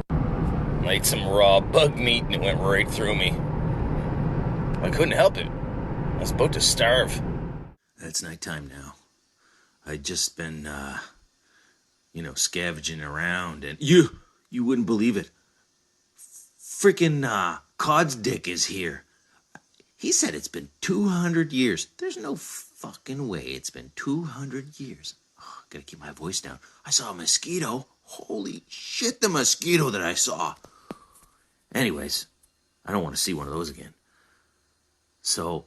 I ate some raw bug meat and it went right through me. I couldn't help it. I was about to starve. It's nighttime now. I'd just been, scavenging around, and you wouldn't believe it. Freaking, Cod's dick is here. He said it's been 200 years. There's no fucking way it's been 200 years. Oh, gotta keep my voice down. I saw a mosquito. Holy shit, the mosquito that I saw. Anyways, I don't want to see one of those again. So,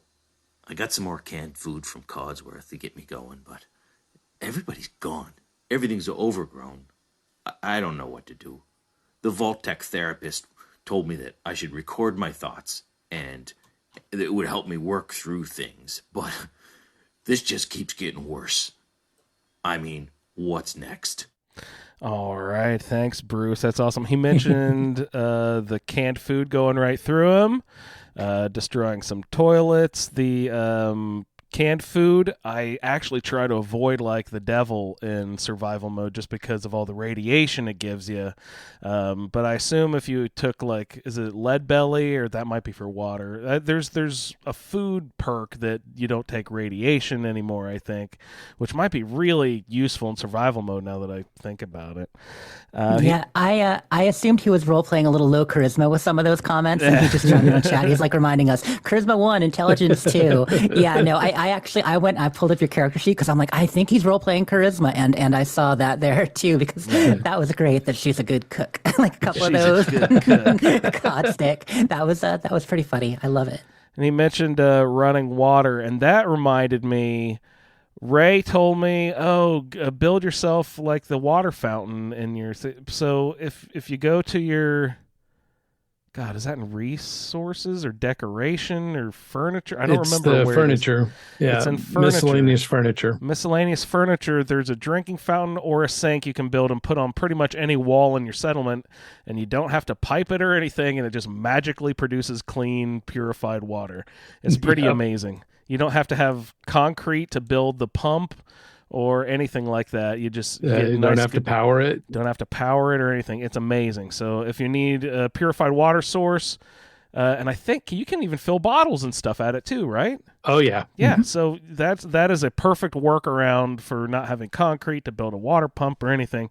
I got some more canned food from Codsworth to get me going, but everybody's gone. Everything's overgrown. I don't know what to do. The Vault-Tec therapist told me that I should record my thoughts, and it would help me work through things. But this just keeps getting worse. I mean, what's next? All right. Thanks, Bruce. That's awesome. He mentioned the canned food going right through him, destroying some toilets. The canned food, I actually try to avoid like the devil in survival mode just because of all the radiation it gives you. But I assume if you took is it lead belly, or that might be for water? There's a food perk that you don't take radiation anymore, I think, which might be really useful in survival mode now that I think about it. I assumed he was role-playing a little low charisma with some of those comments, and he just jumped in the chat. He's like reminding us, charisma 1, intelligence 2. Yeah, no, I went, I pulled up your character sheet because I'm like, I think he's role-playing charisma, and I saw that there too, because that was great that she's a good cook. Like a couple of those. God stick. That was pretty funny. I love it. And he mentioned running water, and that reminded me, Ray told me, build yourself like the water fountain in your so if you go to your, God, is that in resources or decoration or furniture? I don't remember the where furniture. It is. Yeah, it's in furniture. Miscellaneous furniture. There's a drinking fountain or a sink you can build and put on pretty much any wall in your settlement, and you don't have to pipe it or anything, and it just magically produces clean, purified water. It's pretty amazing. You don't have to have concrete to build the pump or anything like that. You just don't have to power it. Don't have to power it or anything. It's amazing. So if you need a purified water source, and I think you can even fill bottles and stuff at it too, right? Oh yeah. Yeah. So that is a perfect workaround for not having concrete to build a water pump or anything.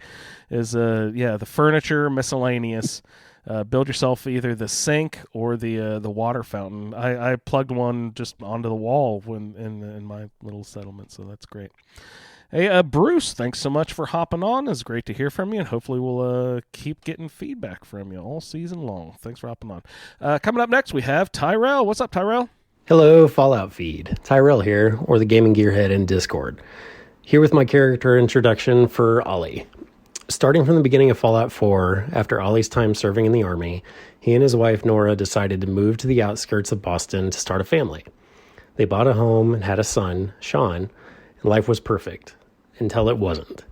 Is the furniture, miscellaneous. Build yourself either the sink or the water fountain. I plugged one just onto the wall when in my little settlement, so that's great. Hey, Bruce, thanks so much for hopping on. It's great to hear from you, and hopefully we'll keep getting feedback from you all season long. Thanks for hopping on. Coming up next, we have TyRell. What's up, TyRell? Hello, Fallout feed. TyRell here, or the Gaming Gearhead in Discord. Here with my character introduction for Ollie. Starting from the beginning of Fallout 4, after Ollie's time serving in the Army, he and his wife Nora decided to move to the outskirts of Boston to start a family. They bought a home and had a son, Sean, and life was perfect, until it wasn't.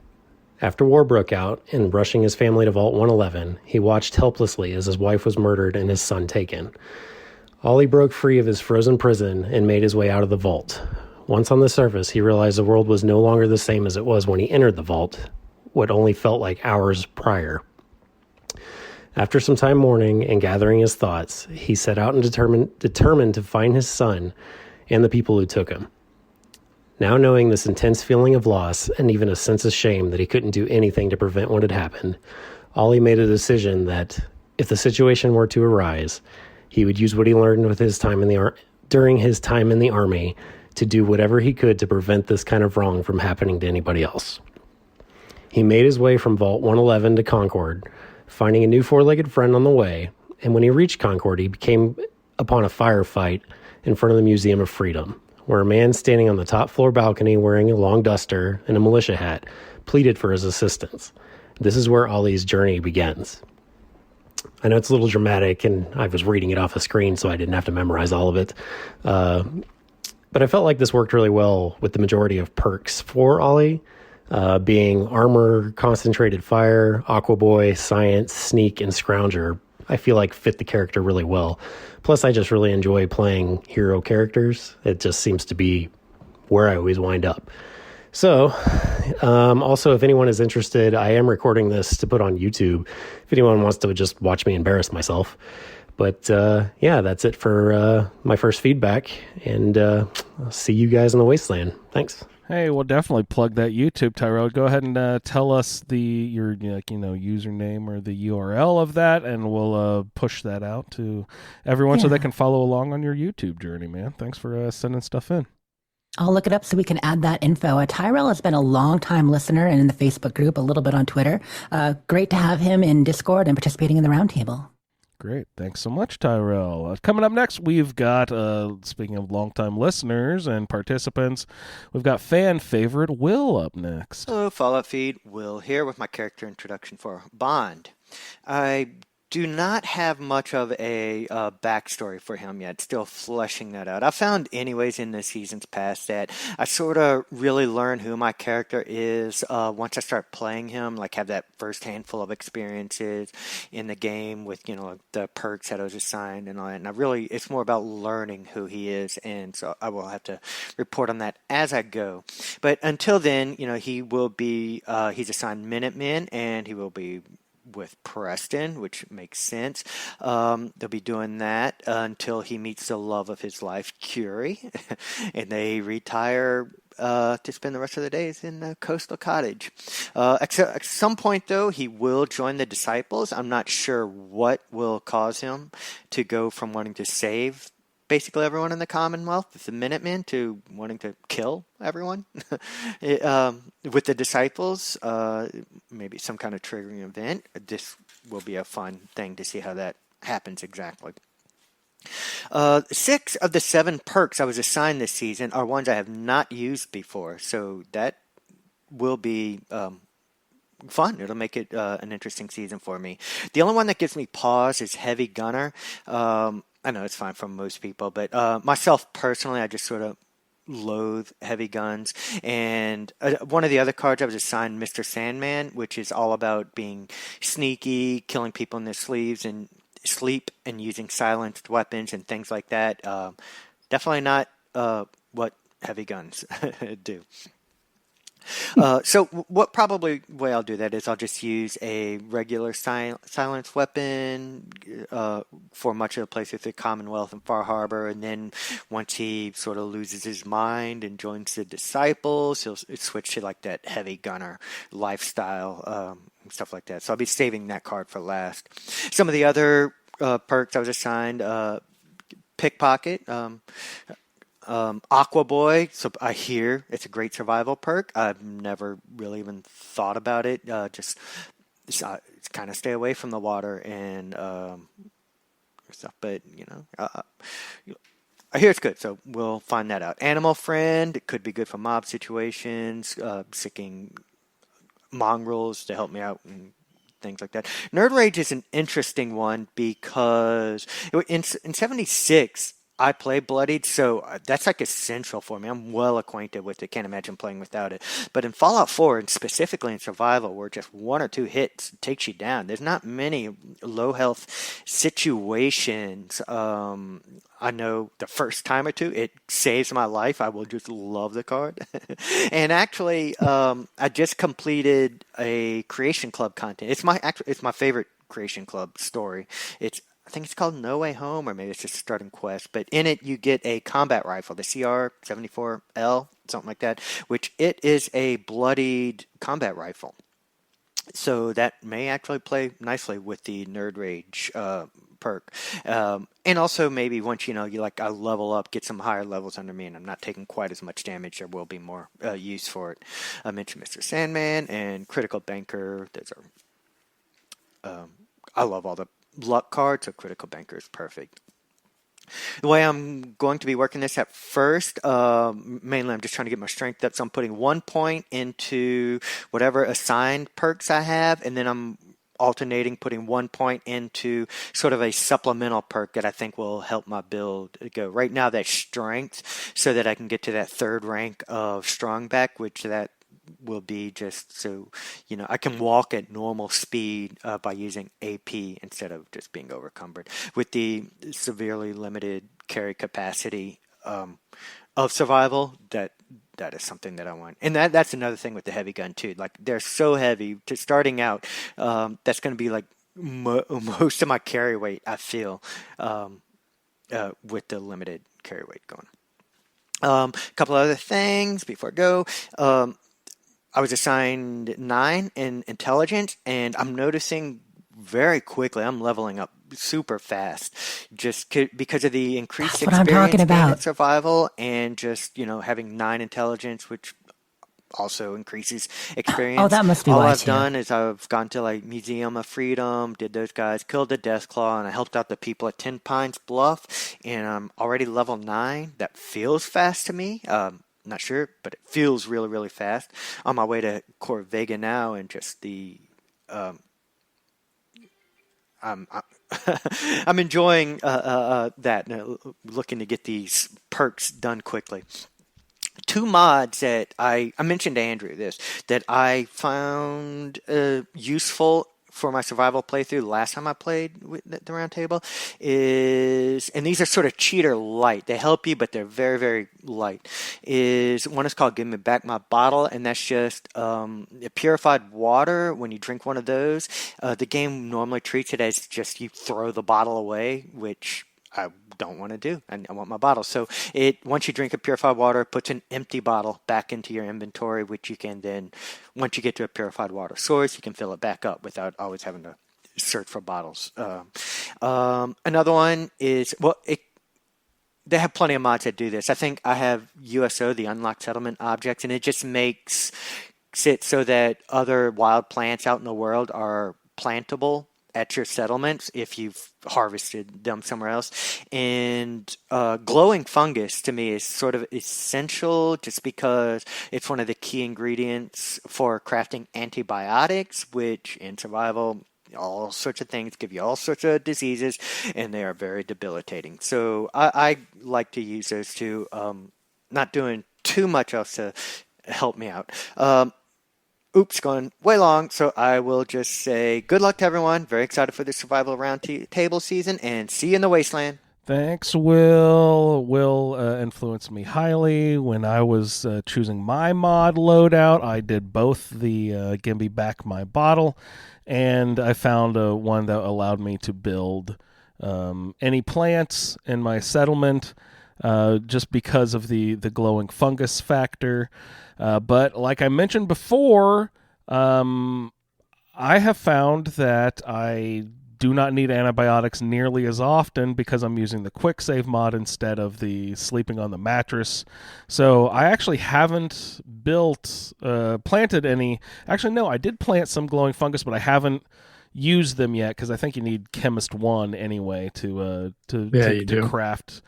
After war broke out, and rushing his family to Vault 111, he watched helplessly as his wife was murdered and his son taken. Ollie broke free of his frozen prison and made his way out of the vault. Once on the surface, he realized the world was no longer the same as it was when he entered the vault, what only felt like hours prior. After some time mourning and gathering his thoughts, he set out and determined to find his son and the people who took him. Now knowing this intense feeling of loss and even a sense of shame that he couldn't do anything to prevent what had happened, Ollie made a decision that, if the situation were to arise, he would use what he learned with his time during his time in the Army to do whatever he could to prevent this kind of wrong from happening to anybody else. He made his way from Vault 111 to Concord, finding a new four-legged friend on the way, and when he reached Concord, he came upon a firefight in front of the Museum of Freedom, where a man standing on the top floor balcony wearing a long duster and a militia hat pleaded for his assistance. This is where Ollie's journey begins. I know it's a little dramatic, and I was reading it off a screen, so I didn't have to memorize all of it. But I felt like this worked really well with the majority of perks for Ollie, being armor, concentrated fire, Aqua Boy, science, sneak, and scrounger. I feel like fit the character really well. Plus, I just really enjoy playing hero characters. It just seems to be where I always wind up. So, also, if anyone is interested, I am recording this to put on YouTube. If anyone wants to just watch me embarrass myself. But, yeah, that's it for my first feedback. And I'll see you guys in the wasteland. Thanks. Hey, we'll definitely plug that YouTube, TyRell. Go ahead and tell us your username or the URL of that, and we'll push that out to everyone so they can follow along on your YouTube journey, man. Thanks for sending stuff in. I'll look it up so we can add that info. TyRell has been a long-time listener and in the Facebook group, a little bit on Twitter. Great to have him in Discord and participating in the roundtable. Great. Thanks so much, TyRell. Coming up next, we've got, speaking of longtime listeners and participants, we've got fan favorite Will up next. Hello, Fallout Feed. Will here with my character introduction for Bond. I do not have much of a backstory for him yet, still fleshing that out. I found anyways in the seasons past that I sort of really learn who my character is once I start playing him, like have that first handful of experiences in the game with, the perks that I was assigned and all that. And it's more about learning who he is, and so I will have to report on that as I go. But until then, he will be, he's assigned Minutemen, and he will be with Preston, which makes sense. They'll be doing that until he meets the love of his life, Curie, and they retire to spend the rest of the days in a coastal cottage. At some point, though, he will join the Disciples. I'm not sure what will cause him to go from wanting to save basically everyone in the Commonwealth, with the Minutemen, to wanting to kill everyone. With the Disciples, maybe some kind of triggering event. This will be a fun thing to see how that happens exactly. 6 of the 7 perks I was assigned this season are ones I have not used before, so that will be fun. It'll make it an interesting season for me. The only one that gives me pause is Heavy Gunner. I know it's fine for most people, but myself personally, I just sort of loathe heavy guns. And one of the other cards I was assigned Mr. Sandman, which is all about being sneaky, killing people in their sleep, and using silenced weapons and things like that. Definitely not what heavy guns do. So what probably way I'll do that is I'll just use a regular silence weapon for much of the places with the Commonwealth and Far Harbor, and then once he sort of loses his mind and joins the Disciples, he'll switch to like that heavy gunner lifestyle, stuff like that. So I'll be saving that card for last. Some of the other perks I was assigned, Pickpocket, Aqua Boy, so I hear it's a great survival perk. I've never really even thought about it. Just kind of stay away from the water and stuff. But I hear it's good, so we'll find that out. Animal Friend, it could be good for mob situations, seeking mongrels to help me out and things like that. Nerd Rage is an interesting one because in 76, I play Bloodied, so that's like essential for me. I'm well acquainted with it. Can't imagine playing without it. But in Fallout 4, and specifically in Survival, where just 1 or 2 hits takes you down, there's not many low health situations. I know the first time or two, it saves my life. I will just love the card. And actually, I just completed a Creation Club content. It's my favorite Creation Club story. I think it's called No Way Home, or maybe it's just Starting Quest. But in it, you get a combat rifle, the CR-74L, something like that, which it is a bloodied combat rifle. So that may actually play nicely with the Nerd Rage perk. And also maybe once I level up, get some higher levels under me, and I'm not taking quite as much damage, there will be more use for it. I mentioned Mr. Sandman and Critical Banker. Those are I love all the luck cards, so Critical Banker is perfect. The way I'm going to be working this at first, mainly I'm just trying to get my strength up, so I'm putting 1 point into whatever assigned perks I have, and then I'm alternating putting 1 point into sort of a supplemental perk that I think will help my build go. Right now that's strength, so that I can get to that 3rd rank of strong back, which that will be just so I can walk at normal speed by using AP instead of just being overcumbered. With the severely limited carry capacity of Survival, that is something that I want. And that's another thing with the heavy gun too. Like, they're so heavy to starting out. That's going to be like most of my carry weight, I feel, with the limited carry weight going. A couple other things before I go. I was assigned 9 in intelligence, and I'm noticing very quickly I'm leveling up super fast, just because of the increased experience in Survival, and just having 9 intelligence, which also increases experience. Oh, that must be all why I've too. done is I've gone to like Museum of Freedom, did those guys, killed the Deathclaw, and I helped out the people at 10 Pines Bluff, and I'm already level 9. That feels fast to me. Not sure, but it feels really, really fast. On my way to Core Vega now, and just the I'm enjoying that. Looking to get these perks done quickly. 2 mods that I mentioned to Andrew that I found useful for my survival playthrough last time I played with the Roundtable and these are sort of cheater light. They help you, but they're very, very light. One is called Give Me Back My Bottle, and that's just purified water. When you drink one of those, the game normally treats it as just you throw the bottle away, which I don't want to do. I want my bottle. So once you drink a purified water, it puts an empty bottle back into your inventory, which you can then, once you get to a purified water source, you can fill it back up without always having to search for bottles. Another one is, they have plenty of mods that do this. I think I have USO, the Unlocked Settlement Objects, and it just makes it so that other wild plants out in the world are plantable at your settlements if you've harvested them somewhere else. And glowing fungus to me is sort of essential, just because it's one of the key ingredients for crafting antibiotics, which in survival, all sorts of things give you all sorts of diseases, and they are very debilitating. So I like to use those two. Not doing too much else to help me out. Going way long, so I will just say good luck to everyone. Very excited for the Survival Roundtable season, and see you in the Wasteland. Thanks, Will. Will influenced me highly. When I was choosing my mod loadout, I did both the Give Me Back My Bottle, and I found one that allowed me to build any plants in my settlement, just because of the glowing fungus factor. But like I mentioned before, I have found that I do not need antibiotics nearly as often because I'm using the quick save mod instead of the sleeping on the mattress. So I actually haven't planted any. Actually, no, I did plant some glowing fungus, but I haven't used them yet because I think you need Chemist 1 anyway to craft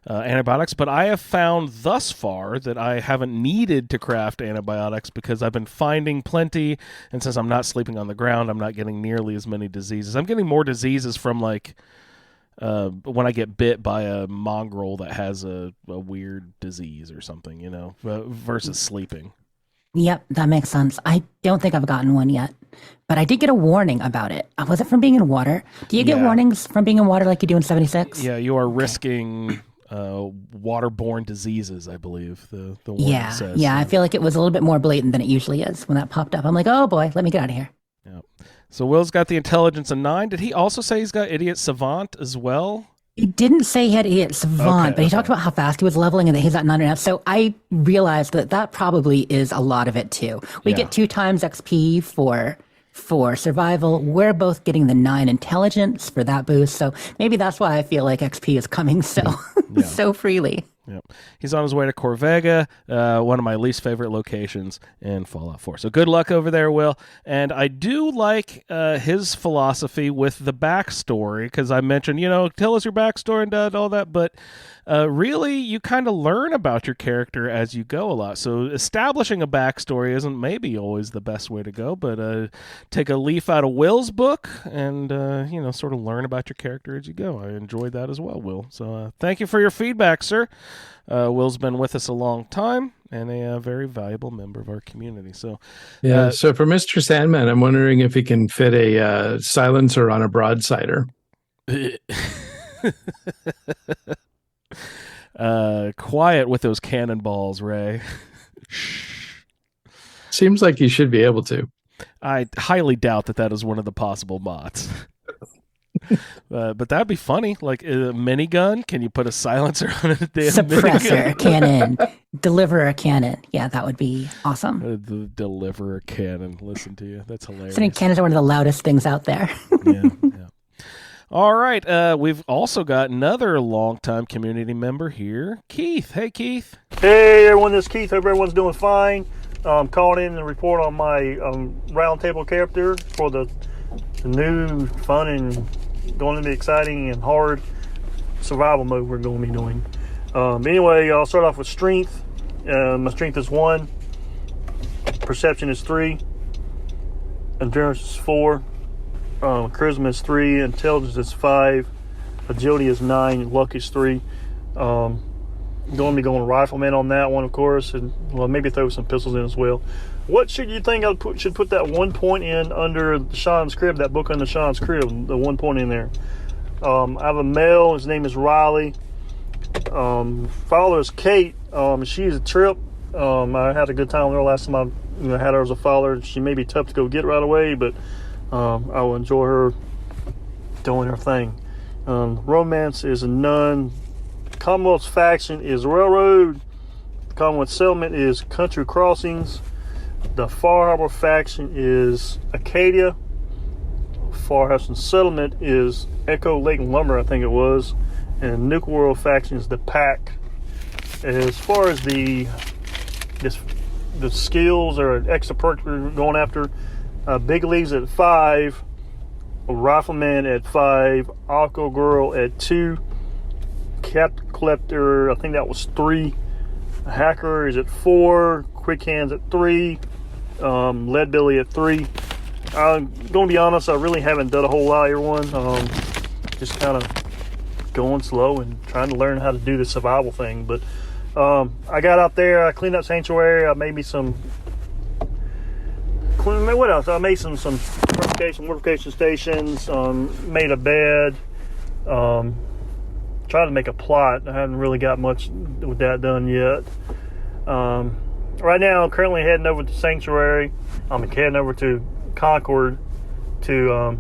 antibiotics, but I have found thus far that I haven't needed to craft antibiotics because I've been finding plenty, and since I'm not sleeping on the ground, I'm not getting nearly as many diseases. I'm getting more diseases from like when I get bit by a mongrel that has a weird disease or something, you know, versus sleeping. Yep, that makes sense. I don't think I've gotten one yet, but I did get a warning about it. Was it from being in water? Do you get warnings from being in water like you do in 76? Yeah, you are risking waterborne diseases, I believe. The warning says. Yeah, I feel like it was a little bit more blatant than it usually is when that popped up. I'm like, oh boy, let me get out of here. Yeah. So Will's got the intelligence of 9. Did he also say he's got idiot savant as well? He didn't say he had idiot savant, but he talked about how fast he was leveling and that he's at 9.5. So I realized that probably is a lot of it too. We get 2 times XP for survival. We're both getting the 9 intelligence for that boost. So maybe that's why I feel like XP is coming so freely. Yep. He's on his way to Corvega, one of my least favorite locations in Fallout 4. So good luck over there, Will. And I do like his philosophy with the backstory, because I mentioned, you know, tell us your backstory and all that, but really you kind of learn about your character as you go a lot. So establishing a backstory isn't maybe always the best way to go, but take a leaf out of Will's book and, you know, sort of learn about your character as you go. I enjoyed that as well, Will. So thank you for your feedback, sir. Will's been with us a long time and a very valuable member of our community. So, so for Mr. Sandman, I'm wondering if he can fit a silencer on a broadsider. Quiet with those cannonballs, Ray. Seems like you should be able to. I highly doubt that is one of the possible mods. But that'd be funny. Like a minigun. Can you put a silencer on a damn suppressor cannon? Deliver a cannon. Yeah, that would be awesome. Deliver a cannon. Listen to you. That's hilarious. I think cannons are one of the loudest things out there. Yeah. All right. We've also got another longtime community member here, Keith. Hey, Keith. Hey, everyone. This is Keith. Hope everyone's doing fine. I'm calling in to report on my Roundtable character for the new, fun, and going to be exciting and hard survival mode we're going to be doing. Anyway, I'll start off with strength. My strength is 1. Perception is 3. Endurance is 4. Charisma is 3. Intelligence is 5. Agility is 9. Luck is 3. Going to be going rifleman on that one, of course, and maybe throw some pistols in as well. What should you think I should put that 1 point in under Sean's crib, that book under Sean's crib, the 1 point in there? I have a male, his name is Riley. Father is Kate. She's a trip. I had a good time with her last time I had her as a father. She may be tough to go get right away, but I will enjoy her doing her thing. Romance is a nun. Commonwealth's faction is Railroad. Commonwealth settlement is Country Crossings. The Far Harbor faction is Acadia. Far Hudson settlement is Echo Lake Lumber, I think it was. And Nuke World faction is the Pack. As far as the skills or extra perks we're going after, Big Leagues at 5, Rifleman at 5, Aqua Girl at 2, Cat Collector, I think that was 3, Hacker is at 4, Quick Hands at 3, Lead Billy at 3. I'm going to be honest, I really haven't done a whole lot, everyone. Just kind of going slow and trying to learn how to do the survival thing. But I got out there, I cleaned up Sanctuary, I made me some... What else? I made some fortification stations, made a bed, tried to make a plot. I haven't really got much with that done yet. Right now, I'm currently heading over to Sanctuary. I'm heading over to Concord to,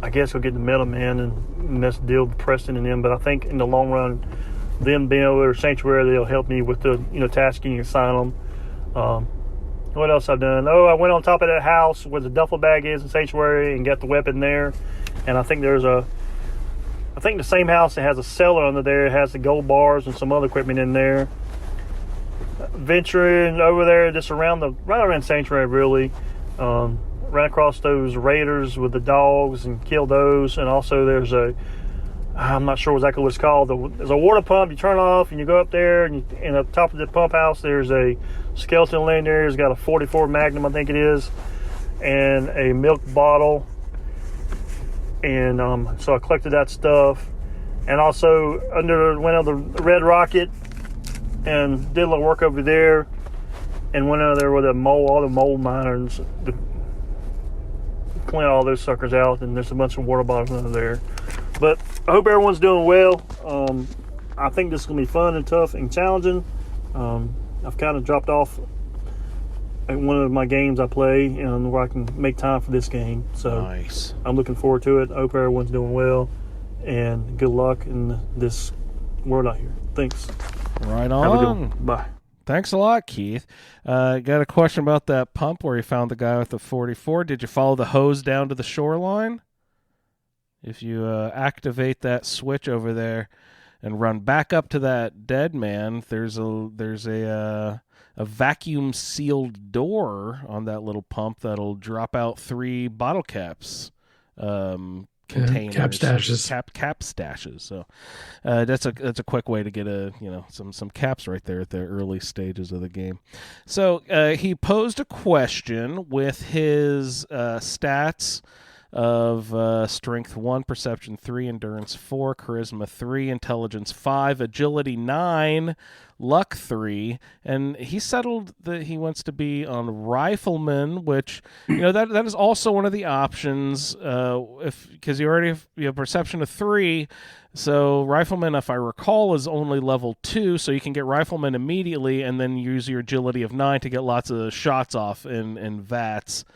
I guess, we'll get the middleman and that's the deal with Preston and them. But I think in the long run, them being over to Sanctuary, they'll help me with the, tasking Asylum. What else I've done? I went on top of that house where the duffel bag is in Sanctuary and got the weapon there. And I think the same house that has a cellar under there, it has the gold bars and some other equipment in there. Venturing over there, just right around Sanctuary, really. Ran across those raiders with the dogs and killed those. And also there's a I'm not sure exactly what it's called. There's a water pump you turn off, and you go up there, and at the top of the pump house, there's a skeleton laying there. He's got a 44 Magnum, I think it is, and a milk bottle. And so I collected that stuff, and also went on the Red Rocket and did a little work over there, and went over there with all the mold miners to clean all those suckers out. And there's a bunch of water bottles under there. But I hope everyone's doing well. I think this is gonna be fun and tough and challenging. I've kind of dropped off at one of my games I play, and where I can make time for this game. So nice. I'm looking forward to it. I hope everyone's doing well, and good luck in this world out here. Thanks. Right Have a good on. one. Bye. Thanks a lot, Keith. Got a question about that pump where you found the guy with the 44. Did you follow the hose down to the shoreline? If you activate that switch over there and run back up to that dead man, there's a vacuum sealed door on that little pump that'll drop out 3 bottle caps. Containers, cap stashes. Cap stashes. So that's a quick way to get some caps right there at the early stages of the game. So he posed a question with his stats of strength 1, perception 3, endurance 4, charisma 3, intelligence 5, agility 9, luck 3, and he settled that he wants to be on rifleman, which that is also one of the options because you already have perception of 3. So rifleman, if I recall, is only level 2, so you can get rifleman immediately and then use your agility of 9 to get lots of shots off in VATS.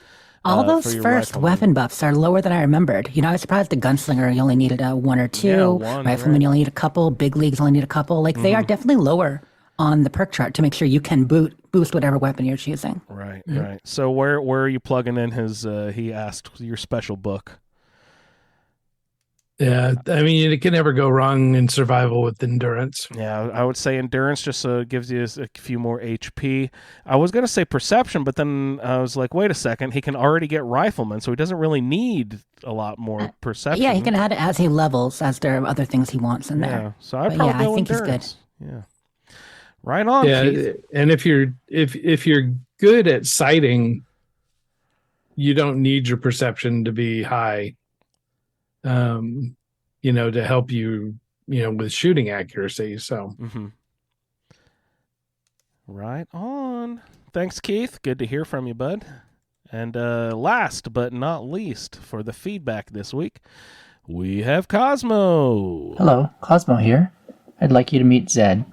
All those first weapon buffs are lower than I remembered. I was surprised the gunslinger you only needed 1 or 2. Yeah, 1, Rifleman you only need a couple. Big leagues only need a couple. They are definitely lower on the perk chart to make sure you can boost whatever weapon you're choosing. Right, right. So where are you plugging in his? He asked your special book. Yeah, I mean, it can never go wrong in survival with endurance. Yeah, I would say endurance just gives you a few more HP. I was going to say perception, but then I was like, wait a second, he can already get rifleman, so he doesn't really need a lot more perception. Yeah, he can add it as he levels, as there are other things he wants in there. Yeah, so I'd probably go I think endurance. he's good. Yeah, right on. Yeah, Keith. and if you're good at sighting, you don't need your perception to be high. To help you, with shooting accuracy. So, Right on. Thanks, Keith. Good to hear from you, bud. And last but not least, for the feedback this week, we have Kosmo. Hello, Kosmo here. I'd like you to meet Zed.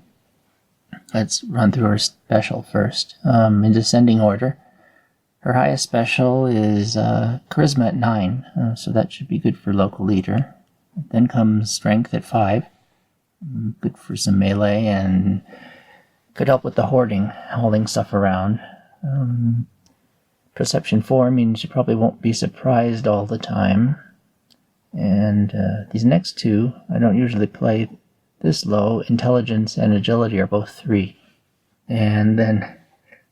Let's run through her special first, in descending order. Her highest special is Charisma at 9, so that should be good for local leader. Then comes Strength at 5, good for some melee and could help with the hauling stuff around. Perception 4 means you probably won't be surprised all the time. And these next two, I don't usually play this low. Intelligence and Agility are both 3. And then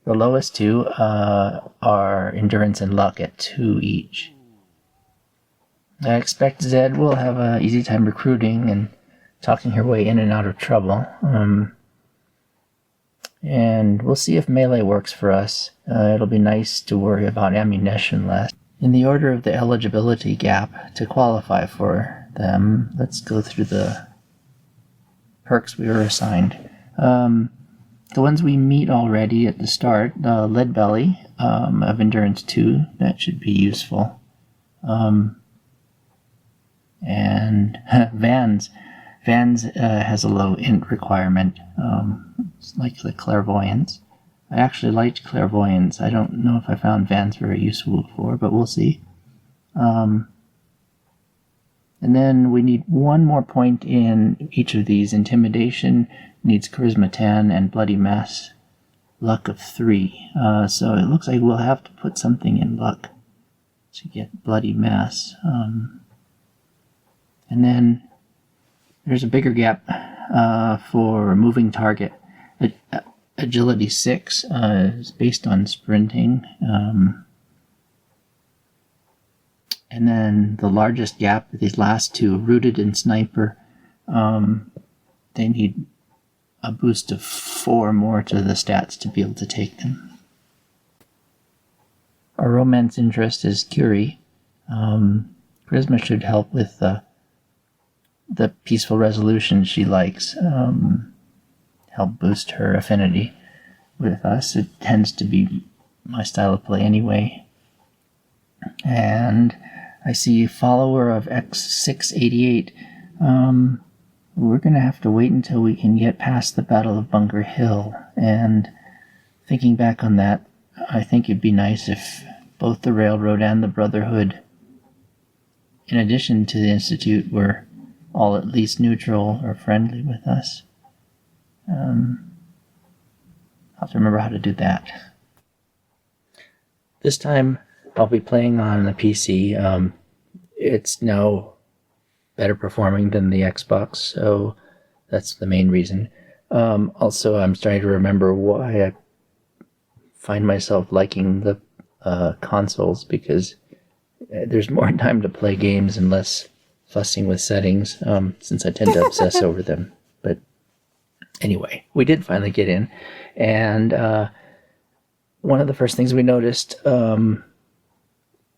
the lowest 2 are Endurance and Luck at 2 each. I expect Zed will have an easy time recruiting and talking her way in and out of trouble. And we'll see if melee works for us. It'll be nice to worry about ammunition less. In the order of the eligibility gap to qualify for them, let's go through the perks we were assigned. The ones we meet already at the start, Lead Belly of Endurance 2, that should be useful. And Vans has a low int requirement, it's like the Clairvoyance. I actually liked Clairvoyance. I don't know if I found Vans very useful before, but we'll see. And then we need 1 more point in each of these. Intimidation needs Charisma 10 and Bloody Mess Luck of 3. So it looks like we'll have to put something in Luck to get Bloody Mess. And then there's a bigger gap for moving target. Agility 6 is based on sprinting. And then the largest gap, these last 2, Rooted and Sniper, they need a boost of 4 more to the stats to be able to take them. Our romance interest is Curie. Charisma should help with the peaceful resolution she likes, help boost her affinity with us. It tends to be my style of play anyway. And I see follower of X688. We're going to have to wait until we can get past the Battle of Bunker Hill. And thinking back on that, I think it'd be nice if both the Railroad and the Brotherhood, in addition to the Institute, were all at least neutral or friendly with us. I'll have to remember how to do that. This time, I'll be playing on the PC. It's now better performing than the Xbox, so that's the main reason. Also, I'm starting to remember why I find myself liking the consoles, because there's more time to play games and less fussing with settings, since I tend to obsess over them. But anyway, we did finally get in, and one of the first things we noticed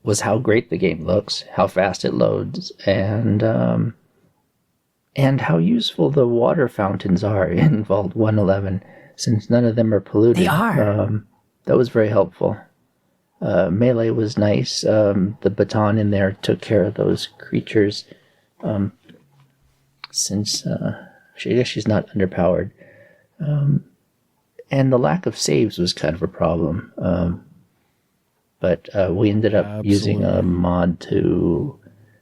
was how great the game looks, how fast it loads, and how useful the water fountains are in Vault 111, since none of them are polluted. They are. That was very helpful. Melee was nice. The baton in there took care of those creatures, since I guess she's not underpowered. And the lack of saves was kind of a problem. But we ended up using a mod to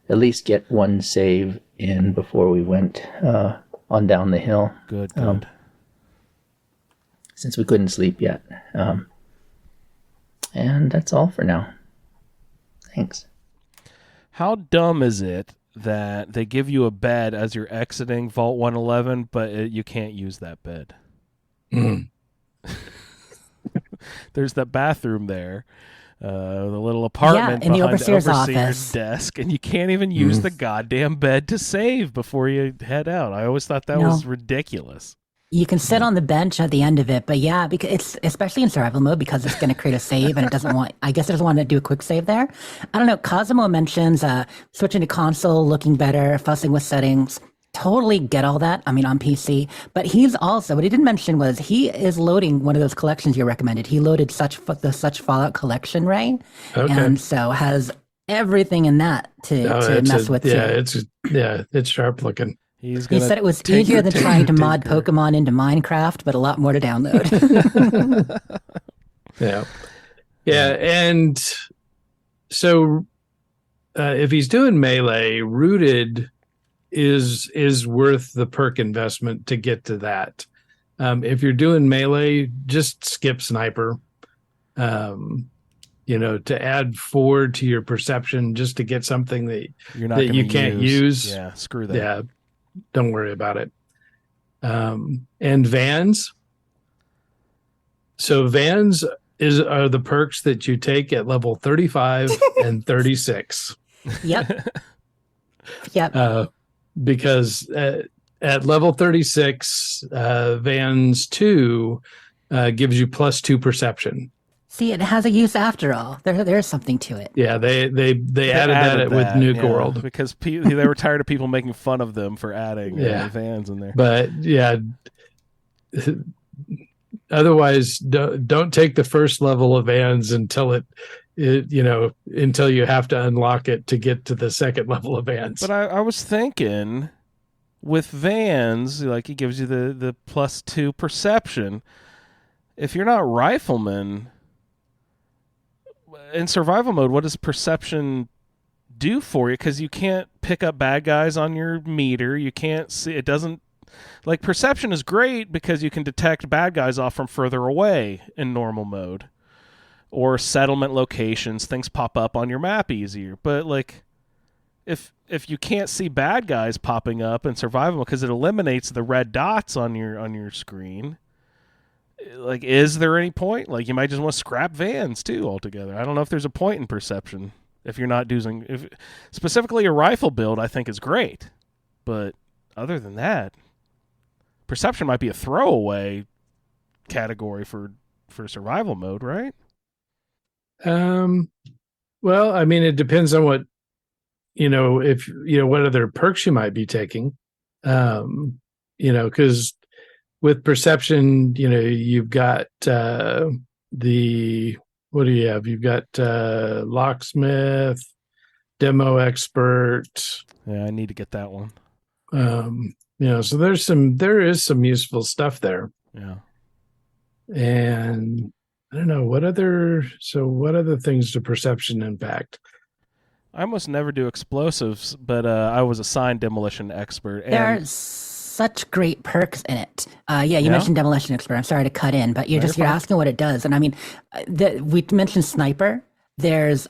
at least get one save in before we went on down the hill. Good. Since we couldn't sleep yet. And that's all for now. Thanks. How dumb is it that they give you a bed as you're exiting Vault 111, but you can't use that bed? There's that bathroom there, the little apartment in the behind the overseer's overseer's office. desk, and you can't even use the goddamn bed to save before you head out. I always thought that was ridiculous. You can sit on the bench at the end of it, but yeah, because it's especially in survival mode, because it's going to create a save and it doesn't want. I guess it doesn't want to do a quick save there. I don't know. Kosmo mentions switching to console, looking better, fussing with settings. Totally get all that. I mean, on PC, but he's also, what he didn't mention was he is loading one of those collections you recommended. He loaded the Such Fallout collection, right? Okay. And so has everything in that to mess with. It's sharp looking. He said it was easier than trying to mod Pokemon into Minecraft, but a lot more to download. Yeah, and so if he's doing melee, rooted is worth the perk investment to get to that. If you're doing melee, just skip sniper. To add 4 to your perception just to get something that you can't use. Yeah, screw that. Yeah, don't worry about it. And Vans. So Vans are the perks that you take at level 35 and 36. Yep. Because at level 36, Vans 2 gives you +2 perception. See, it has a use after all. There's something to it. Yeah, they added that with Nuke World because they were tired of people making fun of them for adding Vans in there. But yeah, otherwise don't take the first level of Vans until until you have to unlock it to get to the second level of Vans. But I was thinking with Vans, like it gives you the +2 perception. If you're not rifleman in survival mode, what does perception do for you? Because you can't pick up bad guys on your meter. You can't see. It doesn't. Like, perception is great because you can detect bad guys off from further away in normal mode. Or settlement locations, things pop up on your map easier. But, like, if you can't see bad guys popping up in survival because it eliminates the red dots on your screen, like, is there any point? Like, you might just want to scrap Vans too altogether. I don't know if there's a point in perception if you're not using. Specifically a rifle build, I think is great, but other than that, perception might be a throwaway category for survival mode, right? Well, I mean, it depends on what, if, what other perks you might be taking. Because with perception, you've got what do you have? You've got locksmith, demo expert. Yeah, I need to get that one. So there is some useful stuff there. Yeah. And I don't know what other things do perception impact? I almost never do explosives, but I was assigned demolition expert. And There are such great perks in it. You mentioned demolition expert. I'm sorry to cut in, but you're asking what it does. And I mean, we mentioned sniper. There's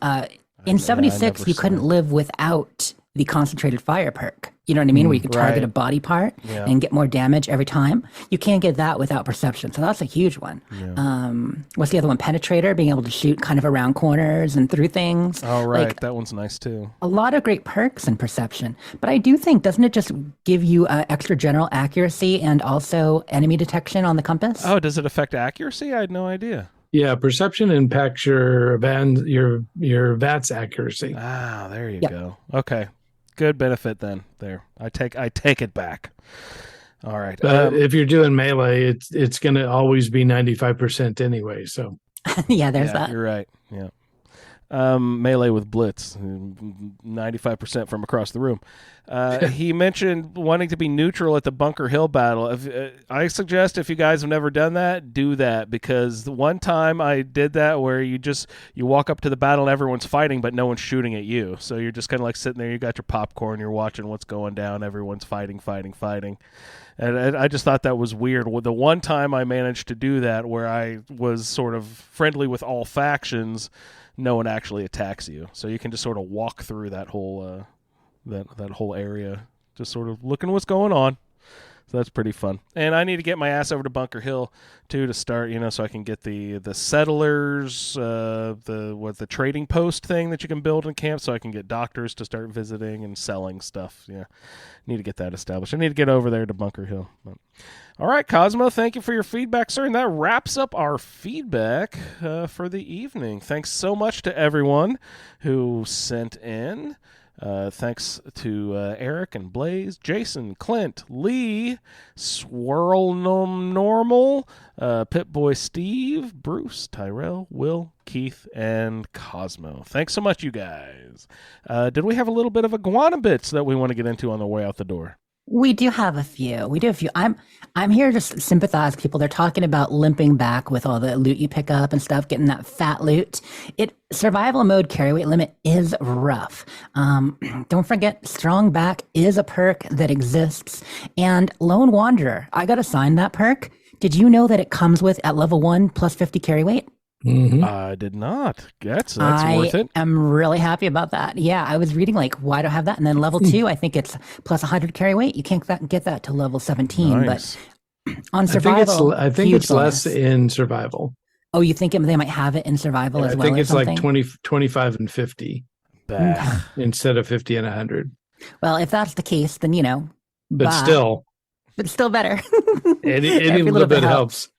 in 76 you couldn't live without the concentrated fire perk. You know what I mean? Where you can target a body part and get more damage every time. You can't get that without perception. So that's a huge one. Yeah. What's the other one? Penetrator, being able to shoot kind of around corners and through things. Oh, right. That one's nice too. A lot of great perks in perception. But I do think, doesn't it just give you extra general accuracy and also enemy detection on the compass? Oh, does it affect accuracy? I had no idea. Yeah, perception impacts your VATS accuracy. Ah, there you go. Okay. Good benefit then. There, I take it back. All right. If you're doing melee, it's going to always be 95% anyway. So yeah, there's that. You're right. Yeah. Melee with blitz, 95% from across the room. He mentioned wanting to be neutral at the Bunker Hill battle. I suggest if you guys have never done that, do that, because the one time I did that where you walk up to the battle and everyone's fighting, but no one's shooting at you. So you're just kind of like sitting there, you got your popcorn, you're watching what's going down, everyone's fighting. And I just thought that was weird. The one time I managed to do that where I was sort of friendly with all factions, no one actually attacks you. So you can just sort of walk through that whole that whole area, just sort of looking what's going on. So that's pretty fun. And I need to get my ass over to Bunker Hill too to start, so I can get the settlers, the trading post thing that you can build in camp, so I can get doctors to start visiting and selling stuff. Yeah, need to get that established. I need to get over there to Bunker Hill. All right, Kosmo, thank you for your feedback, sir. And that wraps up our feedback for the evening. Thanks so much to everyone who sent in. Thanks to Eric and Blaze, Jason, Clint, Lee, SwearImNormal, Pip-Boy Steve, Bruce, TyRell, Will, Keith, and Kosmo. Thanks so much, you guys. Did we have a little bit of iguana bits that we want to get into on the way out the door? We do have a few. I'm here to sympathize with people. They're talking about limping back with all the loot you pick up and stuff, getting that fat loot. Survival mode carry weight limit is rough. Don't forget, strong back is a perk that exists. And Lone Wanderer, I got assigned that perk. Did you know that it comes with at level 1 plus 50 carry weight? Mm-hmm. I did not. That's worth it. I'm really happy about that. Yeah, I was reading why do I have that? And then level 2, I think it's plus 100 carry weight. You can't get that to level 17. Nice. But on survival, I think it's less in survival. Oh, you think they might have it in survival as well? I think it's like 25 and 50 instead of 50 and 100. Well, if that's the case, then but still better. any little bit helps.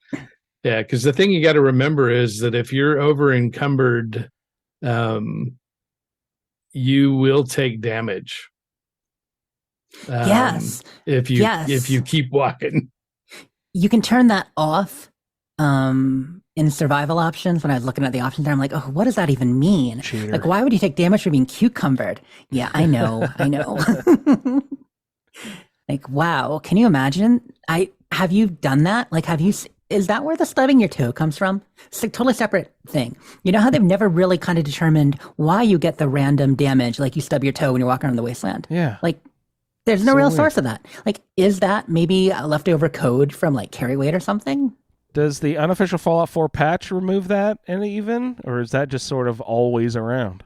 Yeah, because the thing you got to remember is that if you're over encumbered, you will take damage. Yes. If you keep walking, you can turn that off. In survival options, when I was looking at the options there, I'm like, oh, what does that even mean? Cheater. Like, why would you take damage for being cucumbered? Yeah, I know. Like, wow. Can you imagine? Have you done that? Like, is that where the stubbing your toe comes from? It's a totally separate thing. You know how they've never really kind of determined why you get the random damage, like you stub your toe when you're walking around the wasteland? Yeah. Like, there's no real source of that. Like, is that maybe a leftover code from like carry weight or something? Does the unofficial Fallout 4 patch remove that or is that just sort of always around?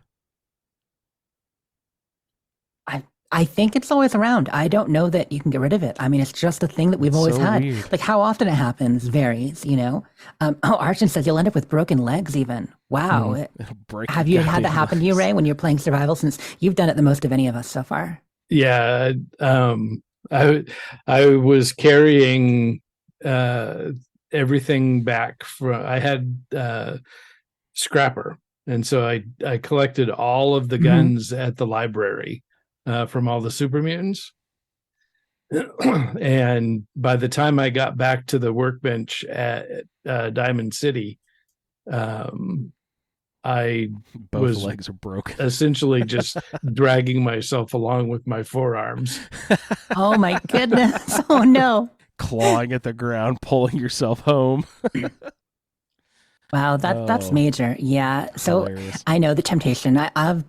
I think it's always around. I don't know that you can get rid of it. I mean, it's just a thing that we've always had. Weird. Like, how often it happens varies, Archon says you'll end up with broken legs even. Wow. Have you had that happen to you, Ray, when you're playing survival, since you've done it the most of any of us so far? Yeah. I was carrying everything back from. I had Scrapper, and so I collected all of the guns at the library from all the super mutants. And by the time I got back to the workbench at Diamond City, I Both legs are broken. essentially just dragging myself along with my forearms. Oh my goodness. Oh no. Clawing at the ground, pulling yourself home. Wow, that's major. Yeah. So Hilarious. I know the temptation.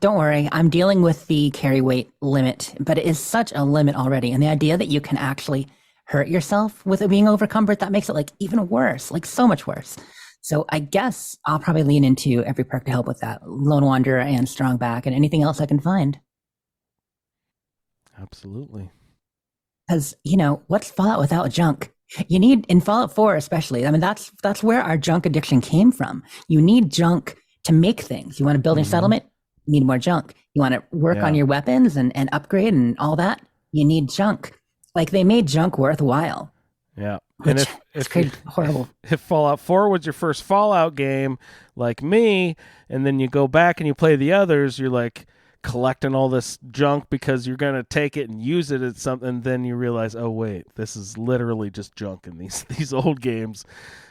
Don't worry. I'm dealing with the carry weight limit, but it is such a limit already. And the idea that you can actually hurt yourself with it being overcumbered, that makes it like even worse, like so much worse. So I guess I'll probably lean into every perk to help with that. Lone Wanderer and Strong Back and anything else I can find. Absolutely. Because, what's Fallout without junk? You need, in Fallout 4 especially, I mean, that's where our junk addiction came from. You need junk to make things. You want to build a settlement? You need more junk. You want to work on your weapons and upgrade and all that? You need junk. Like, they made junk worthwhile. Yeah. Which And if horrible. If Fallout 4 was your first Fallout game, like me, and then you go back and you play the others, you're like collecting all this junk because you're going to take it and use it at something, then you realize, oh wait, this is literally just junk in these old games.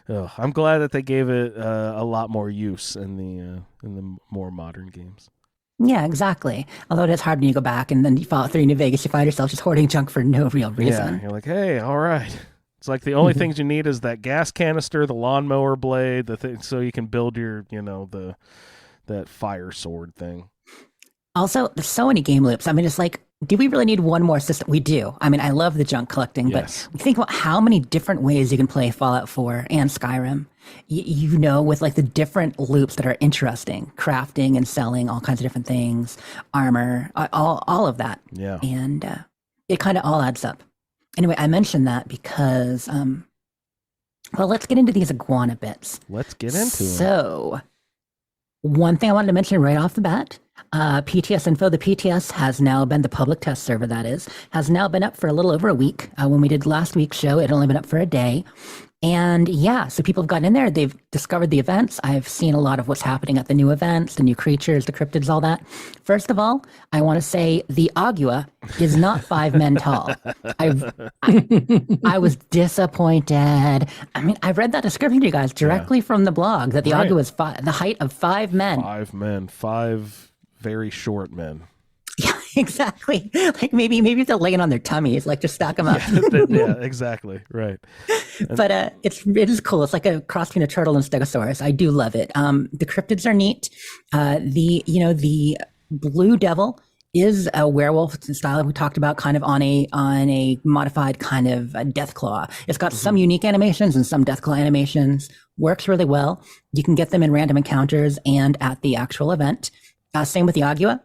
I'm glad that they gave it a lot more use in the more modern games. Yeah, exactly. Although it is hard when you go back and then you Fallout 3 New Vegas, you find yourself just hoarding junk for no real reason. Yeah, you're like, hey, all right. It's like the only things you need is that gas canister, the lawnmower blade, the thing, so you can build your, that fire sword thing. Also, there's so many game loops. I mean, it's like, do we really need one more system? We do. I mean, I love the junk collecting, but think about how many different ways you can play Fallout 4 and Skyrim. With like the different loops that are interesting, crafting and selling all kinds of different things, armor, all of that. Yeah. And it kind of all adds up. Anyway, I mentioned that because, let's get into these iguana bits. Let's get into it. So, one thing I wanted to mention right off the bat, PTS info, the PTS has now been, the public test server that is, has now been up for a little over a week. When we did last week's show, it had only been up for a day. And yeah, so people have gotten in there, they've discovered the events. I've seen a lot of what's happening at the new events, the new creatures, the cryptids, all that. First of all, I want to say the Agua is not 5 men tall. I was disappointed. I mean, I read that description to you guys directly from the blog that the Agua is the height of 5 men. 5 men, 5 very short men. Yeah, exactly. Like maybe if they're laying on their tummies, like just stack them up. Yeah, exactly. Right. But it is cool. It's like a cross between a turtle and stegosaurus. I do love it. The cryptids are neat. The blue devil is a werewolf style we talked about, kind of on a modified kind of Deathclaw. It's got some unique animations and some Deathclaw animations. Works really well. You can get them in random encounters and at the actual event. Same with the Agua.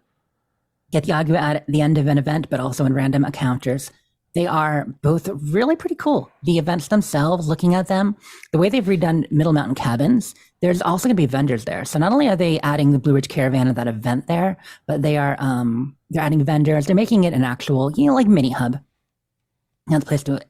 Get the Agua at the end of an event, but also in random encounters. They are both really pretty cool. The events themselves, looking at them, the way they've redone Middle Mountain Cabins, there's also going to be vendors there. So not only are they adding the Blue Ridge Caravan at that event there, but they are they're adding vendors. They're making it an actual, like mini hub. Another place to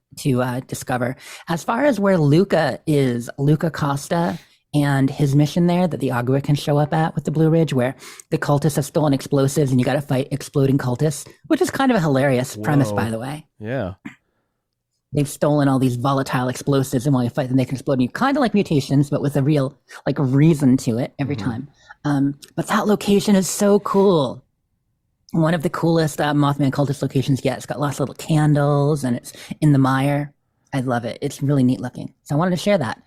discover. As far as where Luca is, Luca Costa and his mission there that the Agua can show up at with the Blue Ridge, where the cultists have stolen explosives and you got to fight exploding cultists, which is kind of a hilarious premise, by the way. Yeah. They've stolen all these volatile explosives, and while you fight them, they can explode. You kind of like mutations, but with a real reason to it every time. But that location is so cool. One of the coolest Mothman cultist locations yet. It's got lots of little candles, and it's in the mire. I love it. It's really neat looking. So I wanted to share that.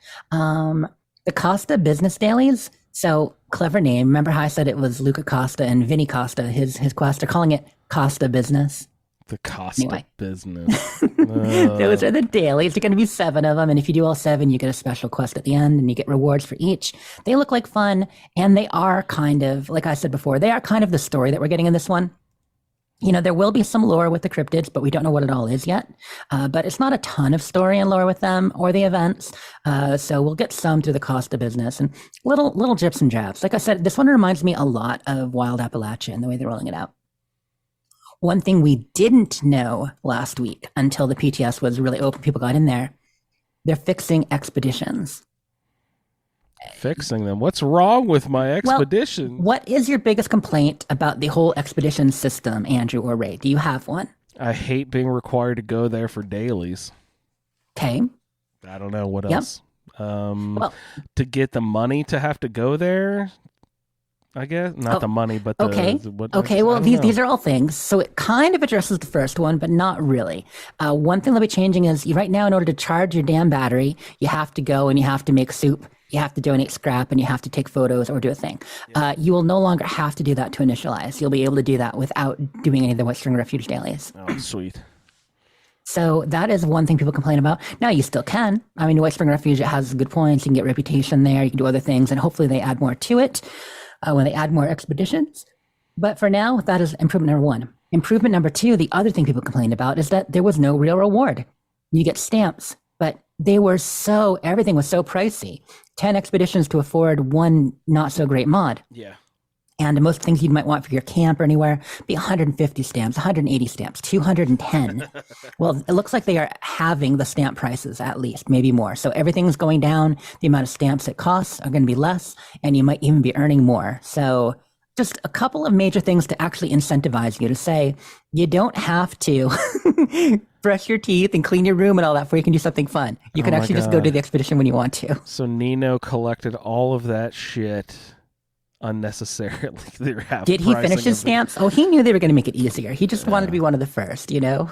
The Costa Business Dailies. So clever name. Remember how I said it was Luca Costa and Vinny Costa, his quest? They're calling it Costa Business. The Costa Business. Those are the dailies. There are going to be 7 of them. And if you do all 7, you get a special quest at the end and you get rewards for each. They look like fun. And they are kind of, like I said before, they are kind of the story that we're getting in this one. There will be some lore with the cryptids, but we don't know what it all is yet. But it's not a ton of story and lore with them or the events. So we'll get some through the Costa Business and little drips and jabs. Like I said, this one reminds me a lot of Wild Appalachia and the way they're rolling it out. One thing we didn't know last week until the PTS was really open, people got in there, they're fixing expeditions. Fixing them? What's wrong with my expedition? Well, what is your biggest complaint about the whole expedition system, Andrew or Ray? Do you have one? I hate being required to go there for dailies. Okay. I don't know what else. To get the money to have to go there, I guess. Not the money, but the... These are all things. So it kind of addresses the first one, but not really. One thing they'll be changing is right now, in order to charge your damn battery, you have to go and you have to make soup. You have to donate scrap and you have to take photos or do a thing. You will no longer have to do that to initialize. You'll be able to do that without doing any of the White String Refuge dailies. Oh, sweet. So that is one thing people complain about. Now you still can. I mean, White Spring Refuge, it has good points. You can get reputation there. You can do other things, and hopefully they add more to it when they add more expeditions. But for now, that is improvement number one. Improvement number two, the other thing people complained about is that there was no real reward. You get stamps, but everything was so pricey. 10 expeditions to afford one not so great mod. Yeah. And most things you might want for your camp or anywhere be 150 stamps, 180 stamps, 210. Well, it looks like they are halving the stamp prices at least, maybe more. So everything's going down. The amount of stamps it costs are going to be less, and you might even be earning more. So just a couple of major things to actually incentivize you to say, you don't have to brush your teeth and clean your room and all that before you can do something fun. You can actually just go to the expedition when you want to. So Nino collected all of that shit unnecessarily. Did he finish his stamps? Oh, he knew they were going to make it easier. He just wanted to be one of the first, Yeah,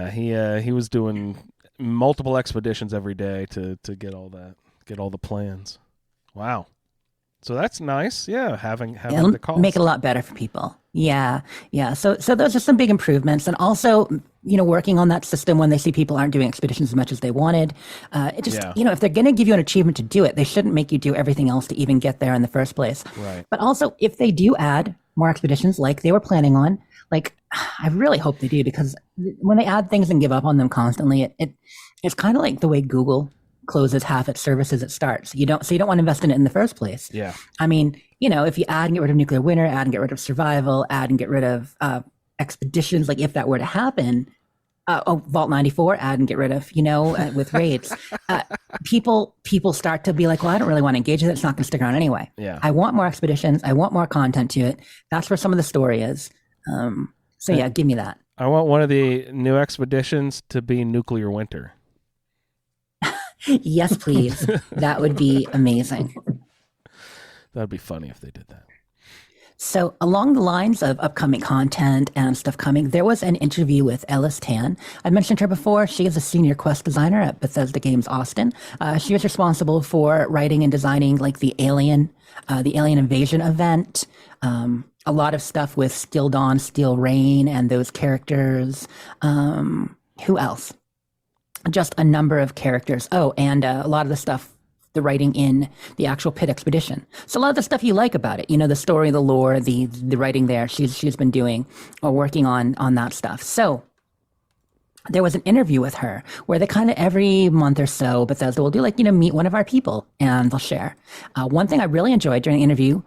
he was doing multiple expeditions every day to get all the plans. Wow. So that's nice. Yeah, having the cost. Make it a lot better for people. Yeah. So those are some big improvements, and also working on that system when they see people aren't doing expeditions as much as they wanted. If they're going to give you an achievement to do it, they shouldn't make you do everything else to even get there in the first place. Right. But also, if they do add more expeditions like they were planning on, I really hope they do, because when they add things and give up on them constantly, it's kind of like the way Google closes half its services it starts. You don't want to invest in it in the first place. Yeah. I mean, if you add and get rid of Nuclear Winter, add and get rid of Survival, add and get rid of expeditions, like if that were to happen, Vault 94, add and get rid of, with raids, people start to be like, well, I don't really want to engage with it. It's not going to stick around anyway. Yeah. I want more expeditions. I want more content to it. That's where some of the story is. Give me that. I want one of the new expeditions to be Nuclear Winter. Yes, please. That would be amazing. That'd be funny if they did that. So along the lines of upcoming content and stuff coming, there was an interview with Ellis Tan. I mentioned her before. She is a senior quest designer at Bethesda Games Austin. She was responsible for writing and designing the Alien Invasion event, a lot of stuff with Steel Dawn, Steel Rain, and those characters. Who else? Just a number of characters. Oh, and a lot of the stuff, the writing in the actual Pit Expedition. So a lot of the stuff you like about it, the story, the lore, the writing there, she's been doing or working on that stuff. So there was an interview with her where they kind of every month or so, Bethesda will do meet one of our people and they'll share. One thing I really enjoyed during the interview,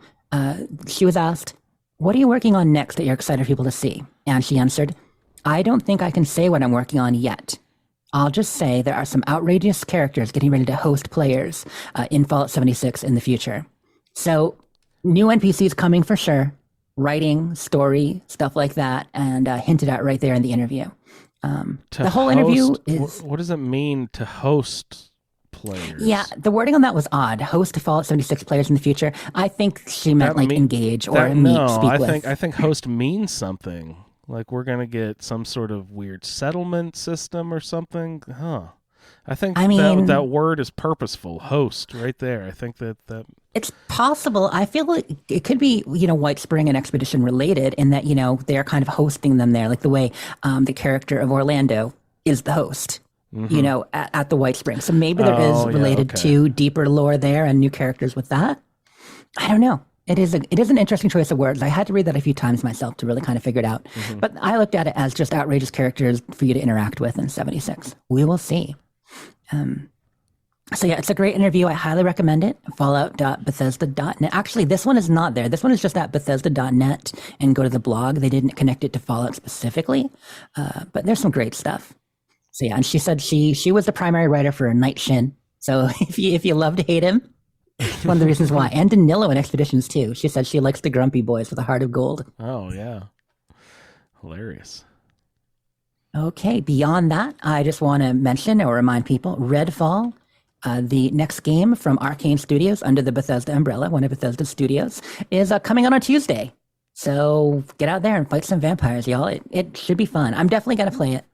she was asked, what are you working on next that you're excited for people to see? And she answered, I don't think I can say what I'm working on yet. I'll just say there are some outrageous characters getting ready to host players in Fallout 76 in the future. So new NPCs coming for sure, writing, story, stuff like that, and hinted at right there in the interview. The whole interview is... What does it mean to host players? Yeah, the wording on that was odd. Host Fallout 76 players in the future. I think she meant engage or speak with. I think host means something. Like we're going to get some sort of weird settlement system or something. Huh. I think that word is purposeful. Host right there. I think that it's possible. I feel like it could be, White Spring and Expedition related in that, they're kind of hosting them there, like the way the character of Orlando is the host, at the White Spring. So maybe there is related to deeper lore there and new characters with that. I don't know. It is an interesting choice of words. I had to read that a few times myself to really kind of figure it out. Mm-hmm. But I looked at it as just outrageous characters for you to interact with in 76. We will see. So yeah, it's a great interview. I highly recommend it. Fallout.bethesda.net. Actually, this one is not there. This one is just at Bethesda.net and go to the blog. They didn't connect it to Fallout specifically, but there's some great stuff. So yeah, and she said she was the primary writer for Night Shin. So if you love to hate him, it's one of the reasons why. And Danilo in Expeditions too. She said she likes the grumpy boys with a heart of gold. Oh yeah, hilarious. Okay, beyond that, I just want to mention or remind people, Redfall. The next game from Arcane Studios under the Bethesda umbrella, one of Bethesda's studios, is coming out on Tuesday. So get out there and fight some vampires, y'all. It should be fun. I'm definitely going to play it.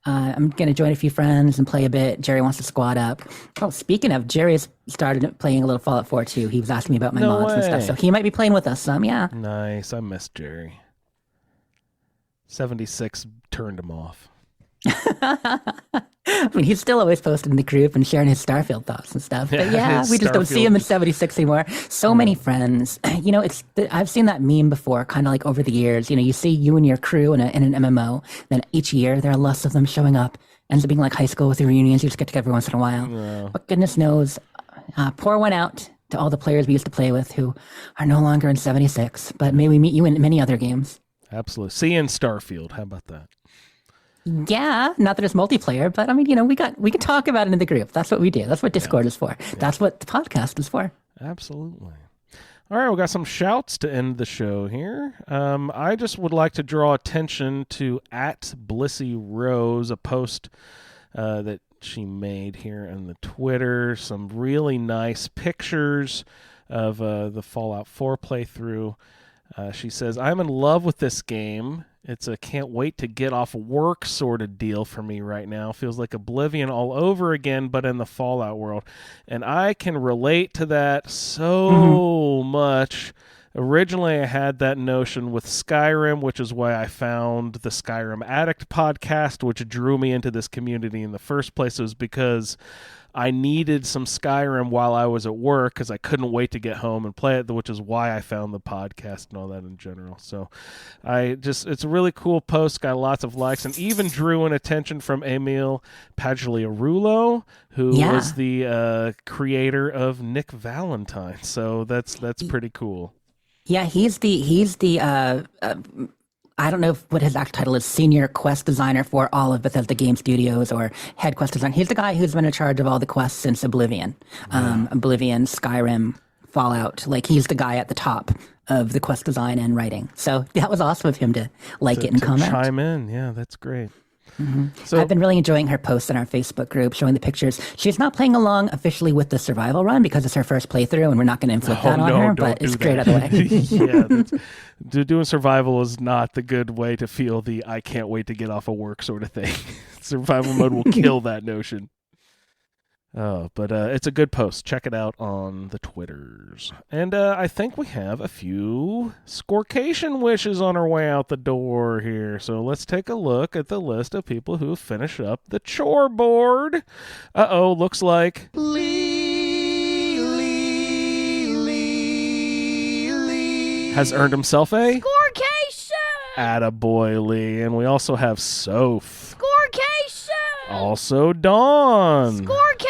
I'm going to join a few friends and play a bit. Jerry wants to squad up. Oh, speaking of, Jerry's started playing a little Fallout 4 too. He was asking me about my mods and stuff. So he might be playing with us some, yeah. Nice. I miss Jerry. 76 turned him off. I mean, he's still always posting in the group and sharing his Starfield thoughts and stuff. But yeah, we just don't see him in 76 anymore. So many friends. You know, I've seen that meme before, kind of like over the years. You know, you see you and your crew in an MMO. Then each year there are less of them showing up. Ends up being like high school with the reunions. You just get together every once in a while. Yeah. But goodness knows, pour one out to all the players we used to play with who are no longer in 76. But may we meet you in many other games. Absolutely. See you in Starfield. How about that? Yeah, not that it's multiplayer, but I mean, you know, we can talk about it in the group. That's what we do. That's what Discord is for. Yeah. That's what the podcast is for. Absolutely. All right, we got some shouts to end the show here. I just would like to draw attention to @BlissyRose, a post that she made here on the Twitter. Some really nice pictures of the Fallout 4 playthrough. She says, "I'm in love with this game. It's a can't wait to get off work sort of deal for me right now. Feels like Oblivion all over again, but in the Fallout world." And I can relate to that so much. Originally, I had that notion with Skyrim, which is why I found the Skyrim Addict podcast, which drew me into this community in the first place. It was because I needed some Skyrim while I was at work because I couldn't wait to get home and play it, which is why I found the podcast and all that in general. So it's a really cool post, got lots of likes, and even drew an attention from Emil Pagliarulo, who was the creator of Nick Valentine. So that's pretty cool. Yeah, he's the I don't know what his actual title is, senior quest designer for all of Bethesda Game Studios or head quest designer. He's the guy who's been in charge of all the quests since Oblivion. Oblivion, Skyrim, Fallout. Like, he's the guy at the top of the quest design and writing. So that was awesome of him to like it and comment. Chime in. Yeah, that's great. Mm-hmm. So I've been really enjoying her posts in our Facebook group showing the pictures. She's not playing along officially with the survival run because it's her first playthrough and we're not going to inflict that on her, but it's great either way. Yeah, doing survival is not the good way to feel the I can't wait to get off of work sort of thing. Survival mode will kill that notion. But it's a good post. Check it out on the Twitters. And I think we have a few scorecation wishes on our way out the door here. So let's take a look at the list of people who finish up the chore board. Looks like Lee has earned himself a scorecation. Attaboy, Lee. And we also have Soph. Scorecation. Also Dawn. Scorecation.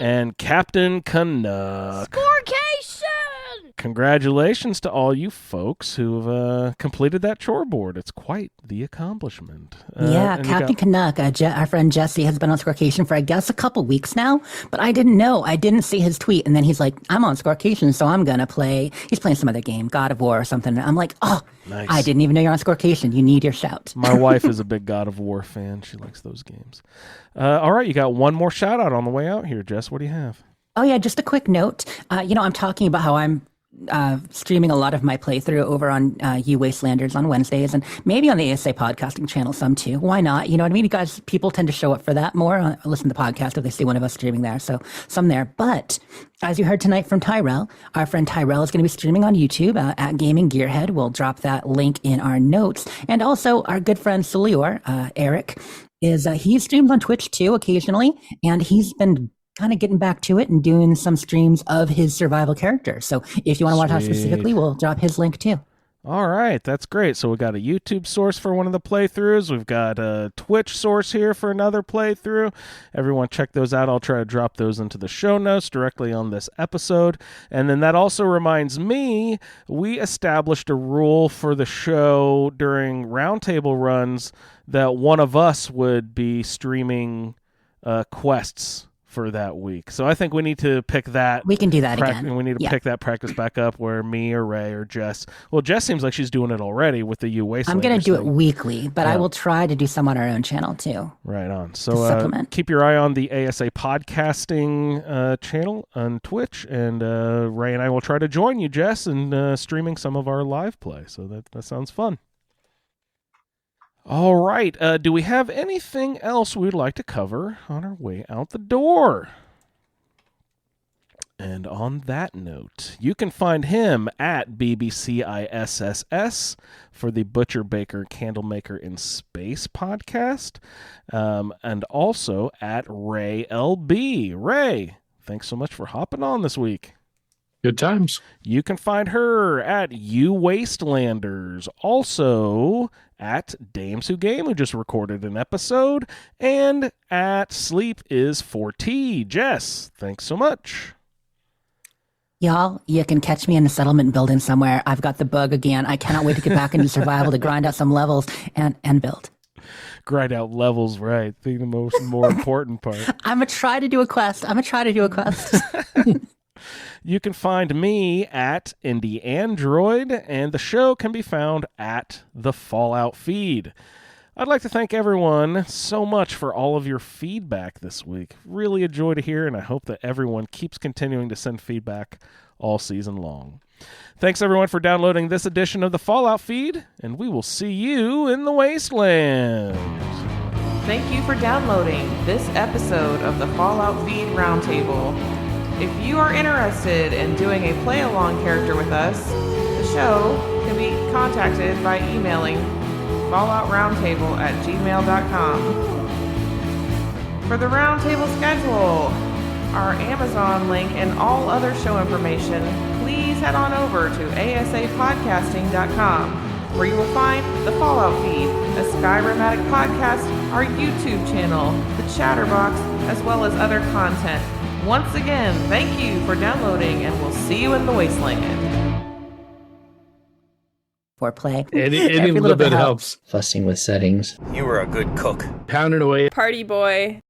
And Captain Canuck. Scorecation! Congratulations to all you folks who've completed that chore board. It's quite the accomplishment. Captain Canuck, our friend Jesse, has been on Scorecation for, I guess, a couple weeks now, but I didn't know. I didn't see his tweet, and then he's like, I'm on Scorecation, so I'm going to play. He's playing some other game, God of War or something. I'm like, nice. I didn't even know you're on Scorecation. You need your shout. My wife is a big God of War fan. She likes those games. All right, you got one more shout out on the way out here, Jess. What do you have? Oh, yeah, just a quick note. I'm talking about how I'm streaming a lot of my playthrough over on You Wastelanders on Wednesdays and maybe on the ASA podcasting channel some too. Why not? You know what I mean? You guys, people tend to show up for that more, listen to the podcast if they see one of us streaming there. So some there. But as you heard tonight from TyRell, our friend TyRell is going to be streaming on YouTube at Gaming Gearhead. We'll drop that link in our notes. And also our good friend Suliore, Eric, he streams on Twitch too occasionally, and he's been kind of getting back to it and doing some streams of his survival character. So if you want to watch that specifically, we'll drop his link too. All right, that's great. So we got a YouTube source for one of the playthroughs. We've got a Twitch source here for another playthrough. Everyone check those out. I'll try to drop those into the show notes directly on this episode. And then that also reminds me, we established a rule for the show during Roundtable runs that one of us would be streaming quests for that week. So I think we need to pick that. We can do that again. We need to Yeah. pick that practice back up where me or Ray or Jess. Well, Jess seems like she's doing it already with the U Wastelanders. I'm going to do it thing. weekly, but I Yeah. will try to do some on our own channel too. Right on. To So supplement. keep your eye on the ASA podcasting channel on Twitch, and Ray and I will try to join you, Jess, in streaming some of our live play. So that sounds fun. All right. Do we have anything else we'd like to cover on our way out the door? And on that note, you can find him at BBCISSS for the Butcher Baker Candlemaker in Space podcast, and also at Ray LB. Ray, thanks so much for hopping on this week. Good times. You can find her at U Wastelanders, also at Dames Who Game, who just recorded an episode, and at Sleep is 4T. Jess, thanks so much. Y'all, you can catch me in the settlement building somewhere. I've got the bug again. I cannot wait to get back into survival to grind out some levels and build. Grind out levels, right? I think the more important part. I'm going to try to do a quest. You can find me at Indie Android, and the show can be found at the Fallout Feed. I'd like to thank everyone so much for all of your feedback this week. Really a joy to hear, and I hope that everyone keeps continuing to send feedback all season long. Thanks everyone for downloading this edition of the Fallout Feed, and we will see you in the Wasteland. Thank you for downloading this episode of the Fallout Feed Roundtable. If you are interested in doing a play-along character with us, the show can be contacted by emailing falloutroundtable@gmail.com. For the Roundtable schedule, our Amazon link, and all other show information, please head on over to asapodcasting.com, where you will find the Fallout Feed, a Skyrimatic podcast, our YouTube channel, the Chatterbox, as well as other content. Once again, thank you for downloading, and we'll see you in the Wasteland. Foreplay. Any little bit helps. Fussing with settings. You were a good cook. Pounding away. Party boy.